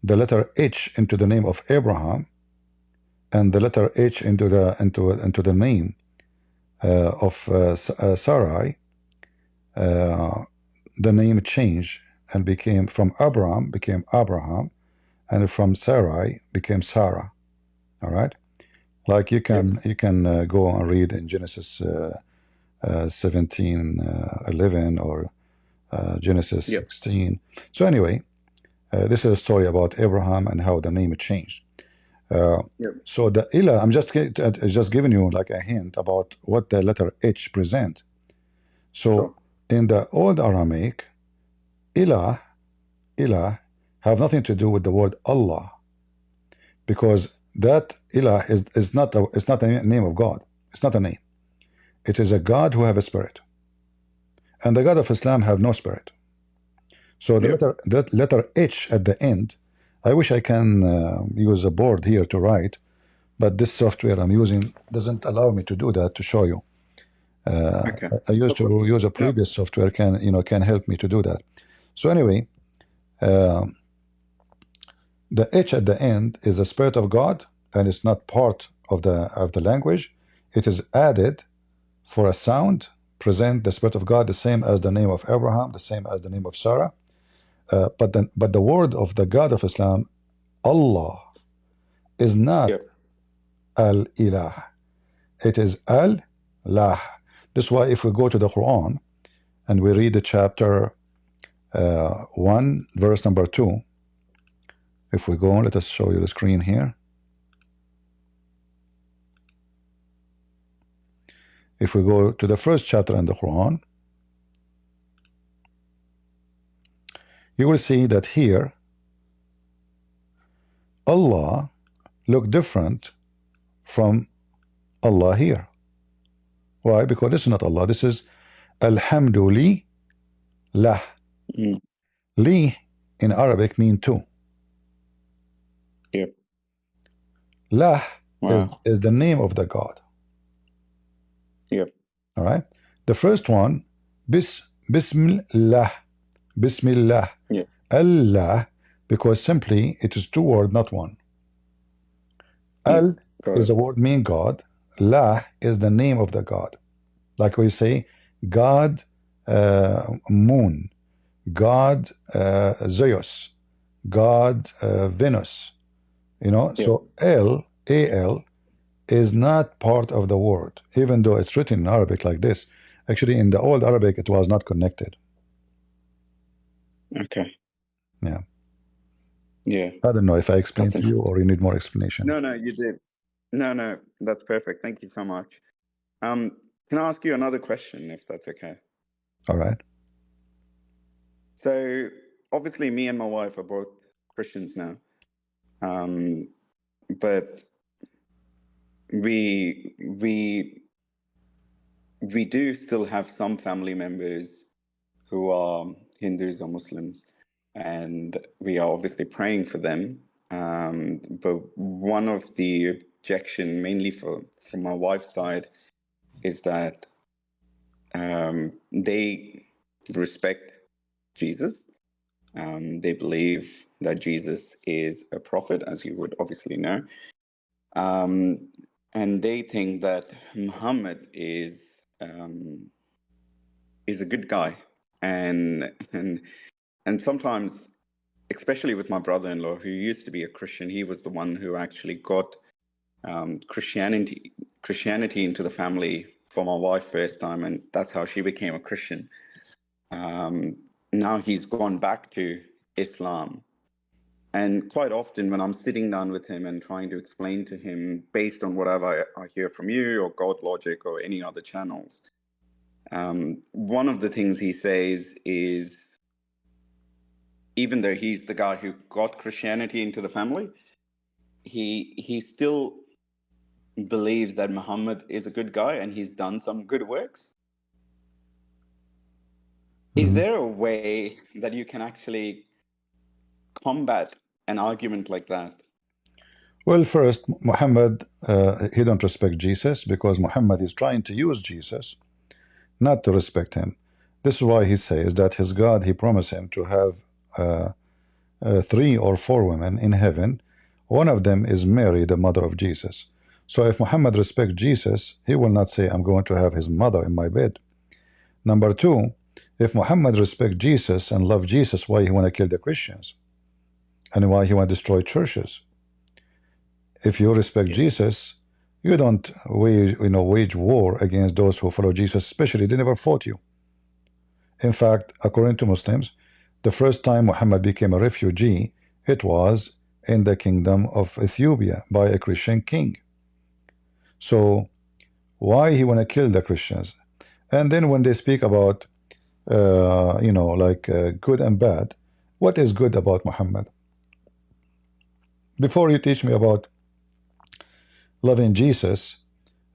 the letter H into the name of Abraham, and the letter H into the name of Sarai, the name changed and became from Abraham became Abraham, and from Sarai became Sarah. All right, like you can go and read in Genesis 17:11 or Genesis 16. So anyway, this is a story about Abraham and how the name changed. So the Ilah, I'm just giving you like a hint about what the letter H present. So in the old Aramaic, Ilah have nothing to do with the word Allah, because that Ilah is not a name of God. It's not a name. It is a God who have a spirit, and the God of Islam have no spirit. So that letter H at the end, I wish I can use a board here to write, but this software I'm using doesn't allow me to do that, to show you. I used to use a previous software can help me to do that. So anyway, the H at the end is the Spirit of God, and it's not part of the language. It is added for a sound, present the Spirit of God, the same as the name of Abraham, the same as the name of Sarah. But the word of the God of Islam, Allah, is not Al-Ilah. It is Al-Lah. This is why if we go to the Quran and we read the chapter 1, verse number 2, If we go, let us show you the screen here. If we go to the first chapter in the Quran, you will see that here Allah look different from Allah here. Why? Because this is not Allah. This is Alhamdulillah. Li in Arabic mean two. Yep. Lah Wow. is the name of the God. Yep. All right. The first one, Bismillah. Bismillah. Yeah. Allah, because simply it is two words, not one. Al Got is it. a word mean God. La is the name of the God. Like we say, God Moon, God Zeus, God Venus. You know, Yeah. so Al is not part of the word, even though it's written in Arabic like this. Actually, in the old Arabic, it was not connected. Okay. Yeah. Yeah. I don't know if I explained That's to you or you need more explanation. No, you did. No, that's perfect. Thank you so much. Can I ask you another question, if that's okay? All right. So obviously, me and my wife are both Christians now, but we do still have some family members who are Hindus or Muslims, and we are obviously praying for them. But one of the objection, mainly from my wife's side, is that they respect Jesus. They believe that Jesus is a prophet, as you would obviously know. And they think that Muhammad is a good guy. And sometimes, especially with my brother-in-law, who used to be a Christian, he was the one who actually got Christianity into the family for my wife first time, and that's how she became a Christian. Now he's gone back to Islam, and quite often when I'm sitting down with him and trying to explain to him based on whatever I hear from you or God Logic or any other channels, one of the things he says is, even though he's the guy who got Christianity into the family, he still believes that Muhammad is a good guy and he's done some good works. Is there a way that you can actually combat an argument like that? Well, first, Muhammad, he don't respect Jesus because Muhammad is trying to use Jesus not to respect him. This is why he says that his God, he promised him to have 3 or 4 women in heaven. One of them is Mary, the mother of Jesus. So if Muhammad respects Jesus, he will not say, I'm going to have his mother in my bed. Number 2, if Muhammad respects Jesus and love Jesus, why he want to kill the Christians? And why he want to destroy churches? If you respect Jesus, you don't wage war against those who follow Jesus, especially they never fought you. In fact, according to Muslims, the first time Muhammad became a refugee, it was in the kingdom of Ethiopia by a Christian king. So why he want to kill the Christians? And then when they speak about good and bad, what is good about Muhammad? Before you teach me about loving Jesus,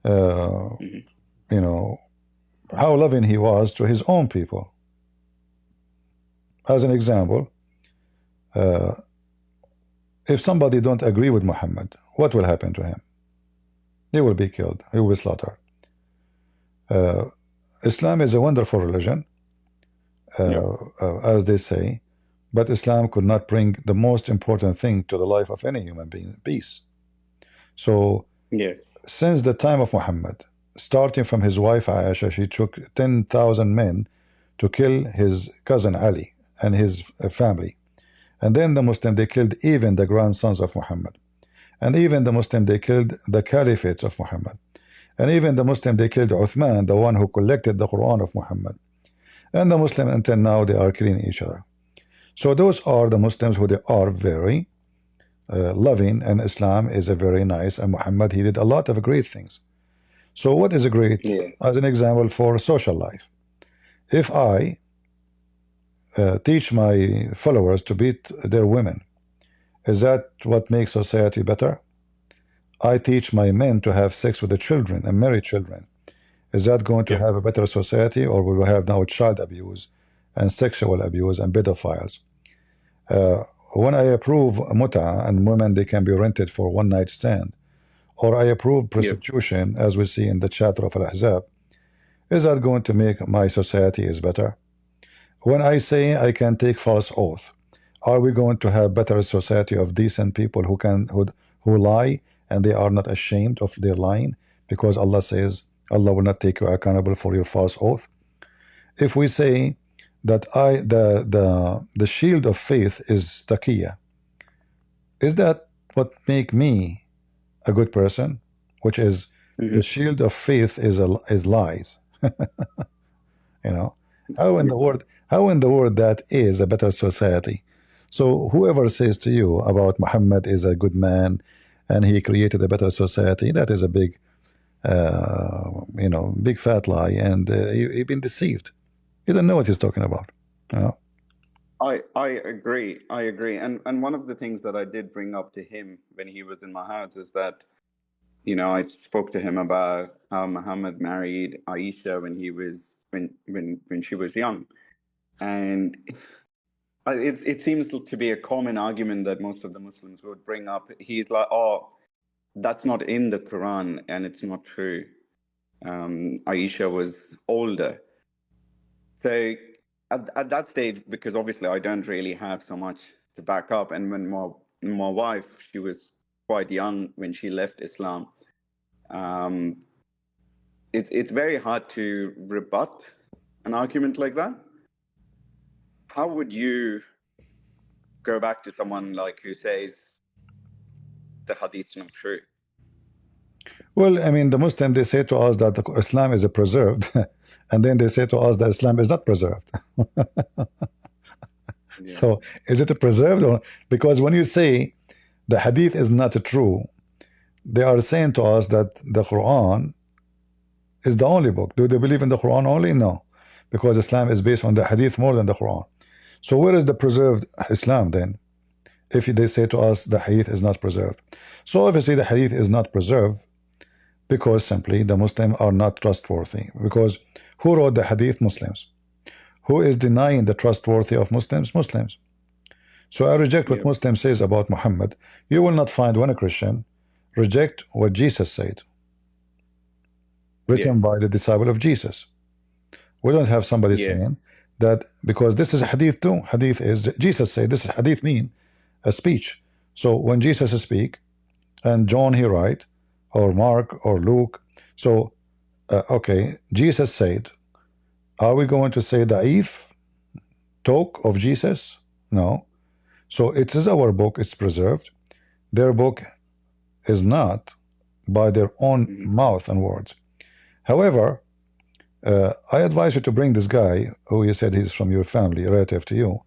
how loving he was to his own people. As an example, if somebody don't agree with Muhammad, what will happen to him? He will be killed. He will be slaughtered. Islam is a wonderful religion, as they say, but Islam could not bring the most important thing to the life of any human being, peace. So, since the time of Muhammad, starting from his wife Aisha, she took 10,000 men to kill his cousin Ali and his family. And then the Muslim, they killed even the grandsons of Muhammad. And even the Muslim, they killed the caliphates of Muhammad. And even the Muslim, they killed Uthman, the one who collected the Quran of Muhammad. And the Muslim, until now, they are killing each other. So those are the Muslims who they are very loving, and Islam is a very nice, and Muhammad, he did a lot of great things. So what is a great? Yeah. As an example for social life, if I teach my followers to beat their women, is that what makes society better? I teach my men to have sex with the children and marry children. Is that going to have a better society, or will we have now child abuse and sexual abuse and pedophiles? When I approve muta and women, they can be rented for one night stand, or I approve prostitution, as we see in the chapter of Al-Ahzab, is that going to make my society is better? When I say I can take false oath, are we going to have better society of decent people who lie and they are not ashamed of their lying, because Allah says Allah will not take you accountable for your false oath? If we say that the shield of faith is taqiyya, is that what make me a good person? Which is the shield of faith is lies. You know, how in the world that is a better society? So whoever says to you about Muhammad is a good man and he created a better society, that is a big big fat lie, and you've been deceived. You don't know what he's talking about. You know? I agree. And one of the things that I did bring up to him when he was in my house is that, I spoke to him about how Muhammad married Aisha when she was young, and it seems to be a common argument that most of the Muslims would bring up. He's like, "Oh, that's not in the Quran, and it's not true. Aisha was older." So at that stage, because obviously I don't really have so much to back up, and when my wife, she was quite young when she left Islam, it's very hard to rebut an argument like that. How would you go back to someone like who says the hadith's not true? Well, I mean, the Muslim, they say to us that Islam is a preserved, and then they say to us that Islam is not preserved. So is it a preserved? Or because when you say the hadith is not true, they are saying to us that the Quran is the only book. Do they believe in the Quran only? No, because Islam is based on the hadith more than the Quran. So where is the preserved Islam then, if they say to us the hadith is not preserved? So obviously the hadith is not preserved because simply the Muslims are not trustworthy. Because who wrote the hadith? Muslims. Who is denying the trustworthy of Muslims? Muslims. So I reject what Muslim says about Muhammad. You will not find one Christian reject what Jesus said, written by the disciple of Jesus. We don't have somebody saying that, because this is a hadith too. Hadith is, Jesus said, this is hadith mean a speech. So when Jesus speak, and John he write, or Mark or Luke, so okay, Jesus said, are we going to say da'if talk of Jesus? No. So it is our book, it's preserved. Their book is not, by their own mouth and words. However, I advise you to bring this guy who you said he's from your family, relative to you.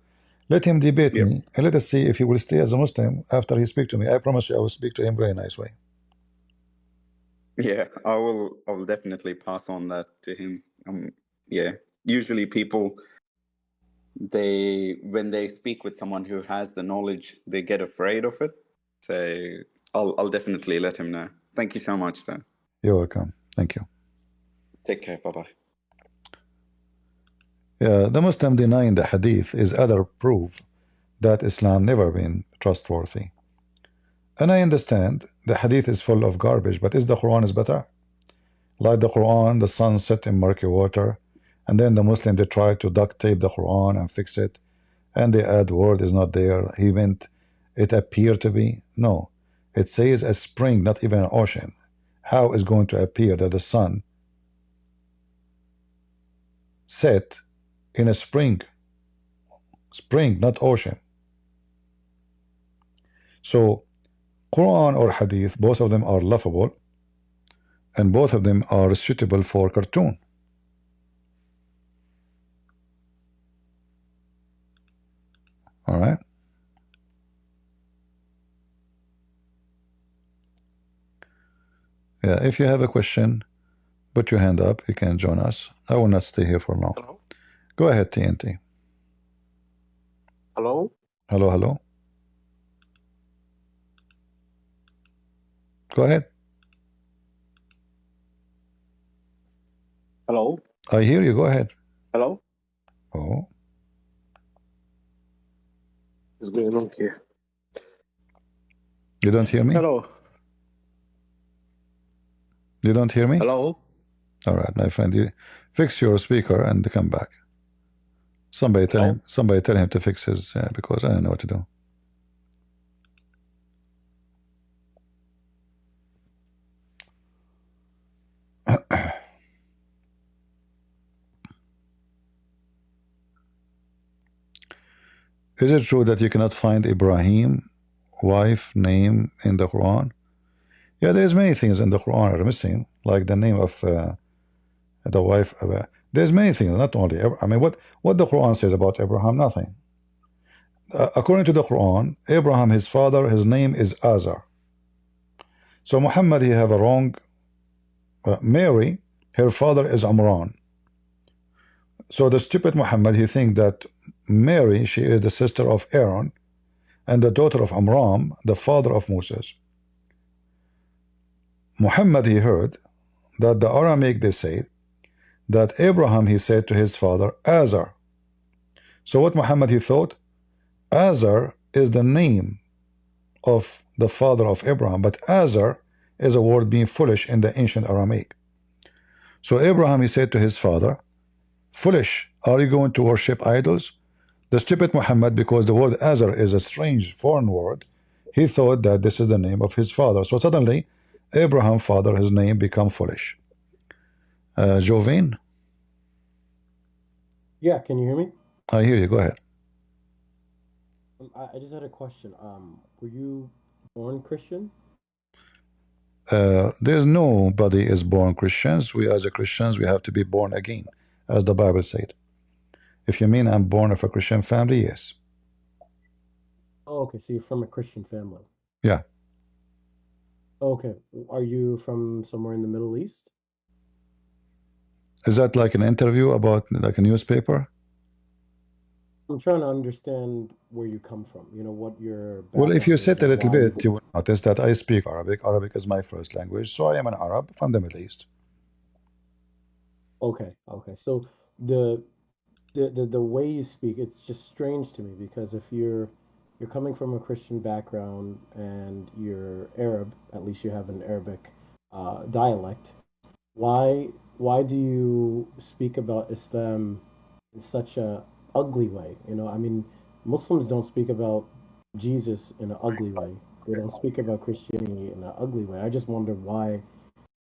Let him debate me, and let us see if he will stay as a Muslim after he speak to me. I promise you I will speak to him very nice way. Yeah, I will definitely pass on that to him. Usually people, when they speak with someone who has the knowledge, they get afraid of it. So I'll definitely let him know. Thank you so much, though. You're welcome. Thank you. Take care. Bye-bye. Yeah, the Muslim denying the hadith is other proof that Islam never been trustworthy. And I understand the hadith is full of garbage, but is the Quran is better? Like the Quran, the sun set in murky water, and then the Muslim, they try to duct tape the Quran and fix it, and they add word is not there. He meant it appeared to be. No, it says a spring, not even an ocean. How is going to appear that the sun set in a spring, not ocean? So Quran or hadith, both of them are laughable, and both of them are suitable for cartoon. All right. Yeah, if you have a question, put your hand up. You can join us. I will not stay here for long. Hello? Go ahead, TNT. Hello? Hello, hello. Go ahead. Hello? I hear you. Go ahead. Hello? Oh, What's going on here? you don't hear me? Hello? You don't hear me? Hello? All right, my friend. You fix your speaker and come back. Somebody tell him. Somebody tell him to fix his because I don't know what to do. Is it true that you cannot find Ibrahim wife name in the Quran? Yeah, there's many things in the Quran are missing, like the name of the wife. There's many things, not only. I mean, what the Quran says about Abraham? Nothing. According to the Quran, Abraham, his father, his name is Azar. So Muhammad, he have a wrong. Mary, her father is Amran. So the stupid Muhammad, he think that Mary, she is the sister of Aaron and the daughter of Amram, the father of Moses. Muhammad, he heard that the Aramaic, they say that Abraham, he said to his father Azar. So what Muhammad, he thought, Azar is the name of the father of Abraham, but Azar is a word being foolish in the ancient Aramaic. So Abraham, he said to his father, foolish, are you going to worship idols? The stupid Muhammad, because the word Azar is a strange foreign word, he thought that this is the name of his father. So suddenly Abraham father, his name become foolish. Jovin? Yeah, can you hear me? I hear you, go ahead. I just had a question. Were you born Christian? There's nobody is born Christians. We as a Christians, we have to be born again, as the Bible said. If you mean I'm born of a Christian family, yes. Oh, okay, so you're from a Christian family. Yeah. Okay, are you from somewhere in the Middle East? Is that like an interview about like a newspaper? I'm trying to understand where you come from, you know, what your Well, if background you is sit a and little why you bit, you will notice that I speak Arabic. Arabic is my first language, so I am an Arab from the Middle East. Okay, okay. So the way you speak, it's just strange to me because if you're coming from a Christian background and you're Arab, at least you have an Arabic dialect. Why do you speak about Islam in such a ugly way? You know, I mean, Muslims don't speak about Jesus in an ugly way. They don't speak about Christianity in an ugly way. I just wonder why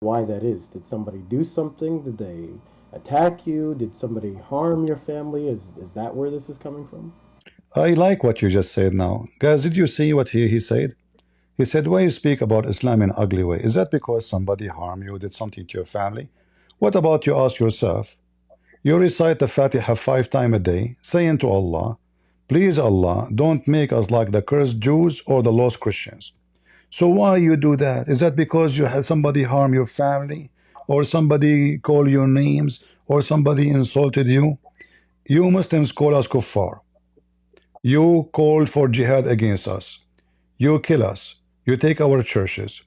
that is. Did somebody do something? Did they attack you? Did somebody harm your family? Is that where this is coming from? I like what you just said now. Guys, did you see what he said? He said, why you speak about Islam in an ugly way? Is that because somebody harmed you, did something to your family? What about you ask yourself, you recite the Fatiha 5 times a day, saying to Allah, please Allah, don't make us like the cursed Jews or the lost Christians. So why you do that? Is that because you had somebody harm your family? Or somebody call you names? Or somebody insulted you? You Muslims call us kuffar. You called for jihad against us. You kill us. You take our churches.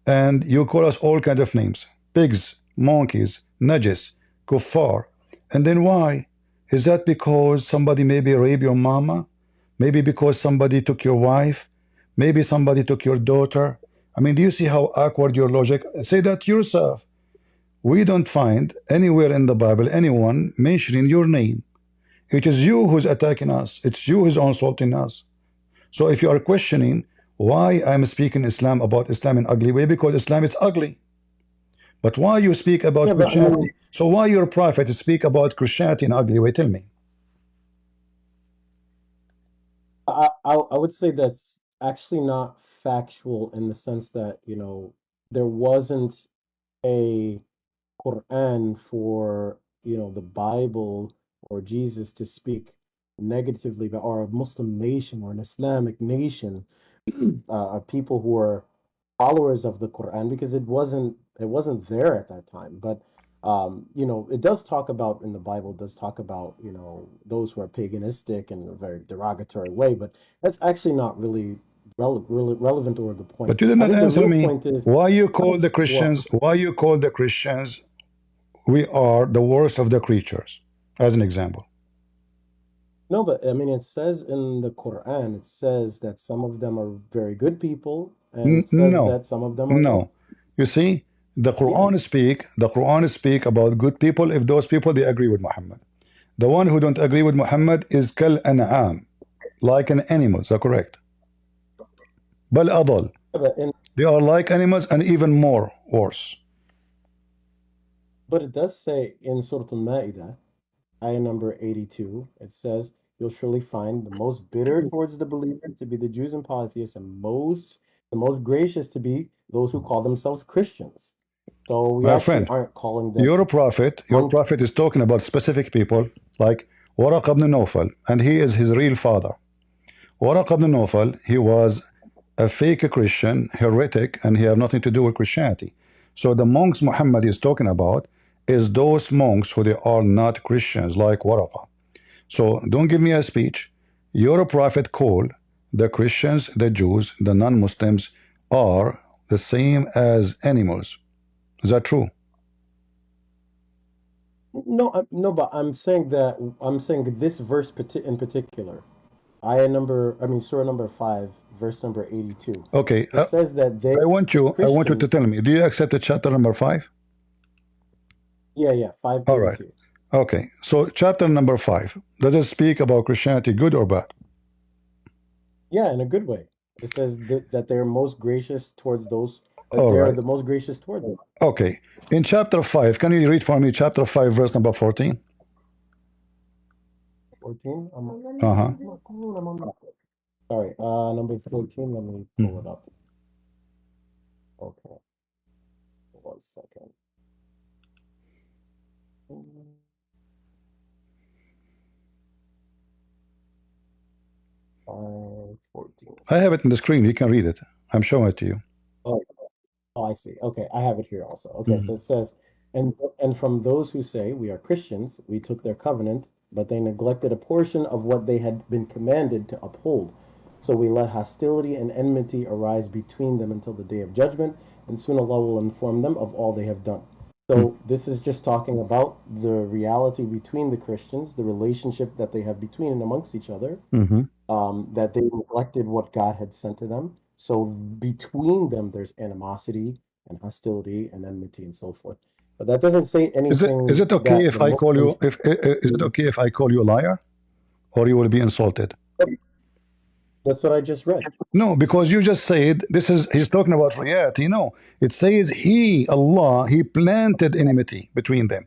And you call us all kinds of names. Pigs, monkeys, najis, kuffar. And then why? Is that because somebody maybe raped your mama? Maybe because somebody took your wife? Maybe somebody took your daughter? I mean, do you see how awkward your logic? Say that yourself. We don't find anywhere in the Bible anyone mentioning your name. It is you who's attacking us. It's you who's insulting us. So if you are questioning why I'm speaking Islam about Islam in ugly way, because Islam is ugly. But why you speak about Christianity? So why your prophet speak about Christianity in ugly way? Tell me. I would say that's actually not factual in the sense that, you know, there wasn't a Quran for, you know, the Bible or Jesus to speak negatively about, or a Muslim nation or an Islamic nation, people who are followers of the Quran, because it wasn't It wasn't there at that time. But you know, it does talk about in the Bible, does talk about, you know, those who are paganistic in a very derogatory way, but that's actually not really relevant or the point. But you did I not think the answer real me. point is Why you call the what? Christians? Why you call the Christians? We are the worst of the creatures, as an example. No, but I mean, it says in the Quran, it says that some of them are very good people, and it says No, that some of them are not. no. You see, the Quran speak about good people if those people they agree with Muhammad. The one who don't agree with Muhammad is kal an'am, like an animal. Is that correct? Bal adal. They are like animals and even more worse. But it does say in Surah Al-Ma'idah, ayah number 82, it says, you'll surely find the most bitter towards the believers to be the Jews and polytheists, and the most gracious to be those who call themselves Christians. So we My actually friend, aren't calling them your prophet is talking about specific people like Waraq ibn Nawfal, and he is his real father. Waraq ibn Nawfal, he was a fake Christian, heretic, and he had nothing to do with Christianity. So the monks Muhammad is talking about is those monks who they are not Christians, like Waraqah. So don't give me a speech. Your prophet called the Christians, the Jews, the non-Muslims are the same as animals. Is that true? No, no, but I'm saying this verse in particular, surah number 5, verse number 82. Okay, It says that they I want you to Christians. tell me, do you accept the chapter number 5? Yeah, 5. All right. Okay, so chapter number 5, does it speak about Christianity, good or bad? Yeah, in a good way. It says that they're most gracious towards those. All They're right. the most gracious toward them. Okay, in chapter 5, can you read for me chapter 5, verse number 14? 14? Uh-huh. Sorry, number 14, let me pull it up. Okay. 1 second. 14. I have it on the screen. You can read it. I'm showing it to you. Oh, I see. Okay, I have it here also. Okay, so it says, and from those who say we are Christians, we took their covenant, but they neglected a portion of what they had been commanded to uphold. So we let hostility and enmity arise between them until the day of judgment, and soon Allah will inform them of all they have done. So this is just talking about the reality between the Christians, the relationship that they have between and amongst each other, that they neglected what God had sent to them. So between them, there's animosity and hostility and enmity and so forth. But that doesn't say anything. Is it okay that if the I call you Muslims- is it okay if I call you a liar, or you will be insulted? That's what I just read. No, because you just said he's talking about reality. No, it says Allah, he planted enmity between them.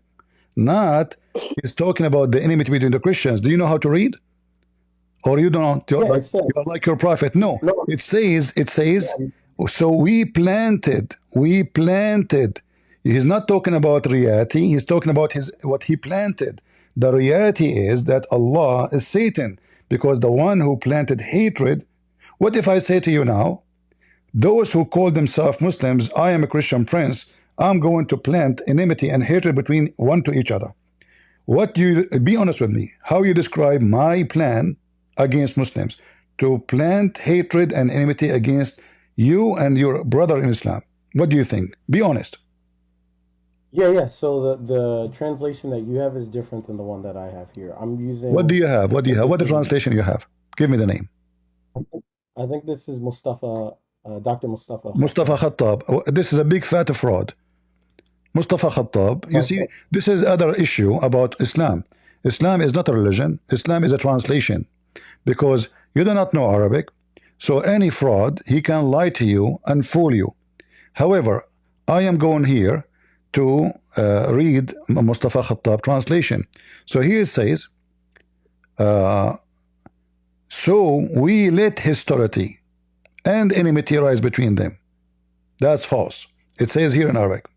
Not he's talking about the enmity between the Christians. Do you know how to read? Or you don't? You're like your prophet. No, it says, so we planted. He's not talking about reality. He's talking about what he planted. The reality is that Allah is Satan, because the one who planted hatred. What if I say to you now, those who call themselves Muslims, I am a Christian prince, I'm going to plant enmity and hatred between one to each other. What do you, be honest with me, how you describe my plan against Muslims, to plant hatred and enmity against you and your brother in Islam? What do you think? Be honest. Yeah. So the translation that you have is different than the one that I have here. I'm using. What do you have? What the translation you have? Give me the name. I think this is Mustafa, Dr. Mustafa. Mustafa Khattab. This is a big fat fraud. Mustafa Khattab. You see, this is other issue about Islam. Islam is not a religion. Islam is a translation. Because you do not know Arabic, so any fraud, he can lie to you and fool you. However, I am going here to read Mustafa Khattab translation. So here it says, so we let hostility and enmity rise between them. That's false. It says here in Arabic,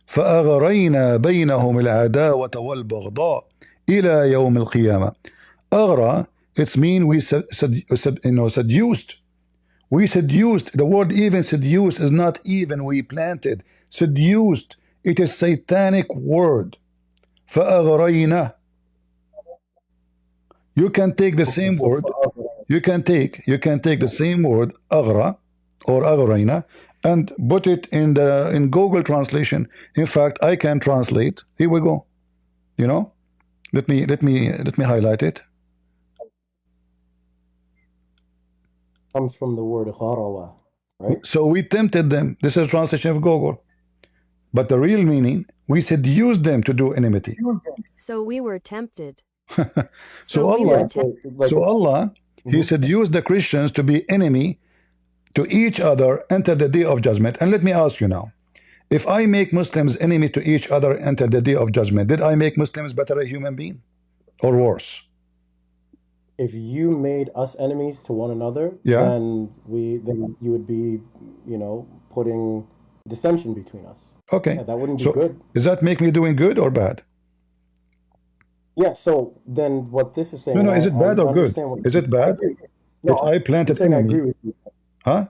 فأغرينا بينهم العداوة والبغضاء إلى يوم القيامة. Aghra, it's mean we seduced. We seduced. The word even seduce is not even we planted. Seduced. It is satanic word. فَأَغْرَيْنَا. You can take the same word. You can take the same word aghra or aghrayna and put it in Google translation. In fact, I can translate. Here we go. You know, let me highlight it. Comes from the word gharawa, right? So we tempted them. This is a translation of Google. But the real meaning, we seduced them to do enmity. So we were tempted. So Allah, He seduced the Christians to be enemy to each other until the day of judgment. And let me ask you now, if I make Muslims enemy to each other until the day of judgment, did I make Muslims better a human being or worse? If you made us enemies to one another, Yeah. then you would be, putting dissension between us. Okay. Yeah, that wouldn't be So good. does that make me doing good or bad? Yeah, so then what this is saying... No, is it bad or good? Is it bad? No, If I planted I enemy, agree with you. huh?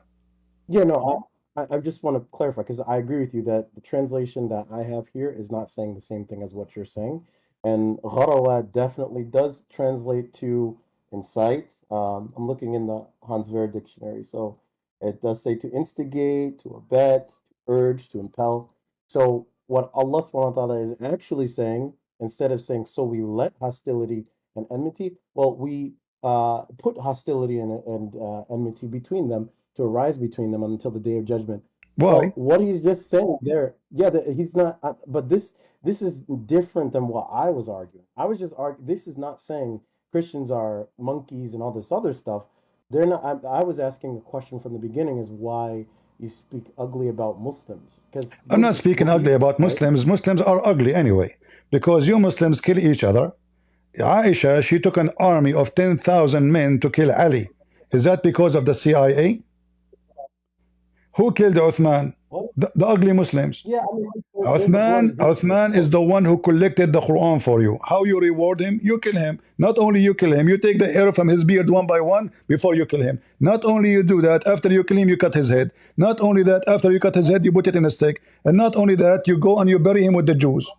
Yeah, no, I just want to clarify, because I agree with you that the translation that I have here is not saying the same thing as what you're saying. And gharawa definitely does translate to incite. I'm looking in the Hans Ver dictionary. So it does say to instigate, to abet, to urge, to impel. So what Allah subhanahu wa ta'ala is actually saying, instead of saying, so we let hostility and enmity, well, we put hostility and enmity between them to arise between them until the day of judgment. Why? Well, what he's just saying there, yeah, he's not, but this is different than what I was arguing. I was just arguing, this is not saying Christians are monkeys and all this other stuff. They're not. I was asking the question from the beginning is why you speak ugly about Muslims. Because I'm not speaking ugly about Muslims. Muslims are ugly anyway, because you Muslims kill each other. Aisha, she took an army of 10,000 men to kill Ali. Is that because of the CIA? Who killed Uthman? The ugly Muslims. Yeah, Uthman is the one who collected the Quran for you. How you reward him? You kill him. Not only you kill him, you take the hair from his beard one by one before you kill him. Not only you do that, after you kill him, you cut his head. Not only that, after you cut his head, you put it in a stick. And not only that, you go and you bury him with the Jews.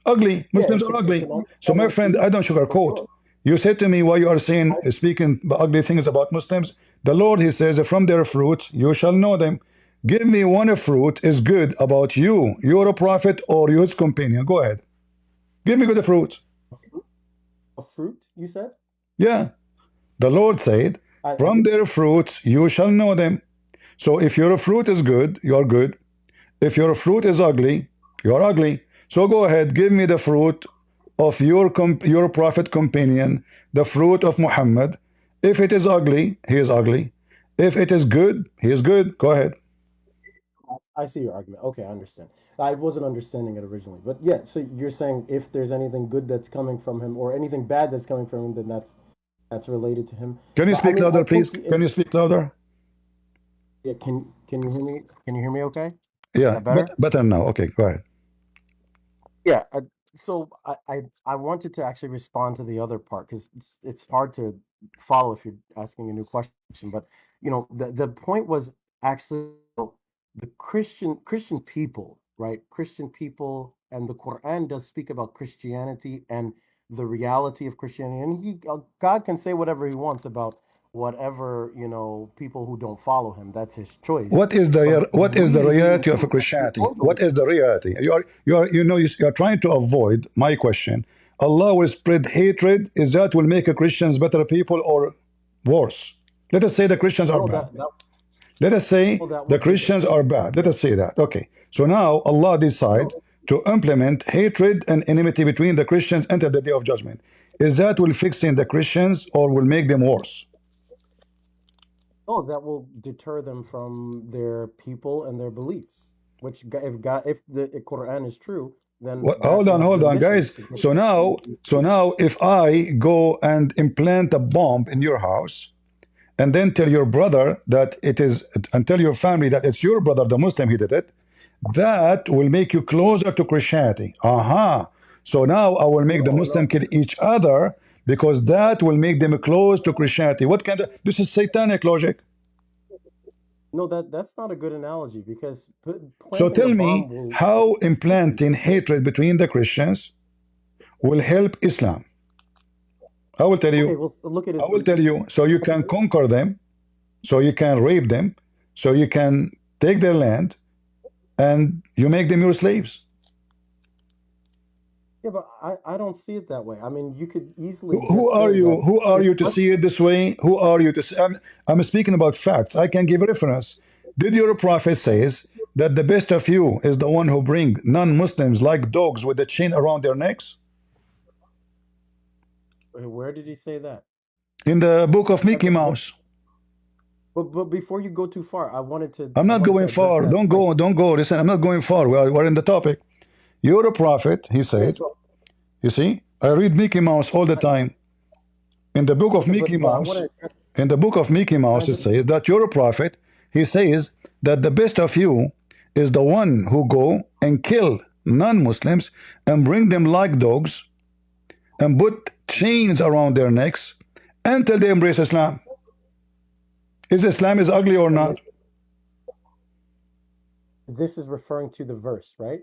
Ugly. Muslims are ugly. So my friend, I don't sugarcoat. You said to me why you are speaking ugly things about Muslims. The Lord, He says, from their fruits you shall know them. Give me one fruit is good about you. You're a prophet or you're his companion. Go ahead. Give me good fruit. A fruit, you said? Yeah. The Lord said, from their fruits you shall know them. So if your fruit is good, you're good. If your fruit is ugly, you're ugly. So go ahead, give me the fruit of your prophet companion, the fruit of Muhammad. If it is ugly, he is ugly. If it is good, he is good. Go ahead. I see your argument. Okay, I understand. I wasn't understanding it originally. But yeah, so you're saying if there's anything good that's coming from him or anything bad that's coming from him, then that's related to him. Can you But, speak louder, please? Can you speak louder? Yeah, can you hear me? Can you hear me okay? Yeah, Is that better? better now. Okay, go ahead. Yeah, so I wanted to actually respond to the other part because it's hard to follow if you're asking a new question. But the point was actually the Christian people, right? Christian people, and the Quran does speak about Christianity and the reality of Christianity, and God can say whatever He wants about whatever people who don't follow Him. That's His choice. What is the reality of Christianity? What is the reality? You're trying to avoid my question. Allah will spread hatred. Is that will make Christians better people or worse? Let us say the Christians are bad. Let us say the Christians are bad. Let us say that. Okay. So now Allah decide to implement hatred and enmity between the Christians until the day of judgment. Is that will fix in the Christians or will make them worse? Oh, that will deter them from their people and their beliefs. Which, if the Quran is true, then Hold on, guys. So now, if I go and implant a bomb in your house, and then tell your brother that it is, and tell your family that it's your brother, the Muslim, he did it, that will make you closer to Christianity. So now I will make the Muslim kill each other because that will make them close to Christianity. What kind of, this is satanic logic. No, that's not a good analogy because So planting tell a me bomb will. how implanting hatred between the Christians will help Islam. I will tell Okay, you. well, look at it. I will tell you. So you can conquer them, so you can rape them, so you can take their land, and you make them your slaves. Yeah, but I don't see it that way. I mean, you could easily Who just are say you? that Who are if you to let's see it this way? Who are you to see? I'm speaking about facts. I can give a reference. Did your prophet says that the best of you is the one who bring non-Muslims like dogs with a chain around their necks? where did he say that? In the book of Mickey Mouse. But before you go too far, I wanted to. I'm not going address far. that Don't point. go. Don't go. Listen, I'm not going far. We're in the topic. You're a prophet, he Yeah, said. so You see, I read Mickey Mouse all the time. In the book of okay, Mickey but I Mouse, want to. in the book of Mickey Mouse, it says that you're a prophet. He says that the best of you is the one who go and kill non-Muslims and bring them like dogs and put chains around their necks until they embrace Islam. Is Islam is ugly or not? This is referring to the verse, right?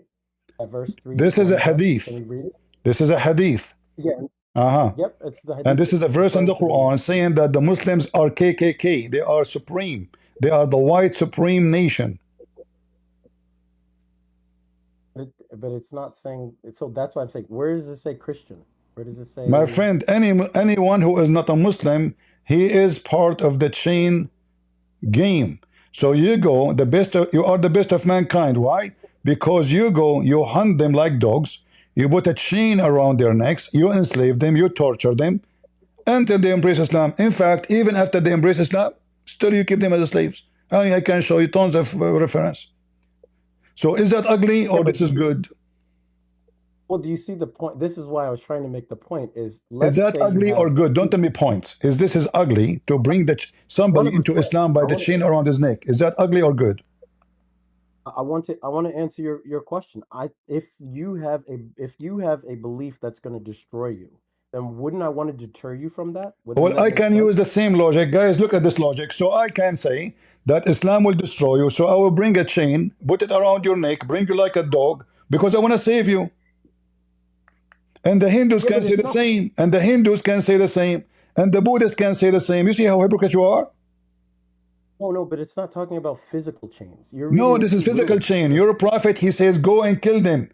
At verse 3. This is a hadith. Can we read it? This is a hadith. Yeah. Yep, it's the hadith. and this is a verse in the referring to Quran saying that the Muslims are KKK. They are supreme. They are the white supreme nation. But it's not saying. So that's why I'm saying. Where does it say Christian? Where does it say? My friend, anyone who is not a Muslim, he is part of the chain game. So you go, you are the best of mankind. Why? Because you go, you hunt them like dogs, you put a chain around their necks, you enslave them, you torture them until they embrace Islam. In fact, even after they embrace Islam, still you keep them as slaves. I can show you tons of reference. So is that ugly or this is good? Well, do you see the point? This is why I was trying to make the point. Is that ugly or good? Don't tell me points. Is this is ugly to bring somebody into Islam by the chain around his neck? Is that ugly or good? I want to answer your question. If you have a belief that's going to destroy you, then wouldn't I want to deter you from that? Well, I can use the same logic, guys. Look at this logic. So I can say that Islam will destroy you. So I will bring a chain, put it around your neck, bring you like a dog, because I want to save you. And the Hindus can say the same. And the Hindus can say the same. And the Buddhists can say the same. You see how hypocrite you are? Oh, no, but it's not talking about physical chains. No, this is physical chain. You're a prophet. He says, go and kill them.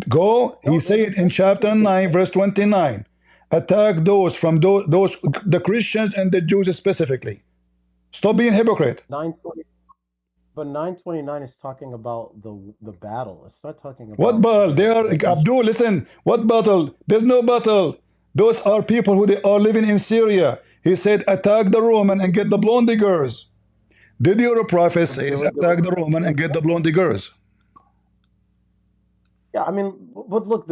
Go. He said in chapter 9, verse 29. Attack those from those the Christians and the Jews specifically. Stop being hypocrite. 920. But 929 is talking about the battle. It's not talking about what battle? They are Abdul. Listen, what battle? There's no battle. Those are people who they are living in Syria. He said, attack the Roman and get the blonde girls. Did your prophet say, attack the Roman and get the blonde girls? Yeah, I mean, but look,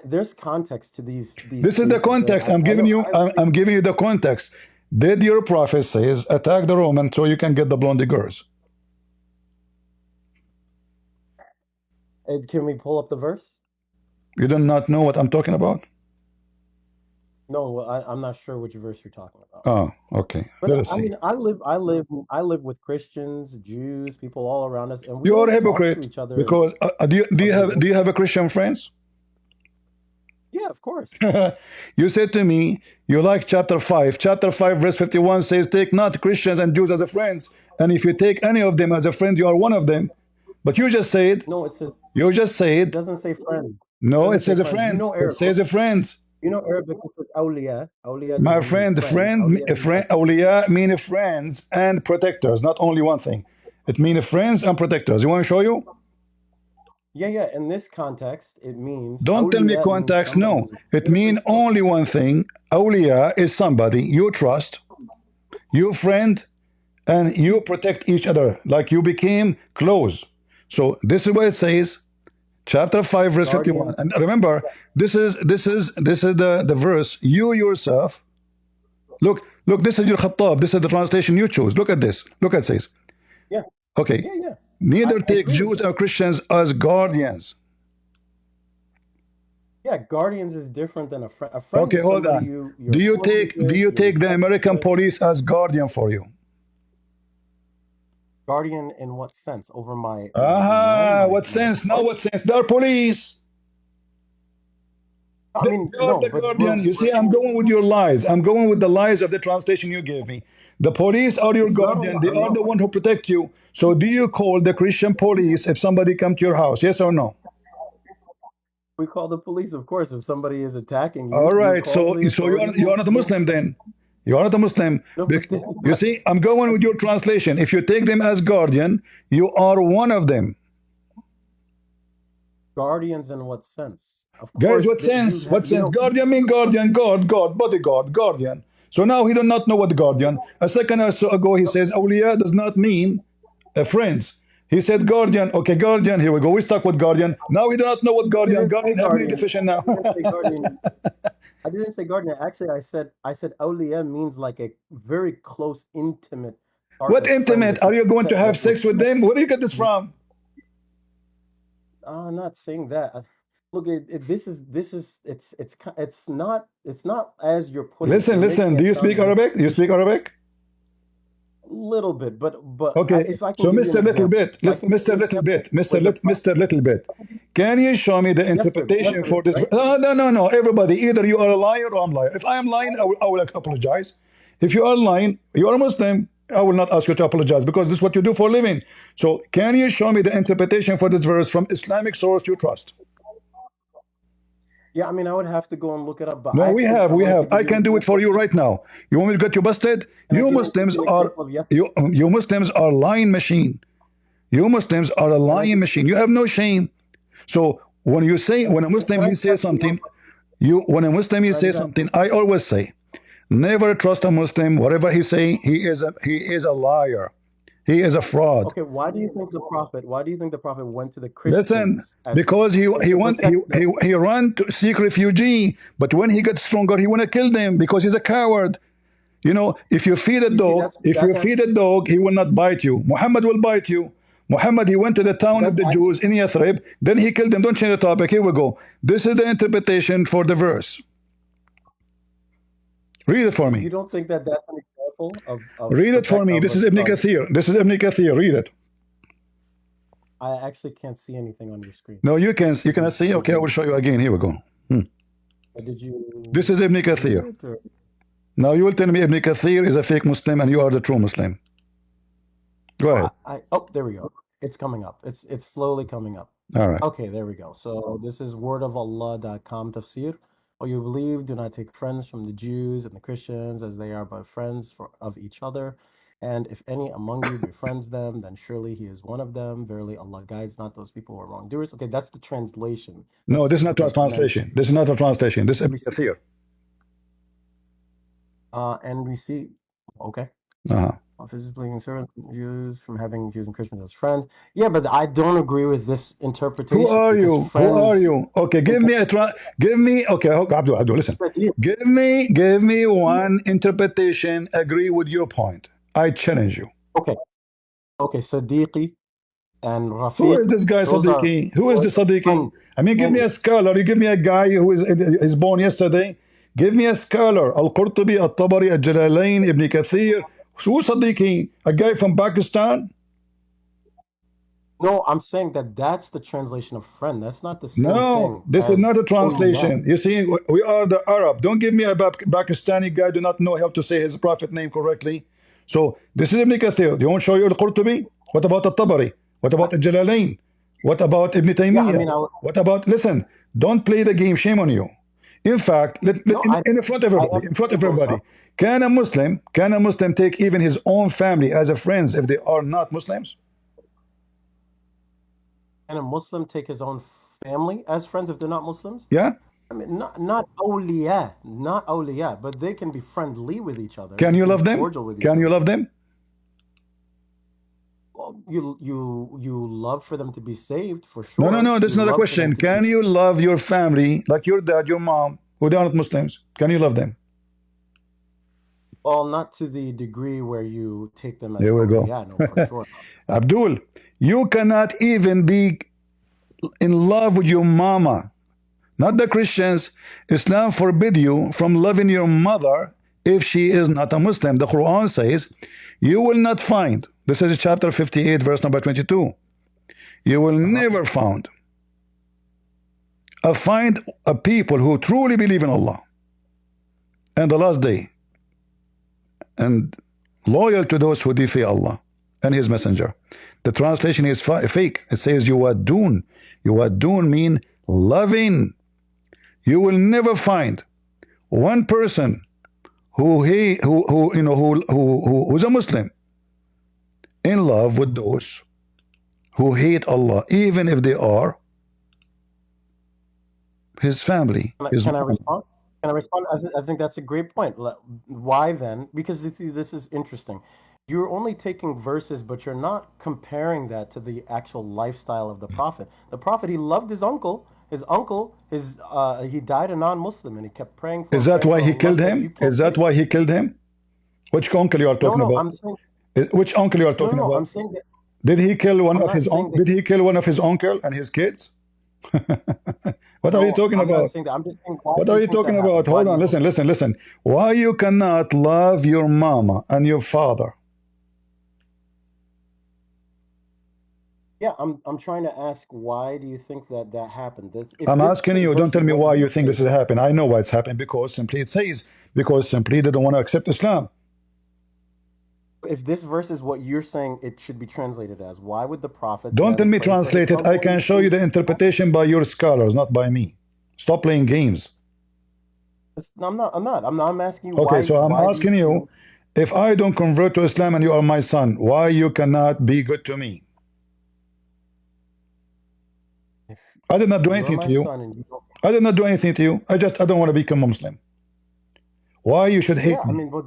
there's context to these. This is the context. I'm giving you. I'm giving you the context. Did your prophet says, attack the Roman so you can get the blonde girls? Can we pull up the verse? You do not know what I'm talking about? No, well, I'm not sure which verse you're talking about. Oh, okay. But Let us see. I mean, I live with Christians, Jews, people all around us, and we You are a talk to hypocrite each other. because do you have a Christian friends? Yeah, of course. You said to me, you like chapter 5. Chapter 5, verse 51 says, take not Christians and Jews as a friends. And if you take any of them as a friend, you are one of them. But you just said, no, it says, you just said, it doesn't say friend. No, it says a friend. It says a friend. You know Arabic, it says awliya. Awliya. My friend, awliya mean friends and protectors, not only one thing. It means friends and protectors. You want to show you? Yeah. In this context, it means. Don't tell me context. No, it means only one thing. Awliya is somebody you trust, you friend, and you protect each other, like you became close. So this is what it says. Chapter 5, verse 51. And remember, this is the verse. You yourself, look, this is your Khattab. This is the translation you choose. Look at this. Look at it says. Yeah. Okay. Yeah. Neither take Jews or Christians as guardians. Yeah, guardians is different than a friend. A friend. Okay, hold on. Do you take the American police as guardian for you? Guardian in what sense? Over my What sense? Now what sense? They're police. I mean, They are no, the but guardian. You see, I'm going with your lies. I'm going with the lies of the translation you gave me. The police are your it's not guardian. a They are the no. one who protect you. So do you call the Christian police if somebody come to your house? Yes or no? We call the police, of course. If somebody is attacking you, All you right. call So the you authorities. are not a Muslim then. You are not a Muslim. No, but this is You not. see, I'm going with your translation. If you take them as guardian, you are one of them. Guardians in what sense? Of Guys, course, what that you sense? What you sense? know, Guardian mean guardian, God, bodyguard, guardian. So now he do not know what guardian. A second or so ago he says awliya does not mean friends. He said guardian. Okay, guardian. Here we go. We stuck with guardian. Now we do not know what I guardian. didn't say Guardian have many guardian. definition now. I didn't say guardian. I didn't say guardian. Actually, I said awliya means like a very close, intimate What partner, friend intimate? that Are you you going to have that sex with them? Where do you get this from? I'm not saying that. Look, this is it's not as you're putting it. Listen, You're making listen. Do it you sound speak as if Arabic? Do you speak Arabic? little bit, but Okay. if I can So give you Mr. an Little example, Bit, if I can give you Mr. an Little example Bit, Mr. with the Mr. Little Bit, can you show me the interpretation Yefrim, for this? right? No. Everybody, either you are a liar or I'm a liar. If I am lying, I will apologize. If you are lying, you are a Muslim. I will not ask you to apologize because this is what you do for a living. So can you show me the interpretation for this verse from Islamic source you trust? Yeah, I mean, I would have to go and look it up, but No, we have. to I give you can an do it for you right now. You want me to get you busted? Can I You give Muslims an are example of Yefrim? you Muslims are lying machine. You Muslims are a lying machine. You have no shame. So when you say when a Muslim he says something, when a Muslim he says something, I always say, never trust a Muslim. Whatever he say, he is a liar. He is a fraud. Okay, why do you think the prophet went to the Listen, Christians because he to want protect them? he ran to seek refugee, but when he gets stronger, he want to kill them because he's a coward. You know, if you feed a You see, dog, that's actually he will not bite you. Muhammad will bite you. Muhammad, he went to the town of that's the actually Jews in Yathrib, then he killed them. Don't change the topic. Here we go. This is the interpretation for the verse. Read it for me. you don't think that that's an example of Read it for me. This is Ibn Kathir. This is Ibn Kathir. Read it. I actually can't see anything on your screen. No, you cannot see. Okay, I will show you again. Here we go. Did you? This is Ibn Kathir. Now you will tell me Ibn Kathir is a fake Muslim and you are the true Muslim. Go ahead. Oh, there we go. It's coming up. It's slowly coming up. All right. Okay, there we go. So this is wordofallah.com tafsir. Oh, you believe, do not take friends from the Jews and the Christians, as they are but friends of each other. And if any among you befriends them, then surely he is one of them. Verily, Allah guides not those people who are wrongdoers. Okay, that's the translation. No, this is not a translation. This is not a translation. This is Ibn Kathir. And we see, okay. Uh-huh. Officers pleading servants, Jews from having Jews and Christians as friends. Yeah, but I don't agree with this interpretation. Who are because you? Who friends- are you? Okay, give me okay, Abdul, listen. Give me one interpretation agree with your point. I challenge you. Okay, Sadiqi and Rafiq. Who is this guy, those Sadiqi? Who is the Sadiqi? friends. I mean, give me a scholar. You give me a guy who is born yesterday. Give me a scholar. Al-Qurtubi, Al-Tabari, Al-Jalalain, Ibn Kathir. Who's Sadiqi? A guy from Pakistan? No, I'm saying that's the translation of friend. That's not the same No, thing. this is as not a translation. Ulullah. You see, we are the Arab. Don't give me a Pakistani guy do not know how to say his prophet name correctly. So this is Ibn Kathir. You won't show you Al-Qurtubi? What about Al-Tabari? What about Al-Jalalain? What about Ibn Taymiyyah? What about, listen, don't play the game. Shame on you. In fact, in front of everybody, can a Muslim take even his own family as a friends if they are not Muslims? Can a Muslim take his own family as friends if they're not Muslims? Yeah. I mean, not awliya, but they can be friendly with each other. Can you love them? Cordial with each Can you other. love them? Well, you love for them to be saved for sure. No. That's You not a love for them question. to Can be- you love your family, like your dad, your mom, who they are not Muslims? Can you love them? Well, not to the degree where you take them as Here we go. awliya, no, for sure. Abdul, you cannot even be in love with your mama. Not the Christians. Islam forbid you from loving your mother if she is not a Muslim. The Quran says, you will not find This is chapter 58, verse number 22. You will never find a people who truly believe in Allah and the last day and loyal to those who defy Allah and His Messenger. The translation is fake. It says yuwaddun. Yuwaddun mean loving. You will never find one person who's a Muslim in love with those who hate Allah, even if they are his family. Can I respond? Can I respond? I think that's a great point. Why then? Because this is interesting. You're only taking verses, but you're not comparing that to the actual lifestyle of the Prophet. The Prophet, he loved his uncle. He died a non-Muslim, and he kept praying for. Is that why he killed him? Is that why he killed him? Which uncle you are talking about? I'm saying, which uncle you are talking about? I'm saying that. Did he kill one of his? Did he kill one of his uncle and his kids? What are you talking about? Not saying that. I'm just saying. What are you talking about? Hold on, listen. Why you cannot love your mama and your father? Yeah, I'm trying to ask, why do you think that happened? I'm asking you. Don't tell me why you think this has happened. I know why it's happened, because simply it says, because simply they don't want to accept Islam. If this verse is what you're saying it should be translated as, why would the Prophet... Don't tell me translate it. I can show you the interpretation by your scholars, not by me. Stop playing games. I'm asking you okay, so I'm asking you, if I don't convert to Islam and you are my son, why you cannot be good to me? I did not do anything to you. I did not do anything to you. I don't want to become a Muslim. Why you should hate me? I mean, but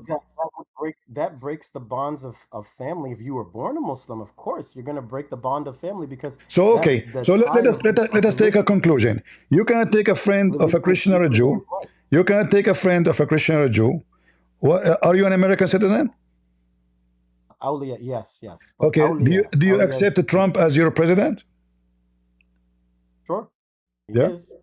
that breaks the bonds of family. If you were born a Muslim, of course, you're going to break the bond of family, because... So, okay. So let us take a conclusion. You cannot take a friend of a Christian or a Jew. You cannot take a friend of a Christian or a Jew. Are you an American citizen? Yes. Okay. Do you accept Trump as your president? Sure. Yes.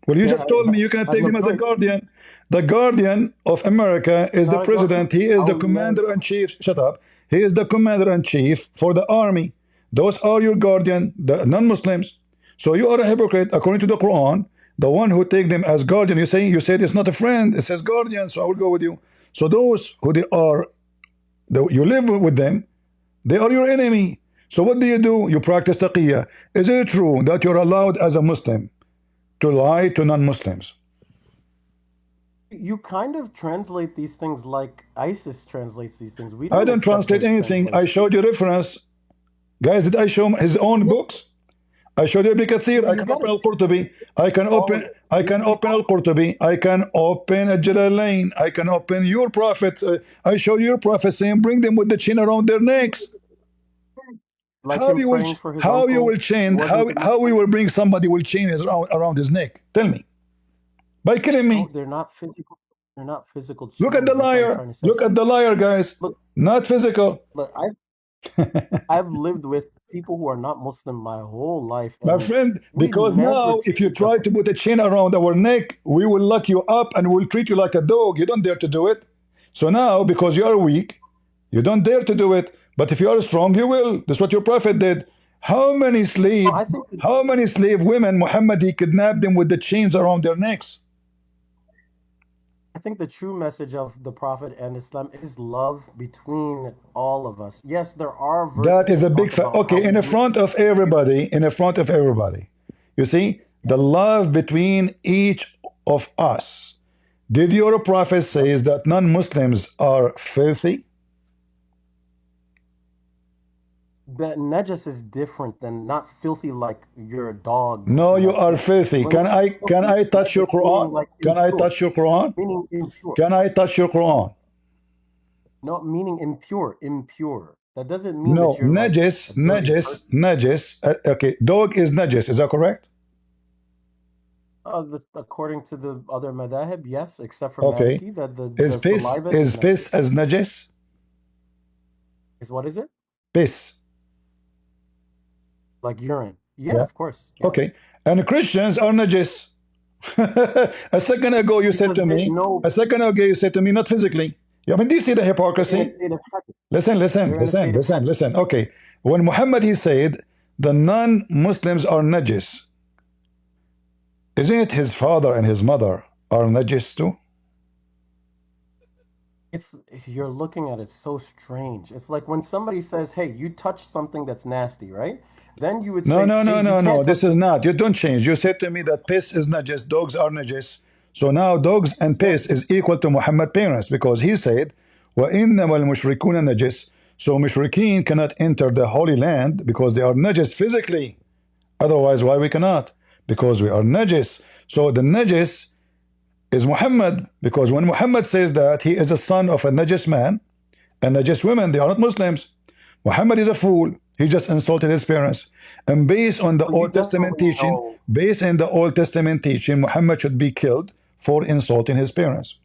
Well, you just told me you can take him as a guardian. The guardian of America is the president. He is the commander-in-chief. Shut up. He is the commander-in-chief for the army. Those are your guardian, the non-Muslims. So you are a hypocrite according to the Quran. The one who take them as guardian, you said it's not a friend, it says guardian, so I will go with you. So those who you live with them, they are your enemy. So what do? You practice taqiyya. Is it true that you're allowed as a Muslim to lie to non-Muslims? You kind of translate these things like ISIS translates these things. I don't translate anything. I showed you reference. Guys, did I show his own books? I showed you Ibn Kathir. I can open Al-Qurtubi. I can open Al-Qurtubi. I can open Al-Jalalain. I can open your prophet. I show your prophet saying, bring them with the chain around their necks. Like how you will chain? How we will bring somebody will chain around his neck? Tell me. By killing me. No, they're not physical. They're not physical. Look at the liar. Look at the liar, guys. Look, not physical. Look, I've lived with people who are not Muslim my whole life. My friend, because now if you try to put a chain around our neck, we will lock you up and we'll treat you like a dog. You don't dare to do it. So now, because you are weak, you don't dare to do it. But if you are strong, you will. That's what your prophet did. How many slave women Muhammad he kidnapped them with the chains around their necks? I think the true message of the Prophet and Islam is love between all of us. Yes, there are verses that is a big okay, in front of everybody, you see, the love between each of us. Did your prophet say that non-Muslims are filthy? That najas is different than not filthy like your dogs. No, you are filthy. Can I touch your Quran? Can I touch your Quran? Meaning impure. Can I touch your Quran? No, meaning impure. That doesn't mean no. That you're Najis. Okay, dog is najis. Is that correct? According to the other madhahib, yes, except for okay. Maliki, that is piss as najis? Is what is it? Piss. Like urine. Yeah, of course. Yeah. Okay. And Christians are najis. A second ago you said to me, not physically. Yeah, I mean, do you see the hypocrisy? Listen. Okay, when Muhammad he said the non-Muslims are najis, isn't it his father and his mother are najis too? It's you're looking at it so strange. It's like when somebody says, "Hey, you touched something that's nasty," right? Then you would say, No. This is not. You don't change. You said to me that piss is najis, dogs are najis. So now dogs and piss is equal to Muhammad parents because he said, وَإِنَّمَا الْمُشْرِكُونَ najis. So mushrikeen cannot enter the Holy Land because they are najis physically. Otherwise, why we cannot? Because we are najis. So the najis is Muhammad, because when Muhammad says that he is a son of a najis man and najis women, they are not Muslims. Muhammad is a fool. He just insulted his parents. And based on the Old Testament teaching, Muhammad should be killed for insulting his parents.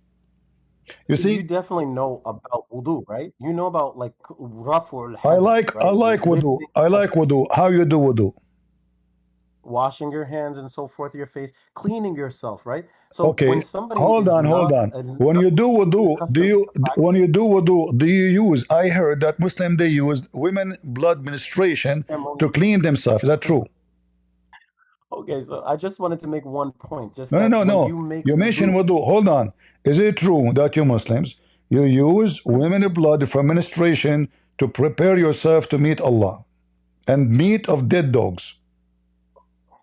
You see, you definitely know about wudu, right? You know about like rafu I like wudu. I like wudu. How you do wudu? Washing your hands and so forth, your face, cleaning yourself, right? So okay, when somebody hold on. When you do wudu, do you use? I heard that Muslim they use women blood ministration to clean themselves. Is that true? Okay, so I just wanted to make one point. Just no. You mentioned wudu. Hold on. Is it true that you Muslims you use women blood for ministration to prepare yourself to meet Allah and meat of dead dogs?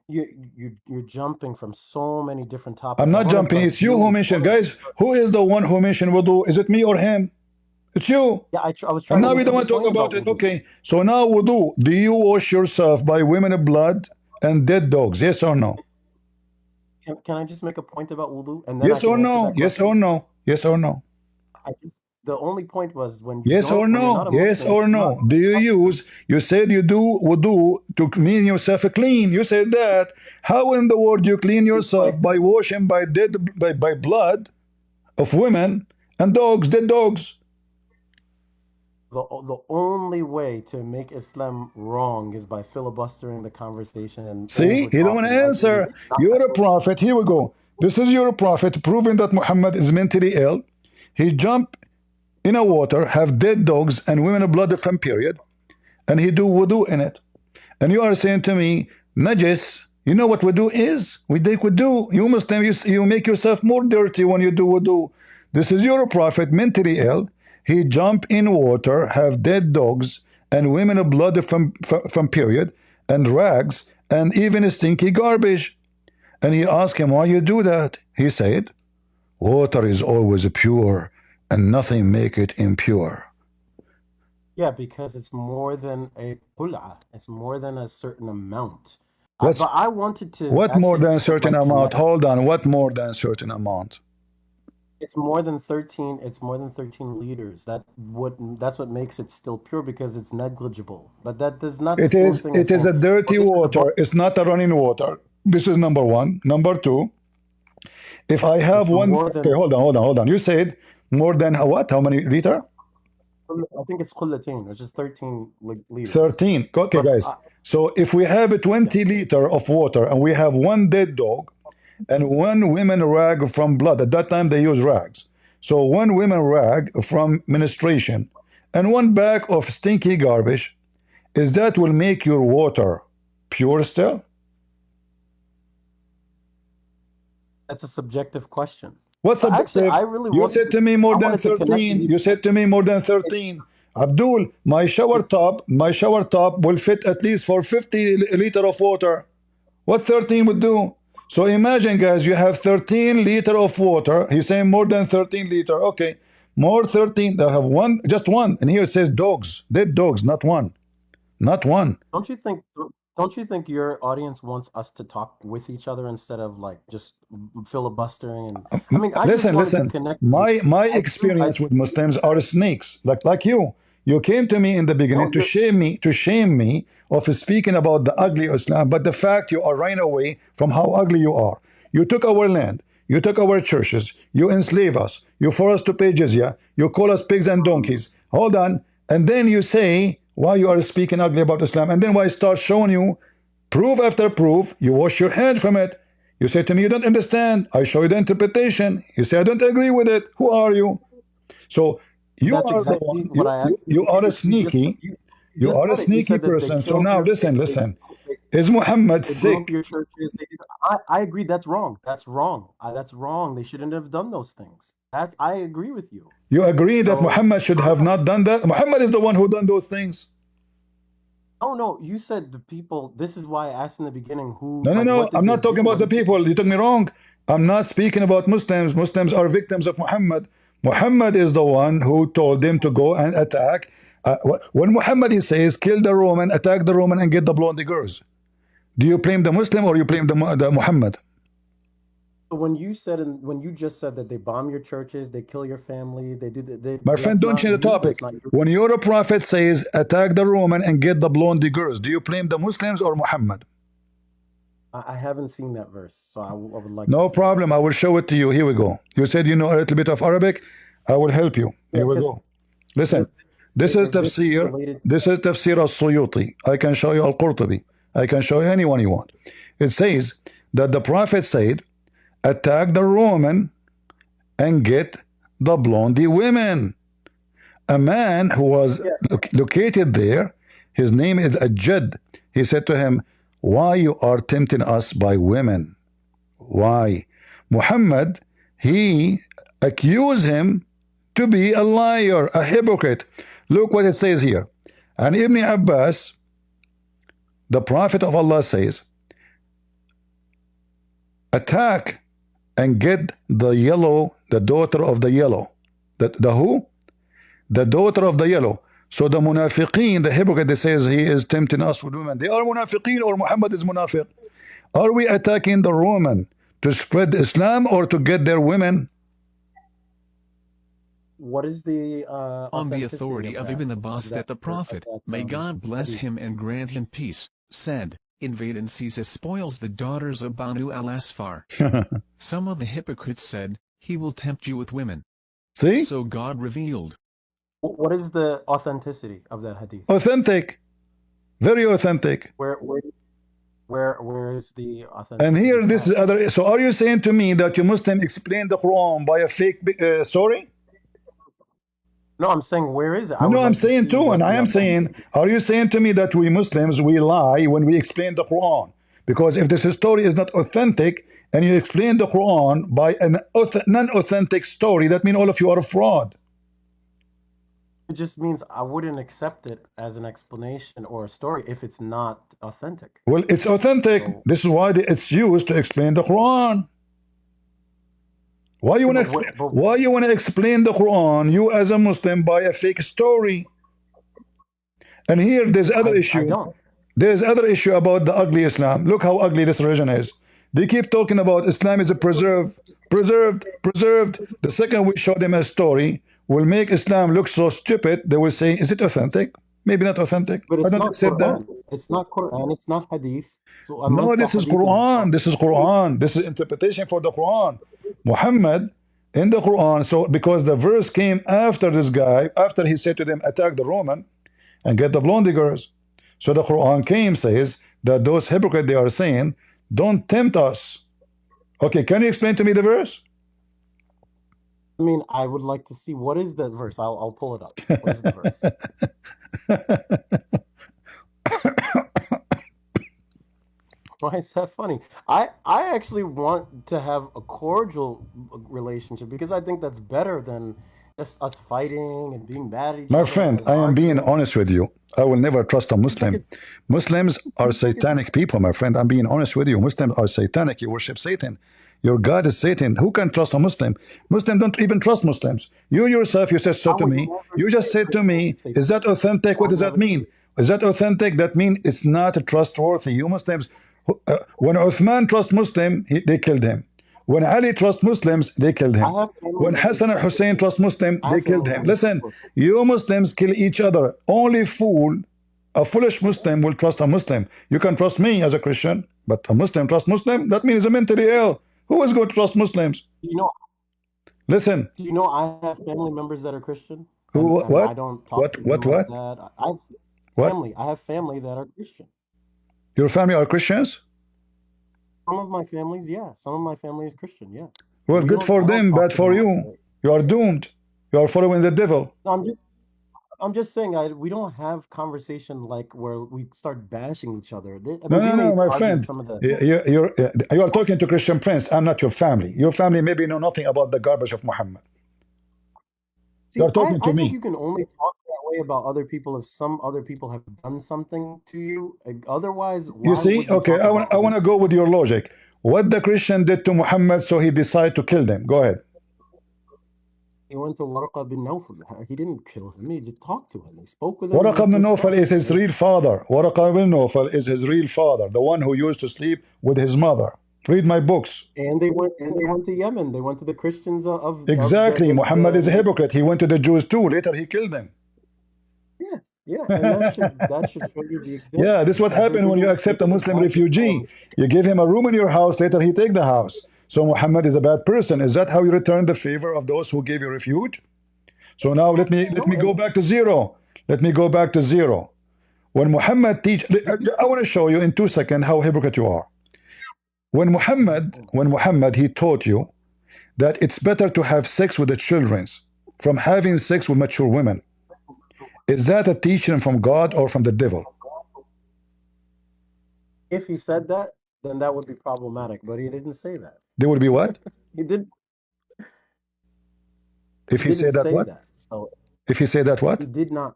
You're jumping from so many different topics. I'm not jumping. It's you who mentioned, guys. Who is the one who mentioned wudu? Is it me or him? It's you. Yeah, I was trying. And now we don't want to talk about it. Okay. So now wudu. Do you wash yourself by women blood and dead dogs? Yes or no? Can I just make a point about wudu? And then yes or no? Yes or no? Yes or no? The only point was when you yes or no? Yes or no? Do you use? You said you do wudu to clean yourself clean. You said that. How in the world you clean yourself by washing by blood of women and dogs, dead dogs? The only way to make Islam wrong is by filibustering the conversation and see, you don't want to answer. You're a prophet. Here we go. This is your prophet proving that Muhammad is mentally ill. He jumped in a water, have dead dogs and women blood from period, and he do wudu in it. And you are saying to me, najis, you know what wudu is? We take wudu. You Muslim, you make yourself more dirty when you do wudu. This is your prophet mentally ill. He jump in water, have dead dogs and women blood from period and rags and even stinky garbage. And he asked him, why you do that? He said, water is always pure and nothing make it impure. Yeah, because it's more than a pul'a. It's more than a certain amount. But I wanted to. What more than a certain amount? Hold on. What more than a certain amount? It's more than 13. It's more than 13 liters. That's what makes it still pure because it's negligible. But that does not. It is. It is a dirty water. It's not a running water. This is number one. Number two. If I have one. Okay, hold on. You said more than what? How many liter? I think it's qullatain, which is 13 liters. 13. Okay, guys. So if we have a 20 liter of water and we have one dead dog and one women rag from blood, at that time they use rags. So one women rag from menstruation and one bag of stinky garbage, is that will make your water pure still? That's a subjective question. What's subjective? You said to me more than 13. You said to me more than 13. Abdul, my shower top will fit at least for 50 liter of water. What 13 would do? So imagine, guys, you have 13 liter of water. He's saying more than 13 liter. Okay, more 13. They have one, just one. And here it says dogs, dead dogs, not one. Not one. Don't you think your audience wants us to talk with each other instead of like just filibustering? And I mean, listen. My experience with Muslims are snakes, like you. You came to me in the beginning to shame me of speaking about the ugly Islam, but the fact you are running away from how ugly you are. You took our land, you took our churches, you enslave us, you force us to pay jizya, you call us pigs and donkeys. Hold on, and then you say why you are speaking ugly about Islam, and then when I start showing you proof after proof, you wash your hand from it. You say to me you don't understand. I show you the interpretation. You say I don't agree with it. Who are you? So you That's are the exactly one. what I asked you. You are a You just sneaky. You just are a said it. You sneaky said that they person. So killed now your listen, they, listen. Is Muhammad they blew up sick? your churches. They did, I agree. That's wrong. That's wrong. That's wrong. They shouldn't have done those things. That I agree with you. You agree that So Muhammad should have not done that? Muhammad is the one who done those things. oh no, you said the people. This is why I asked in the beginning who. No, no, like, no. what did I'm they not talking do? about the people. You took me wrong. I'm not speaking about Muslims. Muslims are victims of Muhammad. Muhammad is the one who told them to go and attack. When Muhammad he says, kill the Roman, attack the Roman, and get the blonde girls. Do you blame the Muslim or you blame the Muhammad? When you said and when you just said that they bomb your churches, they kill your family, they did. My friend, don't change the topic. When your prophet says, attack the Roman and get the blonde girls, do you blame the Muslims or Muhammad? I haven't seen that verse, so I would like. No to see problem. I will show it to you. Here we go. You said you know a little bit of Arabic. I will help you. Here we go. Listen, this is tafsir. This is tafsir al-Suyuti. I can show you al-Qurtubi. I can show you anyone you want. It says that the prophet said, attack the Roman and get the blondie women. A man who was located there, his name is Ajad. He said to him, why you are tempting us by women? Why? Muhammad, he accused him to be a liar, a hypocrite. Look what it says here. And Ibn Abbas, the prophet of Allah, says, attack and get the yellow, the daughter of the yellow. The who? The daughter of the yellow. So the munafiqeen, the hypocrite, they says he is tempting us with women. They are munafiqeen or Muhammad is munafiq. Are we attacking the Roman to spread Islam or to get their women? What is the on the authority of Ibn Abbas that the Prophet, may God bless him and grant him peace, said, invade and seize as spoils the daughters of Banu al-Asfar. Some of the hypocrites said, he will tempt you with women. See? So God revealed. What is the authenticity of that hadith? Authentic. Very authentic. Where is the authentic? And here this is other. So are you saying to me that you Muslim explain the Quran by a fake story? No, I'm saying where is it? No, I'm saying too, and I am saying, are you saying to me that we Muslims, we lie when we explain the Quran? Because if this story is not authentic, and you explain the Quran by an non-authentic story, that means all of you are a fraud. It just means I wouldn't accept it as an explanation or a story if it's not authentic. Well, it's authentic. So, this is why it's used to explain the Quran. Why you want to explain the Quran, you as a Muslim, by a fake story? And here there's other issue. There's other issue about the ugly Islam. Look how ugly this religion is. They keep talking about Islam is a preserved. The second we show them a story will make Islam look so stupid, they will say, is it authentic? Maybe not authentic. But it's I don't not accept Quran. that. It's not Quran. It's not hadith. So no, this is Quran. This is Quran. This is interpretation for the Quran. Muhammad in the Quran. So because the verse came after this guy, after he said to them, attack the Roman and get the blonde girls. So the Quran came, says that those hypocrites, they are saying, don't tempt us. Okay, can you explain to me the verse? I mean, I would like to see what is the verse. I'll pull it up. What is the verse? Why is that funny? I actually want to have a cordial relationship because I think that's better than just us fighting and being mad at each other. My friend, I am being honest with you. I will never trust a Muslim. Muslims are satanic people, my friend. I'm being honest with you. Muslims are satanic. You worship Satan. Your God is Satan. Who can trust a Muslim? Muslims don't even trust Muslims. You yourself, you said so to me. You just said to me, is that authentic? What does that mean? Is that authentic? That means it's not trustworthy. You Muslims, when Uthman trusts Muslim, they killed him. When Ali trusts Muslims, they killed him. When Hassan and Hussein trust Muslim, they killed him. Listen, you Muslims kill each other. Only a foolish Muslim will trust a Muslim. You can trust me as a Christian, but a Muslim trust Muslim, that means he's mentally ill. Who is going to trust Muslims? You know. Listen. Do you know I have family members that are Christian? Who? And What? I don't talk to them like that. I have family. I have family that are Christian. Your family are Christians? Some of my families, yeah. Some of my family is Christian, yeah. Well, good for them, bad for you. You are doomed. You are following the devil. No, I'm just saying we don't have conversation like where we start bashing each other. I mean, No, my friend. some of the You are talking to Christian Prince. I'm not your family. Your family maybe know nothing about the garbage of Muhammad. See, You're talking to I me. think you can only talk that way about other people if some other people have done something to you. Otherwise, why You see, would you okay, talk about I want to go with your logic. What the Christian did to Muhammad, so he decided to kill them. Go ahead. He went to Waraqa bin Nawfal. He didn't kill him. He just talked to him. He spoke with him. Waraqa bin Nawfal is his real father. Waraqa bin Nawfal is his real father, the one who used to sleep with his mother. Read my books. And they went to Yemen. They went to the Christians of Exactly. Muhammad is a hypocrite. He went to the Jews too. Later he killed them. Yeah, and that should show you the example. Yeah, this is what happened when you accept a Muslim refugee. You give him a room in your house, later he take the house. So Muhammad is a bad person. Is that how you return the favor of those who gave you refuge? So now let me go back to zero. Let me go back to zero. When Muhammad teach, I want to show you in 2 seconds how hypocrite you are. When Muhammad he taught you that it's better to have sex with the children from having sex with mature women. Is that a teaching from God or from the devil? If he said that, then that would be problematic. But he didn't say that. There would be what? He did. If he said that, what? So if he said that, what? He did not.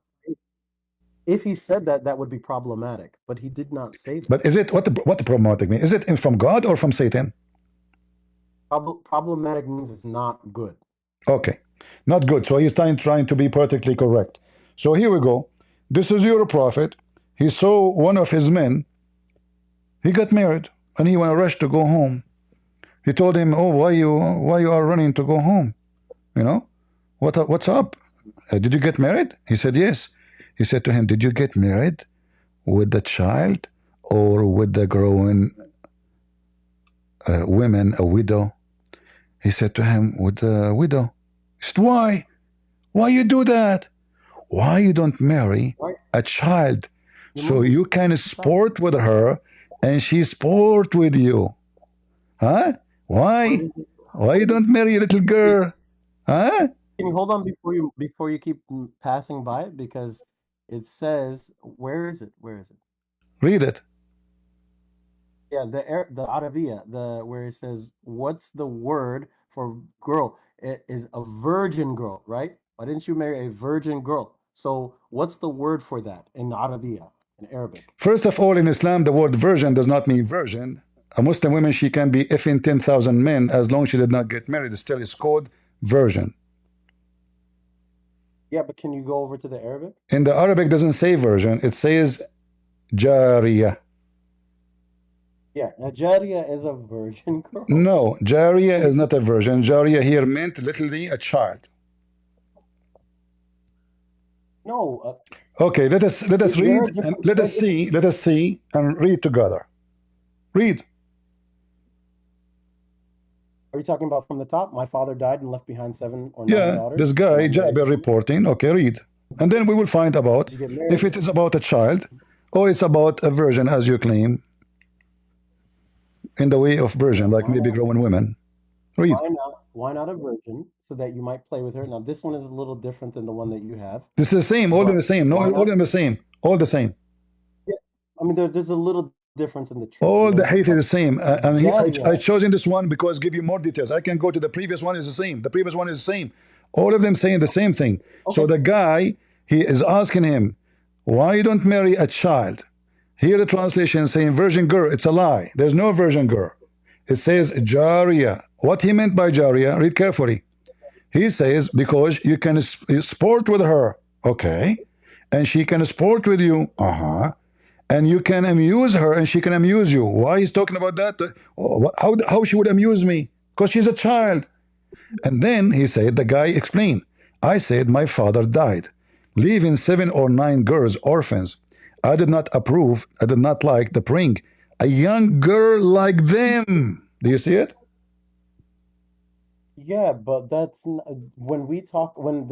If he said that, that would be problematic. But he did not say that. But is it what the problematic mean? Is it from God or from Satan? Problematic means it's not good. Okay, not good. So he's trying to be perfectly correct. So here we go. This is your prophet. He saw one of his men. He got married, and he went rush to go home. He told him, "Oh, why you are running to go home? You know, what's up? Did you get married?" He said, "Yes." He said to him, "Did you get married with the child or with the growing women, a widow?" He said to him, "With the widow." He said, "Why? Why you do that? Why you don't marry a child so you can sport with her and she sport with you? Huh? Why? Why you don't marry a little girl? Huh?" Can you hold on before you keep passing by it? Because it says, where is it? Read it. Yeah, the Arabiya, where it says, what's the word for girl? It is a virgin girl, right? Why didn't you marry a virgin girl? So what's the word for that in Arabiya, in Arabic? First of all, in Islam, the word virgin does not mean virgin. A Muslim woman, she can be effing 10,000 men as long as she did not get married. Still is called virgin. Yeah, but can you go over to the Arabic? In the Arabic, doesn't say virgin. It says jariya. Yeah, a jariya is a virgin girl. No, jariya is not a virgin. Jariya here meant literally a child. No. Okay, let us read and let us see and read together. Read. Are you talking about from the top? My father died and left behind 7 or 9 daughters. This guy Jabir reporting. Okay, read, and then we will find about if it is about a child or it's about a virgin, as you claim, in the way of virgin, like maybe growing women. Read. Why not a virgin, so that you might play with her? Now, this one is a little different than the one that you have. This is the same, all the same. No, all the same, all the same. Yeah, I mean, there's a little difference in the truth. All the hadith is the same. I chosen this one because give you more details. I can go to the previous one is the same. The previous one is the same. All of them saying the same thing. Okay. So the guy, he is asking him, why you don't marry a child? Here the translation is saying virgin girl. It's a lie. There's no virgin girl. It says jariya. What he meant by jariya, read carefully. He says because you can sport with her, okay, and she can sport with you, and you can amuse her and she can amuse you. Why he's talking about that? How she would amuse me? Because she's a child. And then he said, the guy explained, I said my father died, leaving 7 or 9 girls orphans. I did not approve, I did not like the bring a young girl like them. Do you see it? Yeah, but that's when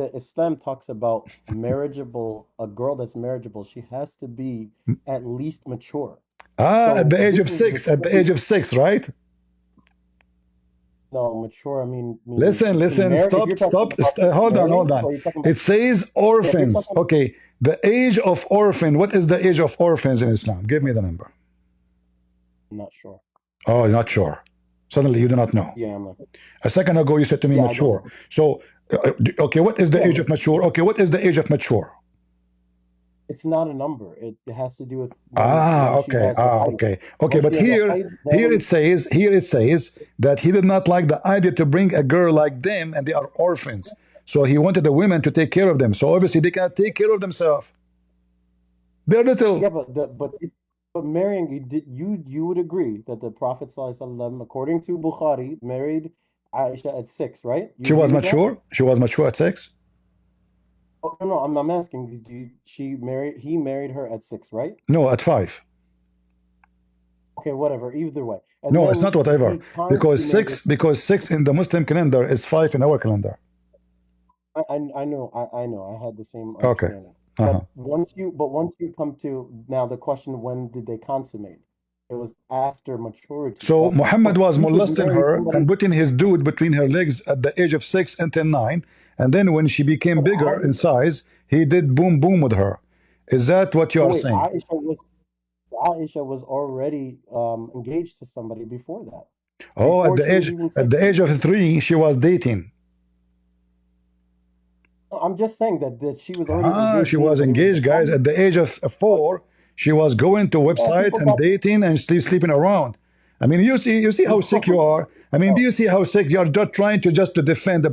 the Islam talks about marriageable, a girl that's marriageable, she has to be at least mature. At the age of 6, right? No, mature. I mean Listen, listen, stop, stop. Hold on, hold on. It says orphans. Okay, the age of orphan. What is the age of orphans in Islam? Give me the number. I'm not sure. Oh, you're not sure. Suddenly you do not know. Yeah, I'm not. A second ago you said to me mature. So, okay, what is the age of mature? Okay, what is the age of mature? It's not a number. It has to do with okay. Okay, but here it says that he did not like the idea to bring a girl like them, and they are orphans. So he wanted the women to take care of them. So obviously they cannot take care of themselves. They're little. Yeah, but marrying, you would agree that the Prophet ﷺ, according to Bukhari, married Aisha at 6, right? She was mature. She was mature at 6. Oh, no, I'm asking. He married her at 6, right? No, at 5. Okay, whatever. Either way. And no, it's not whatever. Because 6 in the Muslim calendar is 5 in our calendar. I know. I had the same understanding. Okay. But once you come to now the question, when did they consummate? It was after maturity. So Muhammad was molesting her and putting his dude between her legs at the age of 6 until 9, and then when she became bigger in size, he did boom boom with her. Is that what you are saying? Aisha was already engaged to somebody before that. Oh, at the age of 3, she was dating. I'm just saying that she was already engaged. She was engaged, guys. At the age of 4, she was going to website and dating and sleeping around. I mean, you see how sick you are. I mean, do you see how sick you are? Just trying to defend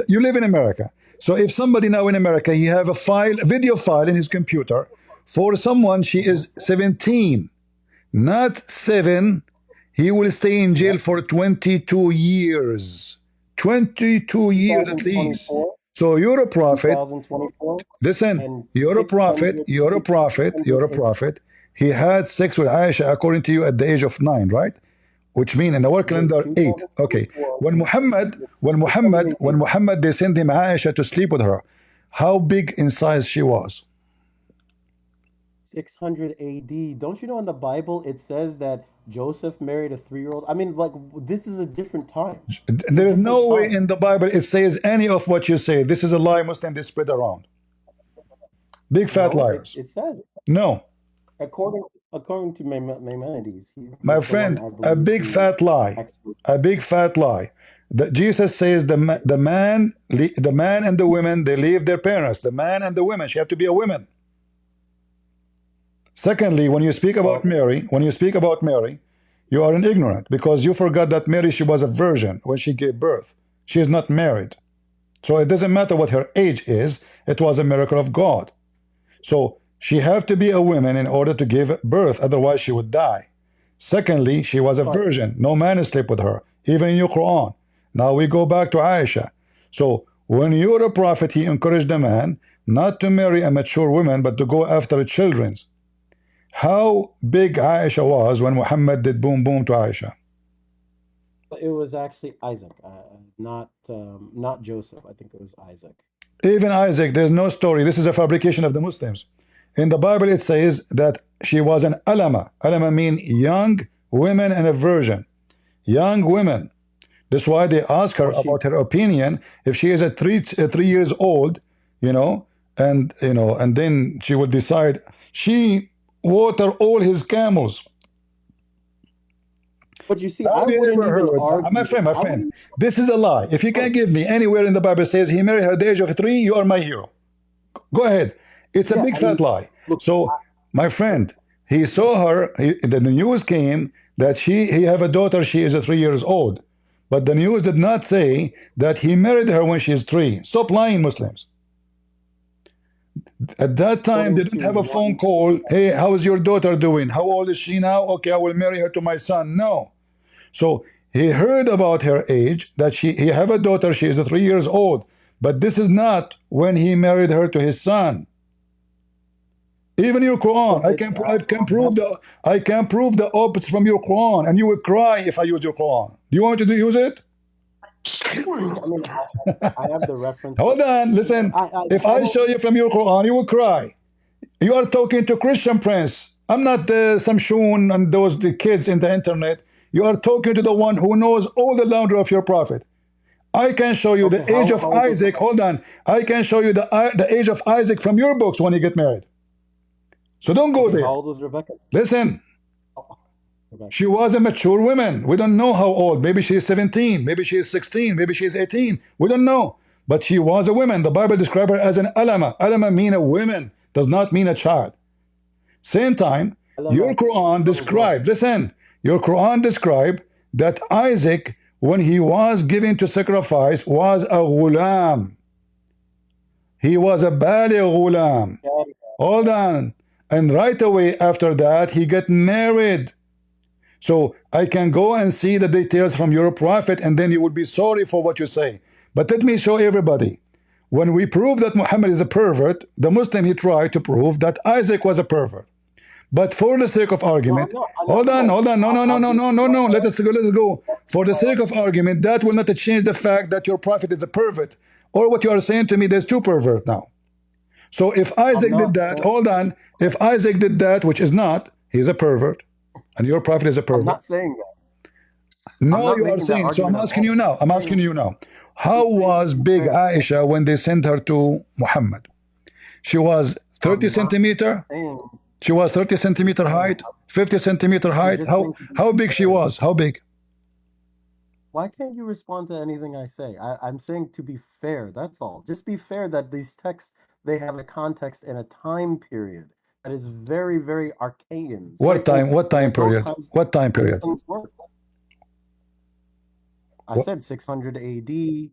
you live in America. So if somebody now in America, he have a video file in his computer for someone, she is 17, not 7, he will stay in jail for 22 years. 22 years at least. So you're a prophet. Listen, you're a prophet. He had sex with Aisha, according to you, at the age of 9, right? Which means in our calendar 8. Okay. When Muhammad they sent him Aisha to sleep with her, how big in size she was? 600 AD. Don't you know in the Bible it says that Joseph married a 3-year-old? I mean, like, this is a different time. There is no way in the Bible it says any of what you say. This is a lie Muslim they spread around. Big fat liars. It says. No. According to Maimonides. My friend, a big fat lie. A big fat lie. Jesus says the man and the women, they leave their parents. The man and the women, she have to be a woman. Secondly, when you speak about Mary, you are an ignorant because you forgot that Mary, she was a virgin when she gave birth. She is not married. So it doesn't matter what her age is. It was a miracle of God. So she have to be a woman in order to give birth. Otherwise, she would die. Secondly, she was a virgin. No man slept with her, even in your Quran. Now we go back to Aisha. So when you're a prophet, he encouraged a man not to marry a mature woman, but to go after children's. How big Aisha was when Muhammad did boom boom to Aisha? It was actually Isaac, not Joseph. I think it was Isaac. Even Isaac, there's no story. This is a fabrication of the Muslims. In the Bible, it says that she was an alama. Alama mean young women and a virgin. Young women. That's why they ask her about her opinion. If she is 3 years old, and then she would decide. She water all his camels. But you see, I wouldn't even argue. My friend, this is a lie. If you can give me anywhere in the Bible says he married her at the age of 3, you are my hero. Go ahead. It's a big fat lie. So, my friend, he saw her. The news came that he have a daughter. She is 3 years old, but the news did not say that he married her when she is 3. Stop lying, Muslims. At that time, they didn't have a phone call. Hey, how is your daughter doing? How old is she now? Okay, I will marry her to my son. No. So he heard about her age, that he have a daughter. She is 3 years old. But this is not when he married her to his son. Even your Quran, I can prove the opposite from your Quran, and you will cry if I use your Quran. Do you want to use it? I mean, I have the reference. Hold on, listen. If I show you from your Quran, you will cry. You are talking to Christian Prince. I'm not some Shun and the kids in the internet. You are talking to the one who knows all the laundry of your prophet. I can show you the age of Isaac. Hold on. I can show you the age of Isaac from your books when he get married. So don't go there. How old was Rebecca? Listen. She was a mature woman. We don't know how old. Maybe she is 17. Maybe she is 16. Maybe she is 18. We don't know. But she was a woman. The Bible describes her as an alama. Alama mean a woman. Does not mean a child. Same time, your Quran described, listen, your Quran described that Isaac, when he was given to sacrifice, was a ghulam. He was a baligh ghulam. Hold on. And right away after that, he got married. So I can go and see the details from your prophet, and then you will be sorry for what you say. But let me show everybody. When we prove that Muhammad is a pervert, the Muslim, he tried to prove that Isaac was a pervert. But for the sake of argument, hold on, no, let us go. For the sake of argument, that will not change the fact that your prophet is a pervert. Or what you are saying to me, there's two perverts now. So if Isaac did that, hold on, if Isaac did that, which is not, he's a pervert. And your prophet is a pervert. I'm not saying that. No, you are saying. So I'm asking you now. I'm asking you now. How was big Aisha when they sent her to Muhammad? She was 30 centimeter. She was 30 centimeter height, 50 centimeter height. How big she was? How big? Why can't you respond to anything I say? I'm saying to be fair. That's all. Just be fair that these texts, they have a context and a time period that is very, very arcane. What time? What time period? What time period? I said 600 AD.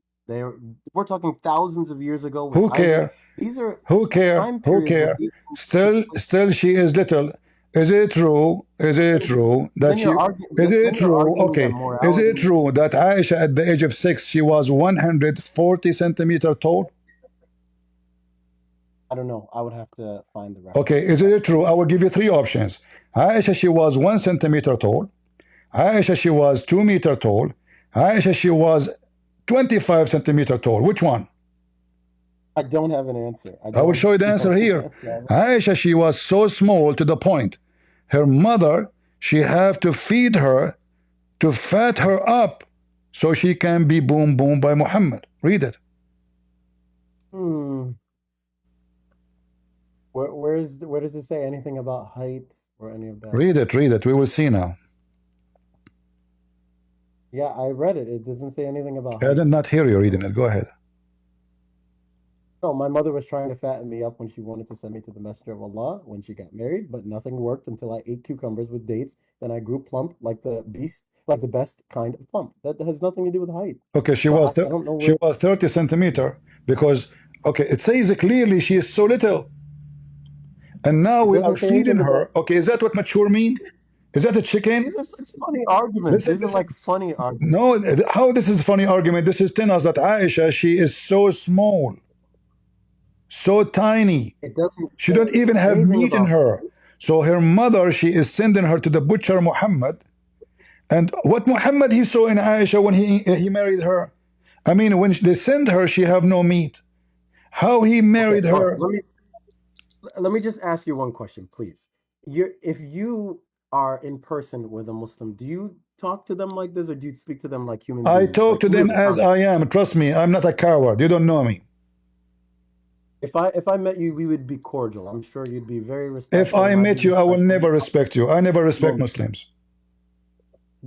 We're talking thousands of years ago. Who care? These are who care? Who care? Still, she is little. Is it true? Is it true that she? Is it true? Okay. Is it true that Aisha at the age of 6 she was 140 centimeter tall? I don't know. I would have to find the reference. Okay. Is it true? I will give you three options. Aisha she was 1 centimeter tall. Aisha she was 2 meter tall. Aisha she was 25 centimeter tall. Which one? I don't have an answer. I will show you the answer here. Aisha, she was so small to the point. Her mother, she have to feed her to fat her up so she can be boom boom by Muhammad. Read it. Where does it say anything about height or any of that? Read it, read it. We will see now. Yeah, I read it. It doesn't say anything about height. I did not hear you reading it. Go ahead. No, my mother was trying to fatten me up when she wanted to send me to the Messenger of Allah when she got married, but nothing worked until I ate cucumbers with dates. Then I grew plump like the beast, like the best kind of plump. That has nothing to do with height. Okay, she was 30 centimeter because it says clearly she is so little, and now we are feeding her. Okay, is that what mature mean? Is that a chicken? These are such funny arguments. These are like funny arguments. No, how this is funny argument? This is telling us that Aisha, she is so small, so tiny. She don't even have meat in her. So her mother, she is sending her to the butcher Muhammad. And what Muhammad he saw in Aisha when he married her? I mean, when they send her, she have no meat. How he married her? Let me just ask you one question, please. If you are in person with a Muslim, do you talk to them like this, or do you speak to them like human beings? I talk to them as I am. Trust me, I'm not a coward. You don't know me. If I met you, we would be cordial. I'm sure you'd be very respectful. If I met you, I will never respect you. I never respect Muslims.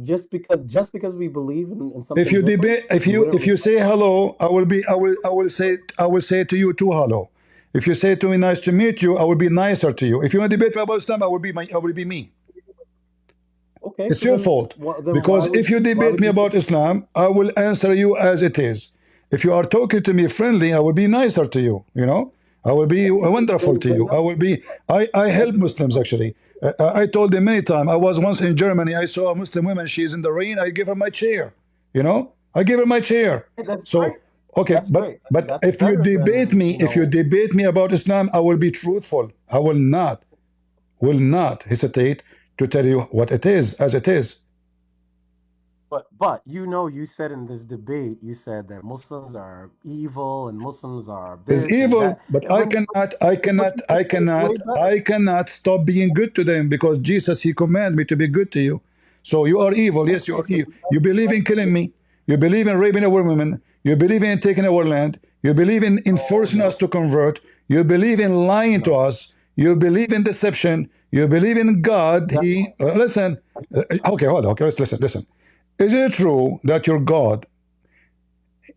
Just because we believe in something. If you debate, if you say hello, I will say to you too hello. If you say to me nice to meet you, I will be nicer to you. If you want to debate me about Islam, I will be me. Okay, it's your fault. Because if you debate me about Islam, I will answer you as it is. If you are talking to me friendly, I will be nicer to you. You know, I will be wonderful to you. I help Muslims actually. I told them many times. I was once in Germany. I saw a Muslim woman. She's in the rain. I give her my chair. You know, I give her my chair. So okay, but if you debate me, if you debate me about Islam, I will be truthful. I will not hesitate to tell you what it is as it is. But you said in this debate, you said that Muslims are evil and Muslims are this. It's evil, but I cannot stop being good to them because Jesus, he commanded me to be good to you. So you are evil. Yes, you are evil. You believe in killing me. You believe in raping our women. You believe in taking our land. You believe in forcing us to convert. You believe in lying to us. You believe in deception. You believe in God. Listen. Okay, hold on. Okay, let's listen. Is it true that your God,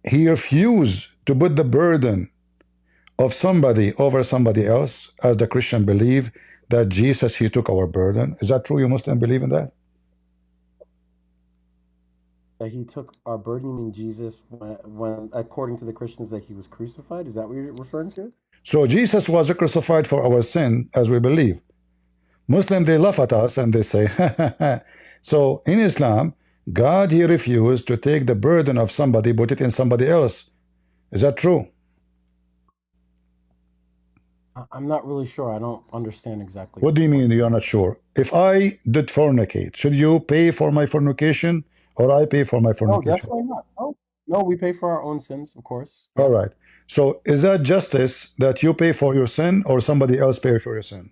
he refused to put the burden of somebody over somebody else, as the Christian believe that Jesus, he took our burden? Is that true? You Muslim believe in that? That he took our burden, you mean Jesus, when according to the Christians, that he was crucified? Is that what you're referring to? So Jesus was crucified for our sin, as we believe. Muslim, they laugh at us and they say, so in Islam, God, he refused to take the burden of somebody, put it in somebody else. Is that true? I'm not really sure. I don't understand exactly. What do you mean you're not sure? If I did fornicate, should you pay for my fornication or I pay for my No, fornication? definitely not. No, we pay for our own sins, of course. All right. So is that justice that you pay for your sin or somebody else pay for your sin?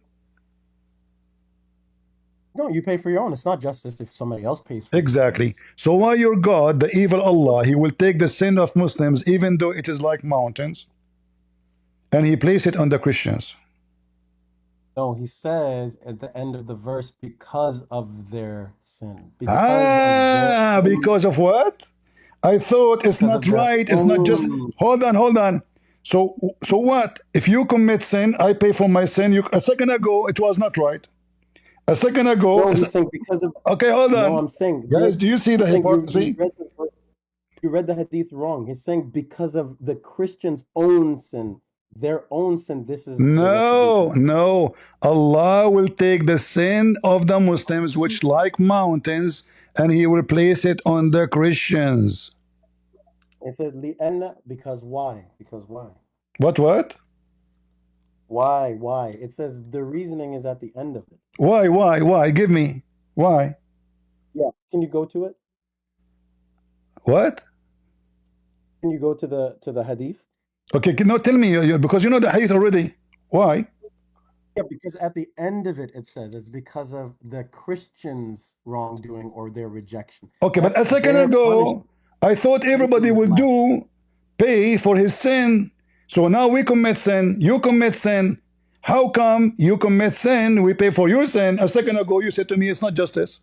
No, you pay for your own. It's not justice if somebody else pays for Exactly. So why your God, the evil Allah, he will take the sin of Muslims even though it is like mountains and he place it on the Christians? No, he says at the end of the verse, because of their sin. Because of what? I thought it's not right. It's not just. Hold on. So what? If you commit sin, I pay for my sin. A second ago, it was not right. A second ago. No, he's saying because of. Okay, hold on. No, I'm saying. Guys, do you see the hypocrisy? You read the hadith wrong. He's saying because of the Christians' own sin. Their own sin. This is no. Allah will take the sin of the Muslims, which like mountains, and he will place it on the Christians. It said li'anna, because why? Because why? What? Why? It says the reasoning is at the end of it. Why? Give me. Why? Yeah. Can you go to it? What? Can you go to the hadith? Okay, no, tell me, because you know the hadith already. Why? Yeah, because at the end of it, it says it's because of the Christians' wrongdoing or their rejection. Okay, but a second ago, I thought everybody would pay for his sin. So now we commit sin, you commit sin. How come you commit sin, we pay for your sin? A second ago, you said to me, it's not justice.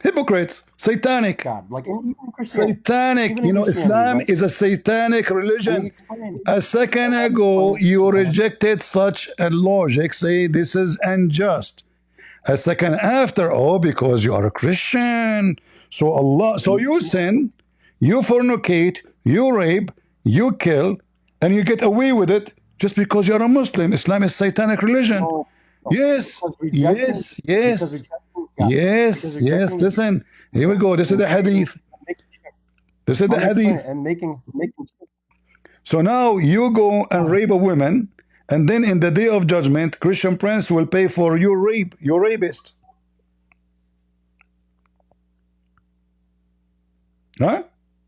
Hypocrites, satanic. God, like even satanic. You know, Islam is a satanic religion. A second ago, you rejected such a logic, say this is unjust. A second after, because you are a Christian. So you sin, you fornicate, you rape, you kill, and you get away with it just because you're a Muslim. Islam is satanic religion. Yes. Listen, here we go. This is the hadith. So now you go and rape a woman, and then in the day of judgment, Christian Prince will pay for your rape, your rapist. Huh?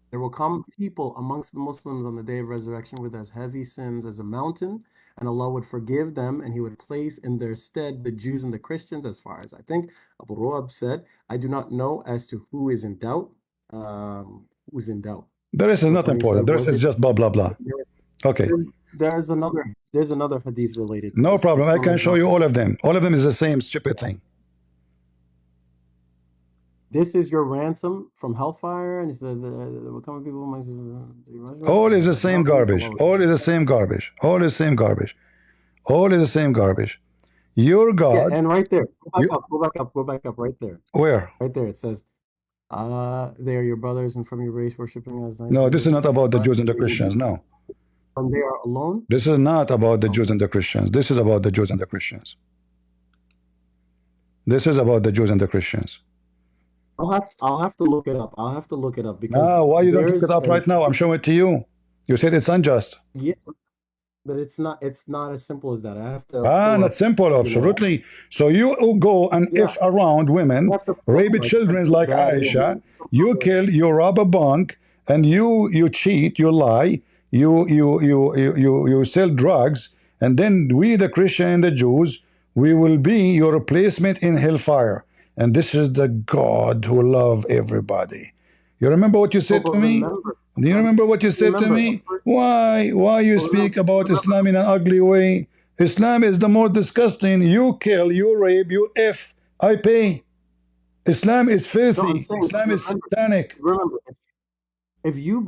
There will come people amongst the Muslims on the day of resurrection with as heavy sins as a mountain, and Allah would forgive them, and he would place in their stead the Jews and the Christians, as far as I think Abu Ruab said. I do not know as to who is in doubt. Who's in doubt? The rest is not important. The rest is just blah, blah, blah. Okay. There's another hadith related to no this. problem. I can show you all of them. All of them is the same stupid thing. This is your ransom from hellfire, and it says will come people. All is the same garbage. All is the same garbage. All is the same garbage. All is the same garbage. Your God. Yeah, and right there, go back up, right there. Where? Right there. It says, "They are your brothers, and from your race worshiping as." No, this is not about the Jews and the Christians. No. From they are alone. This is not about the Jews and the Christians. This is about the Jews and the Christians. This is about the Jews and the Christians. I'll have to look it up. Because why you don't look it up right now? I'm showing it to you. You said it's unjust. Yeah, but it's not as simple as that. I have to. Not simple, absolutely. So you go and if around women, rape children like Aisha, you kill, you rob a bank, and you cheat, you lie, you sell drugs, and then we, the Christian and the Jews, we will be your replacement in hellfire. And this is the God who loves everybody. You remember what you said to me? Do you remember what you said to me? Why you speak about Islam in an ugly way? Islam is the more disgusting. You kill, you rape, you F. I pay. Islam is filthy. Islam is satanic. Remember, if you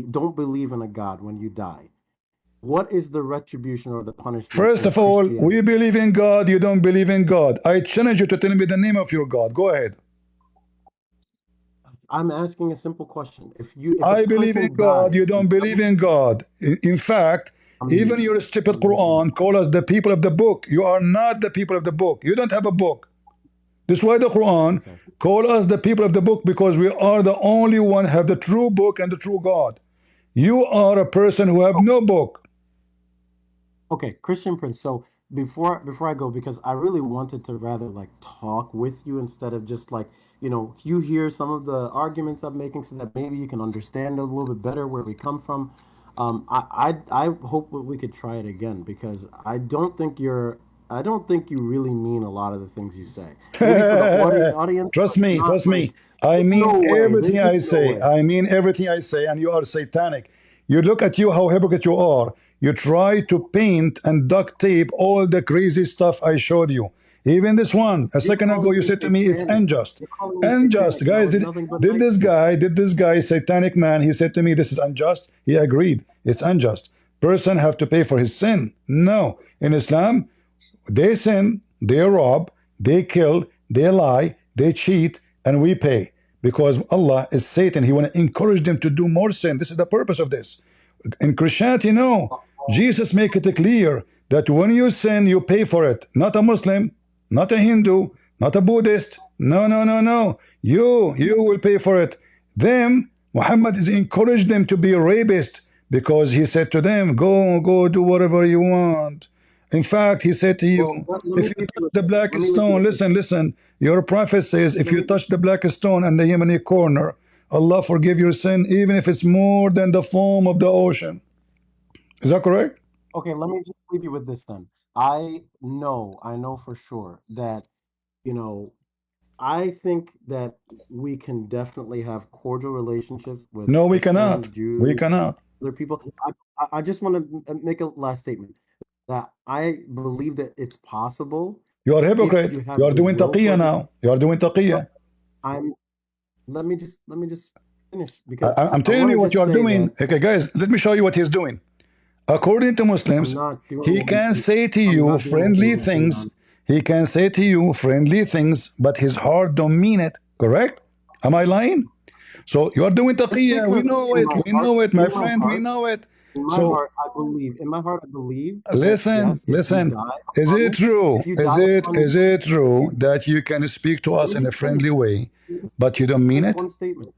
don't believe in a God when you die, what is the retribution or the punishment? First of all, we believe in God. You don't believe in God. I challenge you to tell me the name of your God. Go ahead. I'm asking a simple question. I believe in God. You don't believe in God. In fact, even your stupid Quran call us the people of the book. You are not the people of the book. You don't have a book. This is why the Quran call us the people of the book, because we are the only one have the true book and the true God. You are a person who have no book. Okay, Christian Prince. So before I go, because I really wanted to rather like talk with you instead of just like, you hear some of the arguments I'm making so that maybe you can understand a little bit better where we come from. I hope we could try it again, because I don't think you really mean a lot of the things you say. Maybe for the audience, trust me. I mean everything I say. I mean everything I say, and you are satanic. You look at you, how hypocrite you are. You try to paint and duct tape all the crazy stuff I showed you. Even this one, a second ago, you said to me it's unjust. Unjust, guys. Did this guy, satanic man, he said to me this is unjust? He agreed. It's unjust. Person have to pay for his sin. No. In Islam, they sin, they rob, they kill, they lie, they cheat, and we pay. Because Allah is Satan. He want to encourage them to do more sin. This is the purpose of this. In Christianity, no. Jesus make it clear that when you sin, you pay for it. Not a Muslim, not a Hindu, not a Buddhist. No. You will pay for it. Them, Muhammad is encouraged them to be rapist, because he said to them, go do whatever you want. In fact, he said to you, if you touch the black stone, listen, your prophet says, if you touch the black stone and the Yemeni corner, Allah forgive your sin, even if it's more than the foam of the ocean. Is that correct? Okay, let me just leave you with this then. I know for sure that, I think that we can definitely have cordial relationships with No, we cannot. Jews, We cannot. other people. I just want to make a last statement that I believe that it's possible. You are a hypocrite. You are doing taqiyya now. You are doing taqiyya. Let me just finish, because I'm telling you what you are doing. Okay, guys, let me show you what he's doing. According to Muslims, he can say to you friendly things. He can say to you friendly things, but his heart don't mean it. Correct? Am I lying? So you are doing taqiyya. We know it. We know it, my friend. We know it. In my heart, I believe. Listen. Is it true? Is it true that you can speak to us in a friendly way, but you don't mean it? One statement.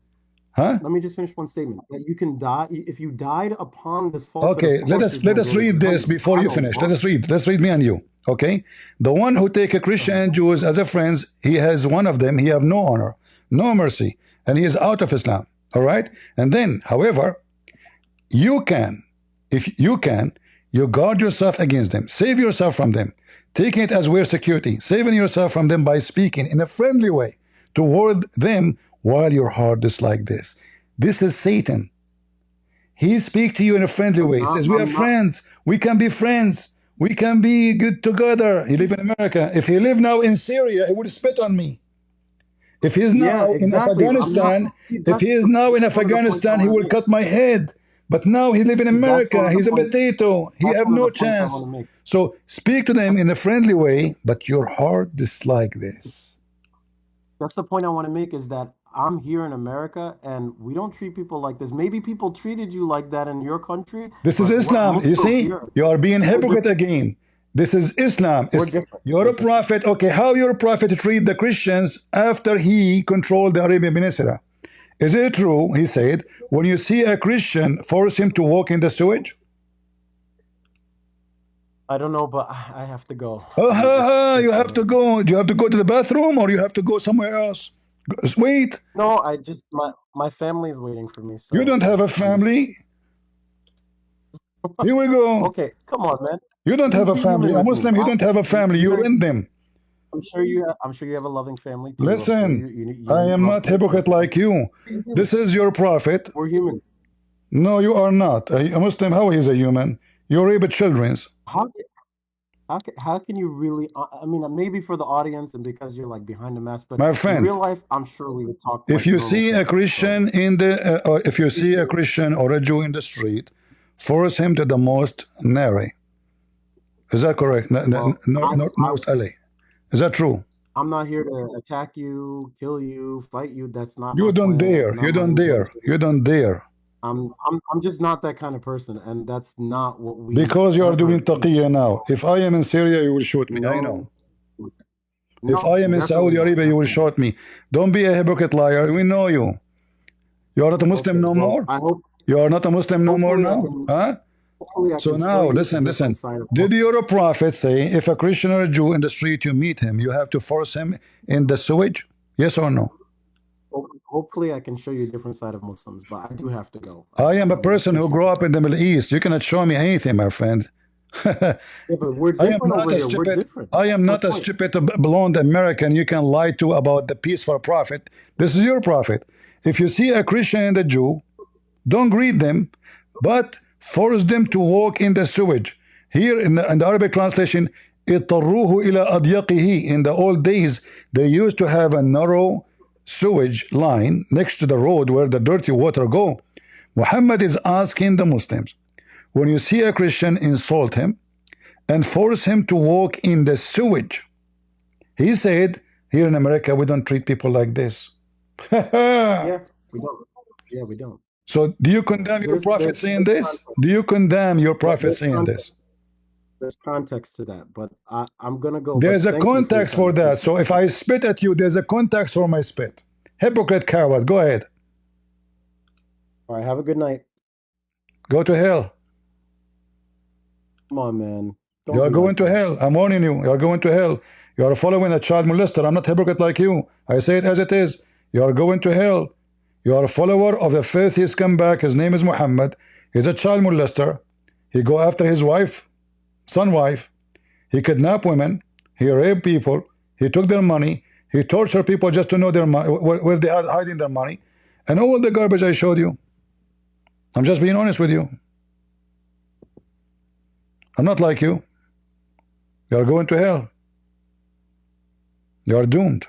Huh? Let me just finish one statement. That you can die if you died upon this false. Okay, let us read this before you finish. Let's read me and you. Okay, the one who take a Christian and Jews as a friends, he has one of them. He have no honor, no mercy, and he is out of Islam. All right, and then, however, you can, if you can, you guard yourself against them, save yourself from them, taking it as we're security, saving yourself from them by speaking in a friendly way toward them, while your heart is like this. This is Satan. He speaks to you in a friendly way. He says, we are friends. We can be friends. We can be good together. He live in America. If he live now in Syria, he would spit on me. If he's now in Afghanistan, he will cut my head. But now he live in America. He's a potato. He have no chance. So speak to them in a friendly way, but your heart dislike this. That's the point I want to make, is that I'm here in America and we don't treat people like this. Maybe people treated you like that in your country. This is Islam. You see, you are being hypocrite again. This is Islam. You're a prophet. Okay, how your prophet treat the Christians after he controlled the Arabian Peninsula? Is it true, he said, when you see a Christian, force him to walk in the sewage? I don't know, but I have to go. You have to go. Do you have to go to the bathroom, or you have to go somewhere else? Wait. No, I just my family is waiting for me. So. You don't have a family? Here we go. Okay, come on, man. You don't have a Just be family. human A with me. Muslim, you don't have a family. You're in them. I'm sure you have a loving family too. Listen, you I am love not them. hypocrite like you. This is your prophet. We're human. No, you are not. A Muslim, how is a human? You rape children's. How can you really? I mean, maybe for the audience and because you're like behind the mask, but My in friend, real life, I'm sure we would talk. if Like you normal see a people. Christian in the, or if you see a Christian or a Jew in the street, force him to the most nary. Is that correct? North LA. Is that true? I'm not here to attack you, kill you, fight you. That's not. You my don't plan. dare. That's not You my don't dare. intention. You don't dare. I'm just not that kind of person, and that's not what we. Because you are ever doing teach. taqiyya now. If I am in Syria, you will shoot me. I know. If No, I am in Saudi definitely not, Arabia, you will shoot me. Don't be a hypocrite liar. We know you. You are not a Muslim no more. I hope You are not a Muslim no more now. Huh? So now, listen. Did your prophet say if a Christian or a Jew in the street you meet him, you have to force him in the sewage? Yes or no? Hopefully I can show you a different side of Muslims, but I do have to go. I am a person who grew up in the Middle East. You cannot show me anything, my friend. Yeah, but we're I am different not over a here. We're stupid. different. I am not a stupid blonde American you can lie to about the peaceful prophet. This is your prophet. If you see a Christian and a Jew, don't greet them, but force them to walk in the sewage. Here in the Arabic translation, اضطروه إلى أضيقه. In the old days, they used to have a narrow sewage line next to the road where the dirty water go. Muhammad is asking the Muslims, when you see a Christian, insult him and force him to walk in the sewage. He said, here in America, we don't treat people like this. Yeah, we don't. Yeah, we don't. So do you condemn your prophet saying this? Do you condemn your prophet saying this? There's context to that, but I'm gonna go. There's a context for that. So if I spit at you, there's a context for my spit. Hypocrite coward, go ahead. All right, have a good night. Go to hell. Come on, man. You are going to hell. I'm warning you. You are going to hell. You are following a child molester. I'm not hypocrite like you. I say it as it is. You are going to hell. You are a follower of the faith. He's come back. His name is Muhammad. He's a child molester. He go after his wife, son wife. He kidnapped women. He raped people. He took their money. He tortured people just to know their money, where they are hiding their money. And all the garbage I showed you. I'm just being honest with you. I'm not like you. You are going to hell. You are doomed.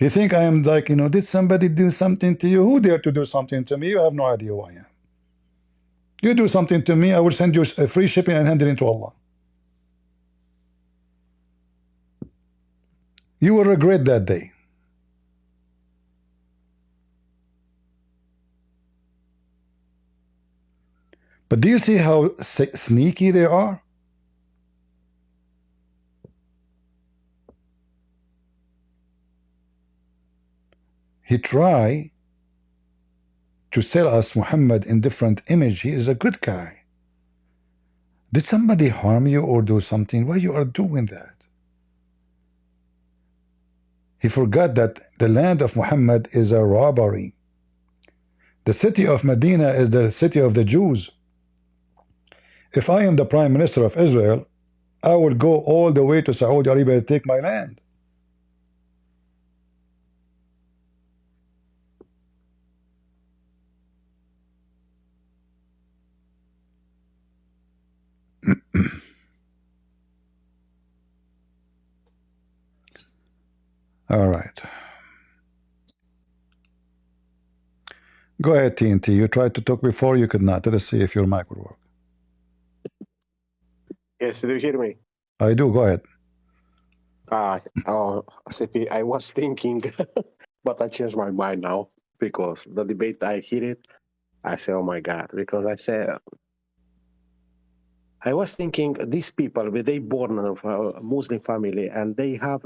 You think I am like, did somebody do something to you? Who dared to do something to me? You have no idea who I am. You do something to me, I will send you a free shipping and hand it into Allah. You will regret that day. But do you see how sneaky they are? He tried to sell us Muhammad in different image. He is a good guy. Did somebody harm you or do something? Why you are doing that? He forgot that the land of Muhammad is a robbery. The city of Medina is the city of the Jews. If I am the Prime Minister of Israel, I will go all the way to Saudi Arabia to take my land. All right. Go ahead, TNT. You tried to talk before, you could not. Let us see if your mic will work. Yes, do you hear me? I do. Go ahead. CP, I was thinking, but I changed my mind now because the debate I hear it, I say, oh my God, because I was thinking these people, they born of a Muslim family, and they have,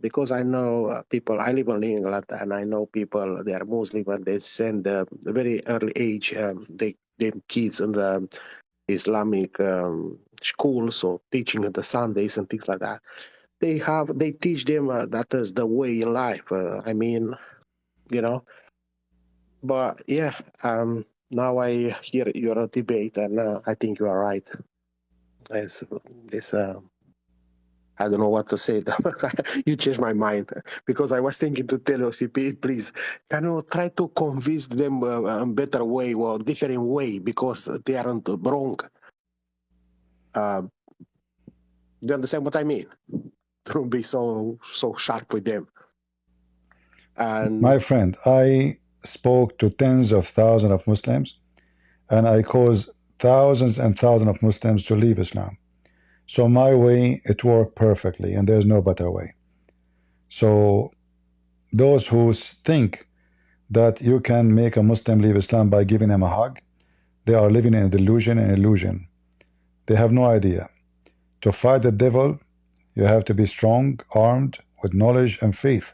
because I know people, I live in England, and I know people, they are Muslim, and they send a very early age, they kids in the Islamic schools, so teaching the Sundays and things like that. They teach them that is the way in life. I mean, But yeah, now I hear your debate, and I think you are right. It's I don't know what to say. You changed my mind because I was thinking to tell OCP, please, can you try to convince them a better way or different way because they aren't wrong. Do you understand what I mean? Don't be so sharp with them. And My friend, I spoke to tens of thousands of Muslims, and I caused thousands and thousands of Muslims to leave Islam. So my way, it worked perfectly, and there's no better way. So those who think that you can make a Muslim leave Islam by giving him a hug, they are living in a delusion and illusion. They have no idea. To fight the devil, you have to be strong, armed with knowledge and faith,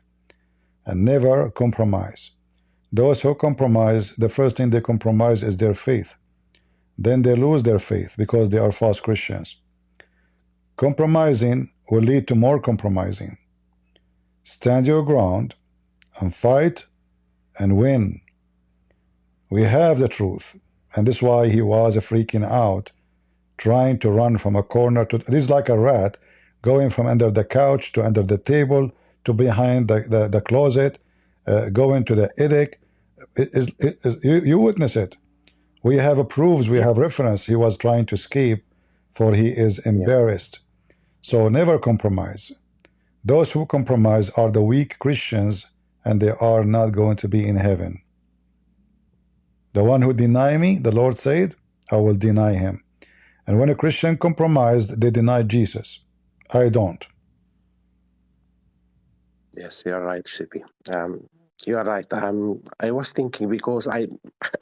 and never compromise. Those who compromise, the first thing they compromise is their faith. Then they lose their faith because they are false Christians. Compromising will lead to more compromising. Stand your ground and fight and win. We have the truth, and this is why he was freaking out, trying to run from a corner to. It is like a rat going from under the couch to under the table to behind the closet, going to the attic. You witness it. We have proofs, we have reference. He was trying to escape, for he is embarrassed. So never compromise. Those who compromise are the weak Christians, and they are not going to be in heaven. The one who deny me, the Lord said, I will deny him. And when a Christian compromised, they deny Jesus. I don't. yes, you're right, Shippy. You are right. I was thinking because I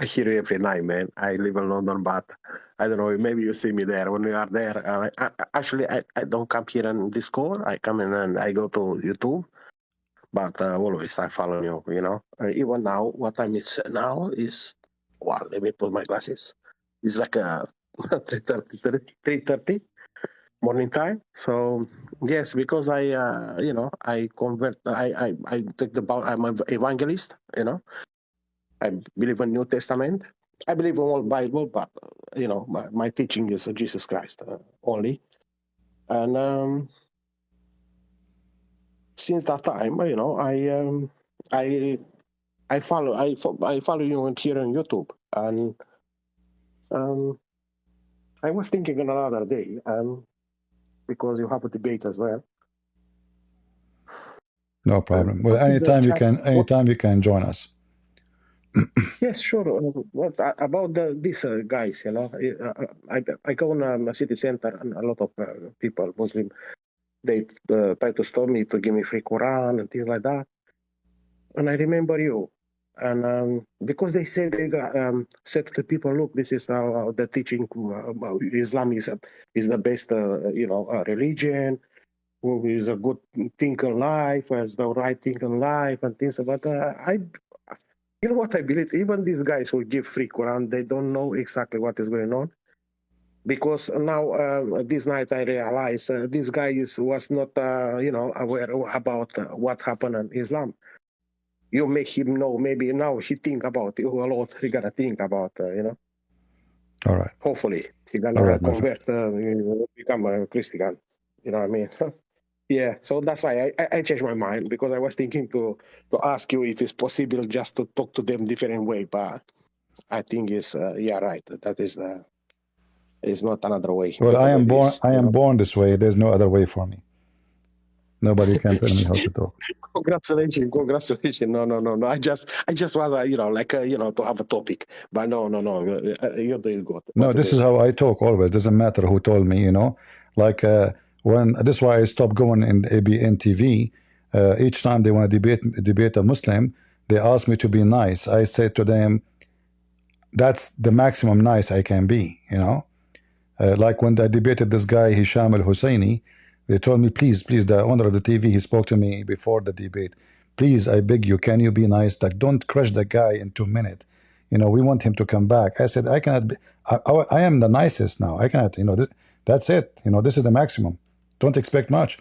hear you every night, man. I live in London, but I don't know. Maybe you see me there when we are there. Actually, I don't come here in Discord. I come in and I go to YouTube. But always I follow you. You know, even now, what time is now is. Well, let me put my glasses. It's like 3:30 morning time. So yes, because I I convert. I take the. I'm an evangelist. You know, I believe in New Testament. I believe in all Bible, but you know, my teaching is Jesus Christ only. And since that time, you know, I follow you here on YouTube, and I was thinking another day, because you have a debate as well. No problem. Well, anytime you can join us. Yes, sure. What about these guys? You know, I go in a city center, and a lot of people, Muslim, they try to stop me to give me free Quran and things like that. And I remember you, and because they say they said to the people, look, this is how the teaching Islam is the best, religion. Who is a good thing in life, has the right thing in life, and things. But you know what I believe? Even these guys who give free Quran, they don't know exactly what is going on. Because now, this night, I realized this guy was not, aware about what happened in Islam. You make him know. Maybe now he think about it a lot. He gotta think about, All right. Hopefully, he gonna convert, become a Christian. You know what I mean? Yeah, so that's why I changed my mind, because I was thinking to ask you if it's possible just to talk to them different way, but I think it's right. That is not another way. Well, I am born this way. There's no other way for me. Nobody can tell me how to talk. Congratulations. No. I just was to have a topic, but no. You're doing good. No, this is how I talk always. Doesn't matter who told me. Like. This is why I stopped going in ABN TV. Each time they want to debate a Muslim, they ask me to be nice. I said to them, that's the maximum nice I can be, like when I debated this guy Hisham al-Husseini, they told me, please, the owner of the TV, he spoke to me before the debate, please, I beg you, can you be nice? Like, don't crush the guy in 2 minutes. We want him to come back. I said, I cannot be, I am the nicest now. I cannot, that's it. This is the maximum. Don't expect much.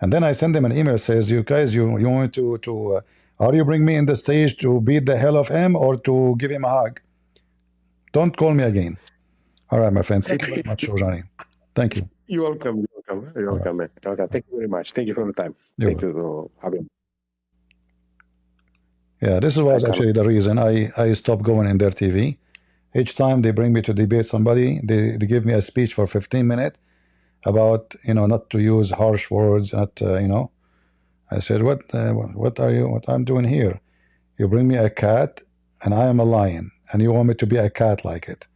And then I send them an email, says, you guys, you want to Are you bring me in the stage to beat the hell of him or to give him a hug? Don't call me again. All right, my friend. Thank you very much, Ronnie. Thank you. You're welcome. You're welcome. You're welcome, man. Okay, thank you very much. Thank you for the time. Thank you, Habib. Yeah, this was actually the reason I stopped going in their TV. Each time they bring me to debate somebody, they give me a speech for 15 minutes about, you know, not to use harsh words, not, you know. I said, what I'm doing here? You bring me a cat and I am a lion and you want me to be a cat like it.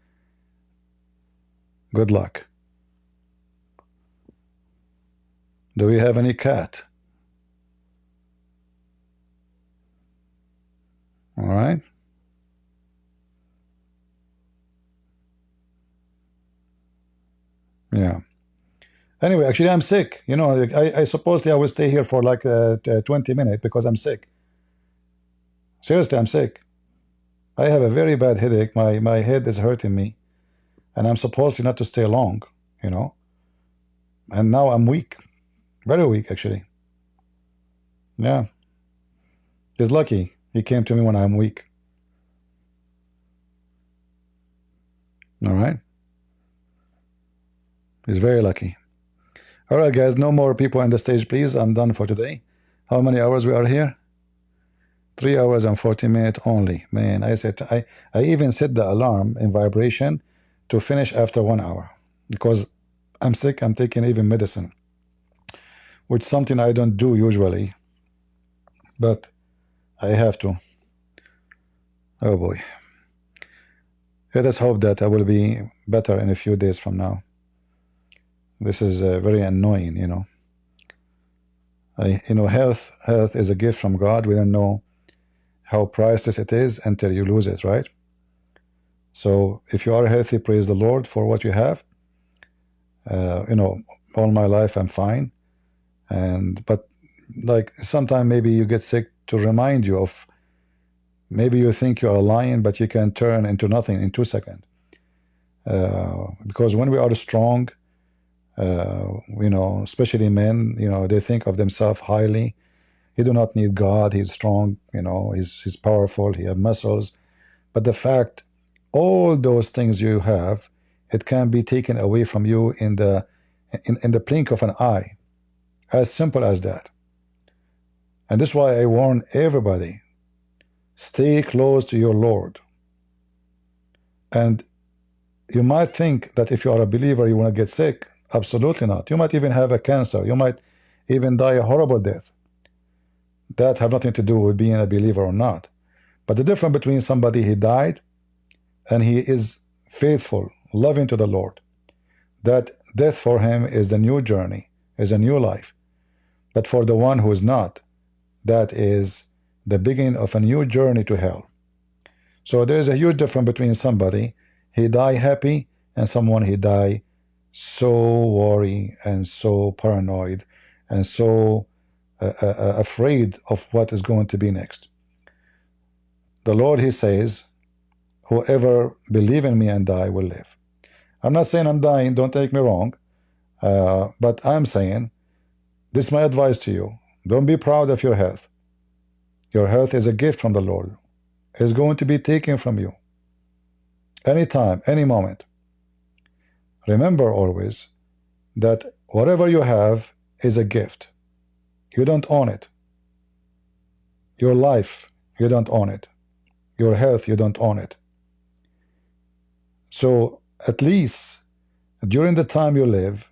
Good luck. Do we have any cat? All right. Yeah. Anyway, actually, I'm sick. You know, I supposedly I will stay here for like 20 minutes because I'm sick. Seriously, I'm sick. I have a very bad headache. My head is hurting me. And I'm supposed not to stay long, you know. And now I'm weak. Very weak, actually. Yeah. He's lucky. He came to me when I'm weak. All right. He's very lucky. All right, guys. No more people on the stage, please. I'm done for today. How many hours we are here? 3 hours and 40 minutes only. Man, I said I even set the alarm in vibration to finish after 1 hour because I'm sick. I'm taking even medicine, which is something I don't do usually, but I have to. Oh boy. Let us hope that I will be better in a few days from now. This is very annoying, you know. You know, health is a gift from God. We don't know how priceless it is until you lose it, right? So if you are healthy, praise the Lord for what you have. You know, all my life I'm fine, but like sometimes maybe you get sick to remind you of. Maybe you think you're a lion, but you can turn into nothing in 2 seconds. Because when we are strong, you know, especially men, you know, they think of themselves highly. He do not need God. He's strong. You know, he's powerful. He have muscles. But the fact, all those things you have, it can be taken away from you in the blink of an eye. As simple as that. And this is why I warn everybody. Stay close to your Lord. And you might think that if you are a believer, you want to get sick. Absolutely not. You might even have a cancer. You might even die a horrible death. That have nothing to do with being a believer or not. But the difference between somebody who died and he is faithful, loving to the Lord, that death for him is the new journey, is a new life. But for the one who is not, that is the beginning of a new journey to hell. So there is a huge difference between somebody he die happy and someone he die so worried and so paranoid and so afraid of what is going to be next. The Lord, he says, whoever believe in me and die will live. I'm not saying I'm dying, don't take me wrong, but I'm saying this is my advice to you. Don't be proud of your health. Your health is a gift from the Lord. It's going to be taken from you anytime, any moment. Remember always that whatever you have is a gift. You don't own it. Your life, you don't own it. Your health, you don't own it. So at least during the time you live,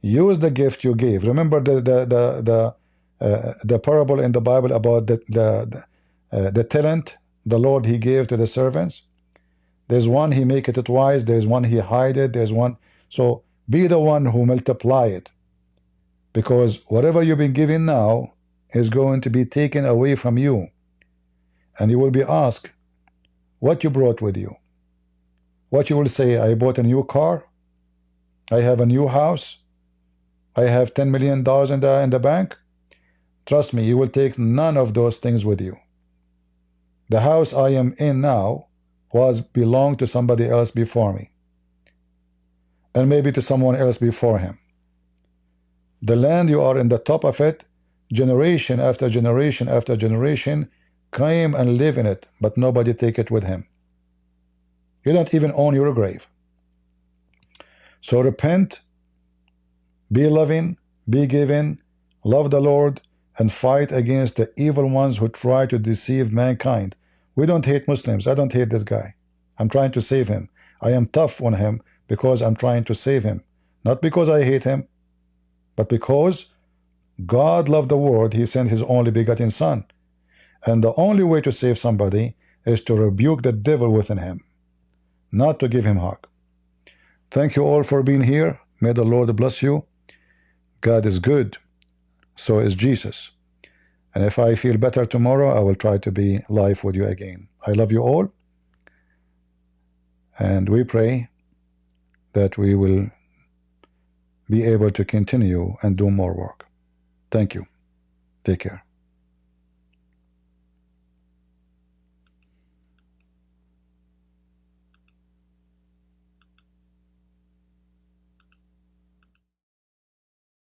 use the gift you gave. Remember the parable in the Bible about the talent the Lord he gave to the servants. There's one he make it twice. There's one he hide it. There's one. So be the one who multiply it, because whatever you've been given now is going to be taken away from you, and you will be asked what you brought with you. What you will say? I bought a new car. I have a new house. I have $10 million in the bank. Trust me, you will take none of those things with you. The house I am in now belonged to somebody else before me, and maybe to someone else before him. The land you are in the top of it, generation after generation after generation came and live in it, but nobody take it with him. You don't even own your grave. So repent, be loving, be giving, love the Lord, and fight against the evil ones who try to deceive mankind. We don't hate Muslims. I don't hate this guy. I'm trying to save him. I am tough on him because I'm trying to save him. Not because I hate him, but because God loved the world. He sent his only begotten son. And the only way to save somebody is to rebuke the devil within him, not to give him a hug. Thank you all for being here. May the Lord bless you. God is good. So is Jesus. And if I feel better tomorrow, I will try to be live with you again. I love you all. And we pray that we will be able to continue and do more work. Thank you. Take care.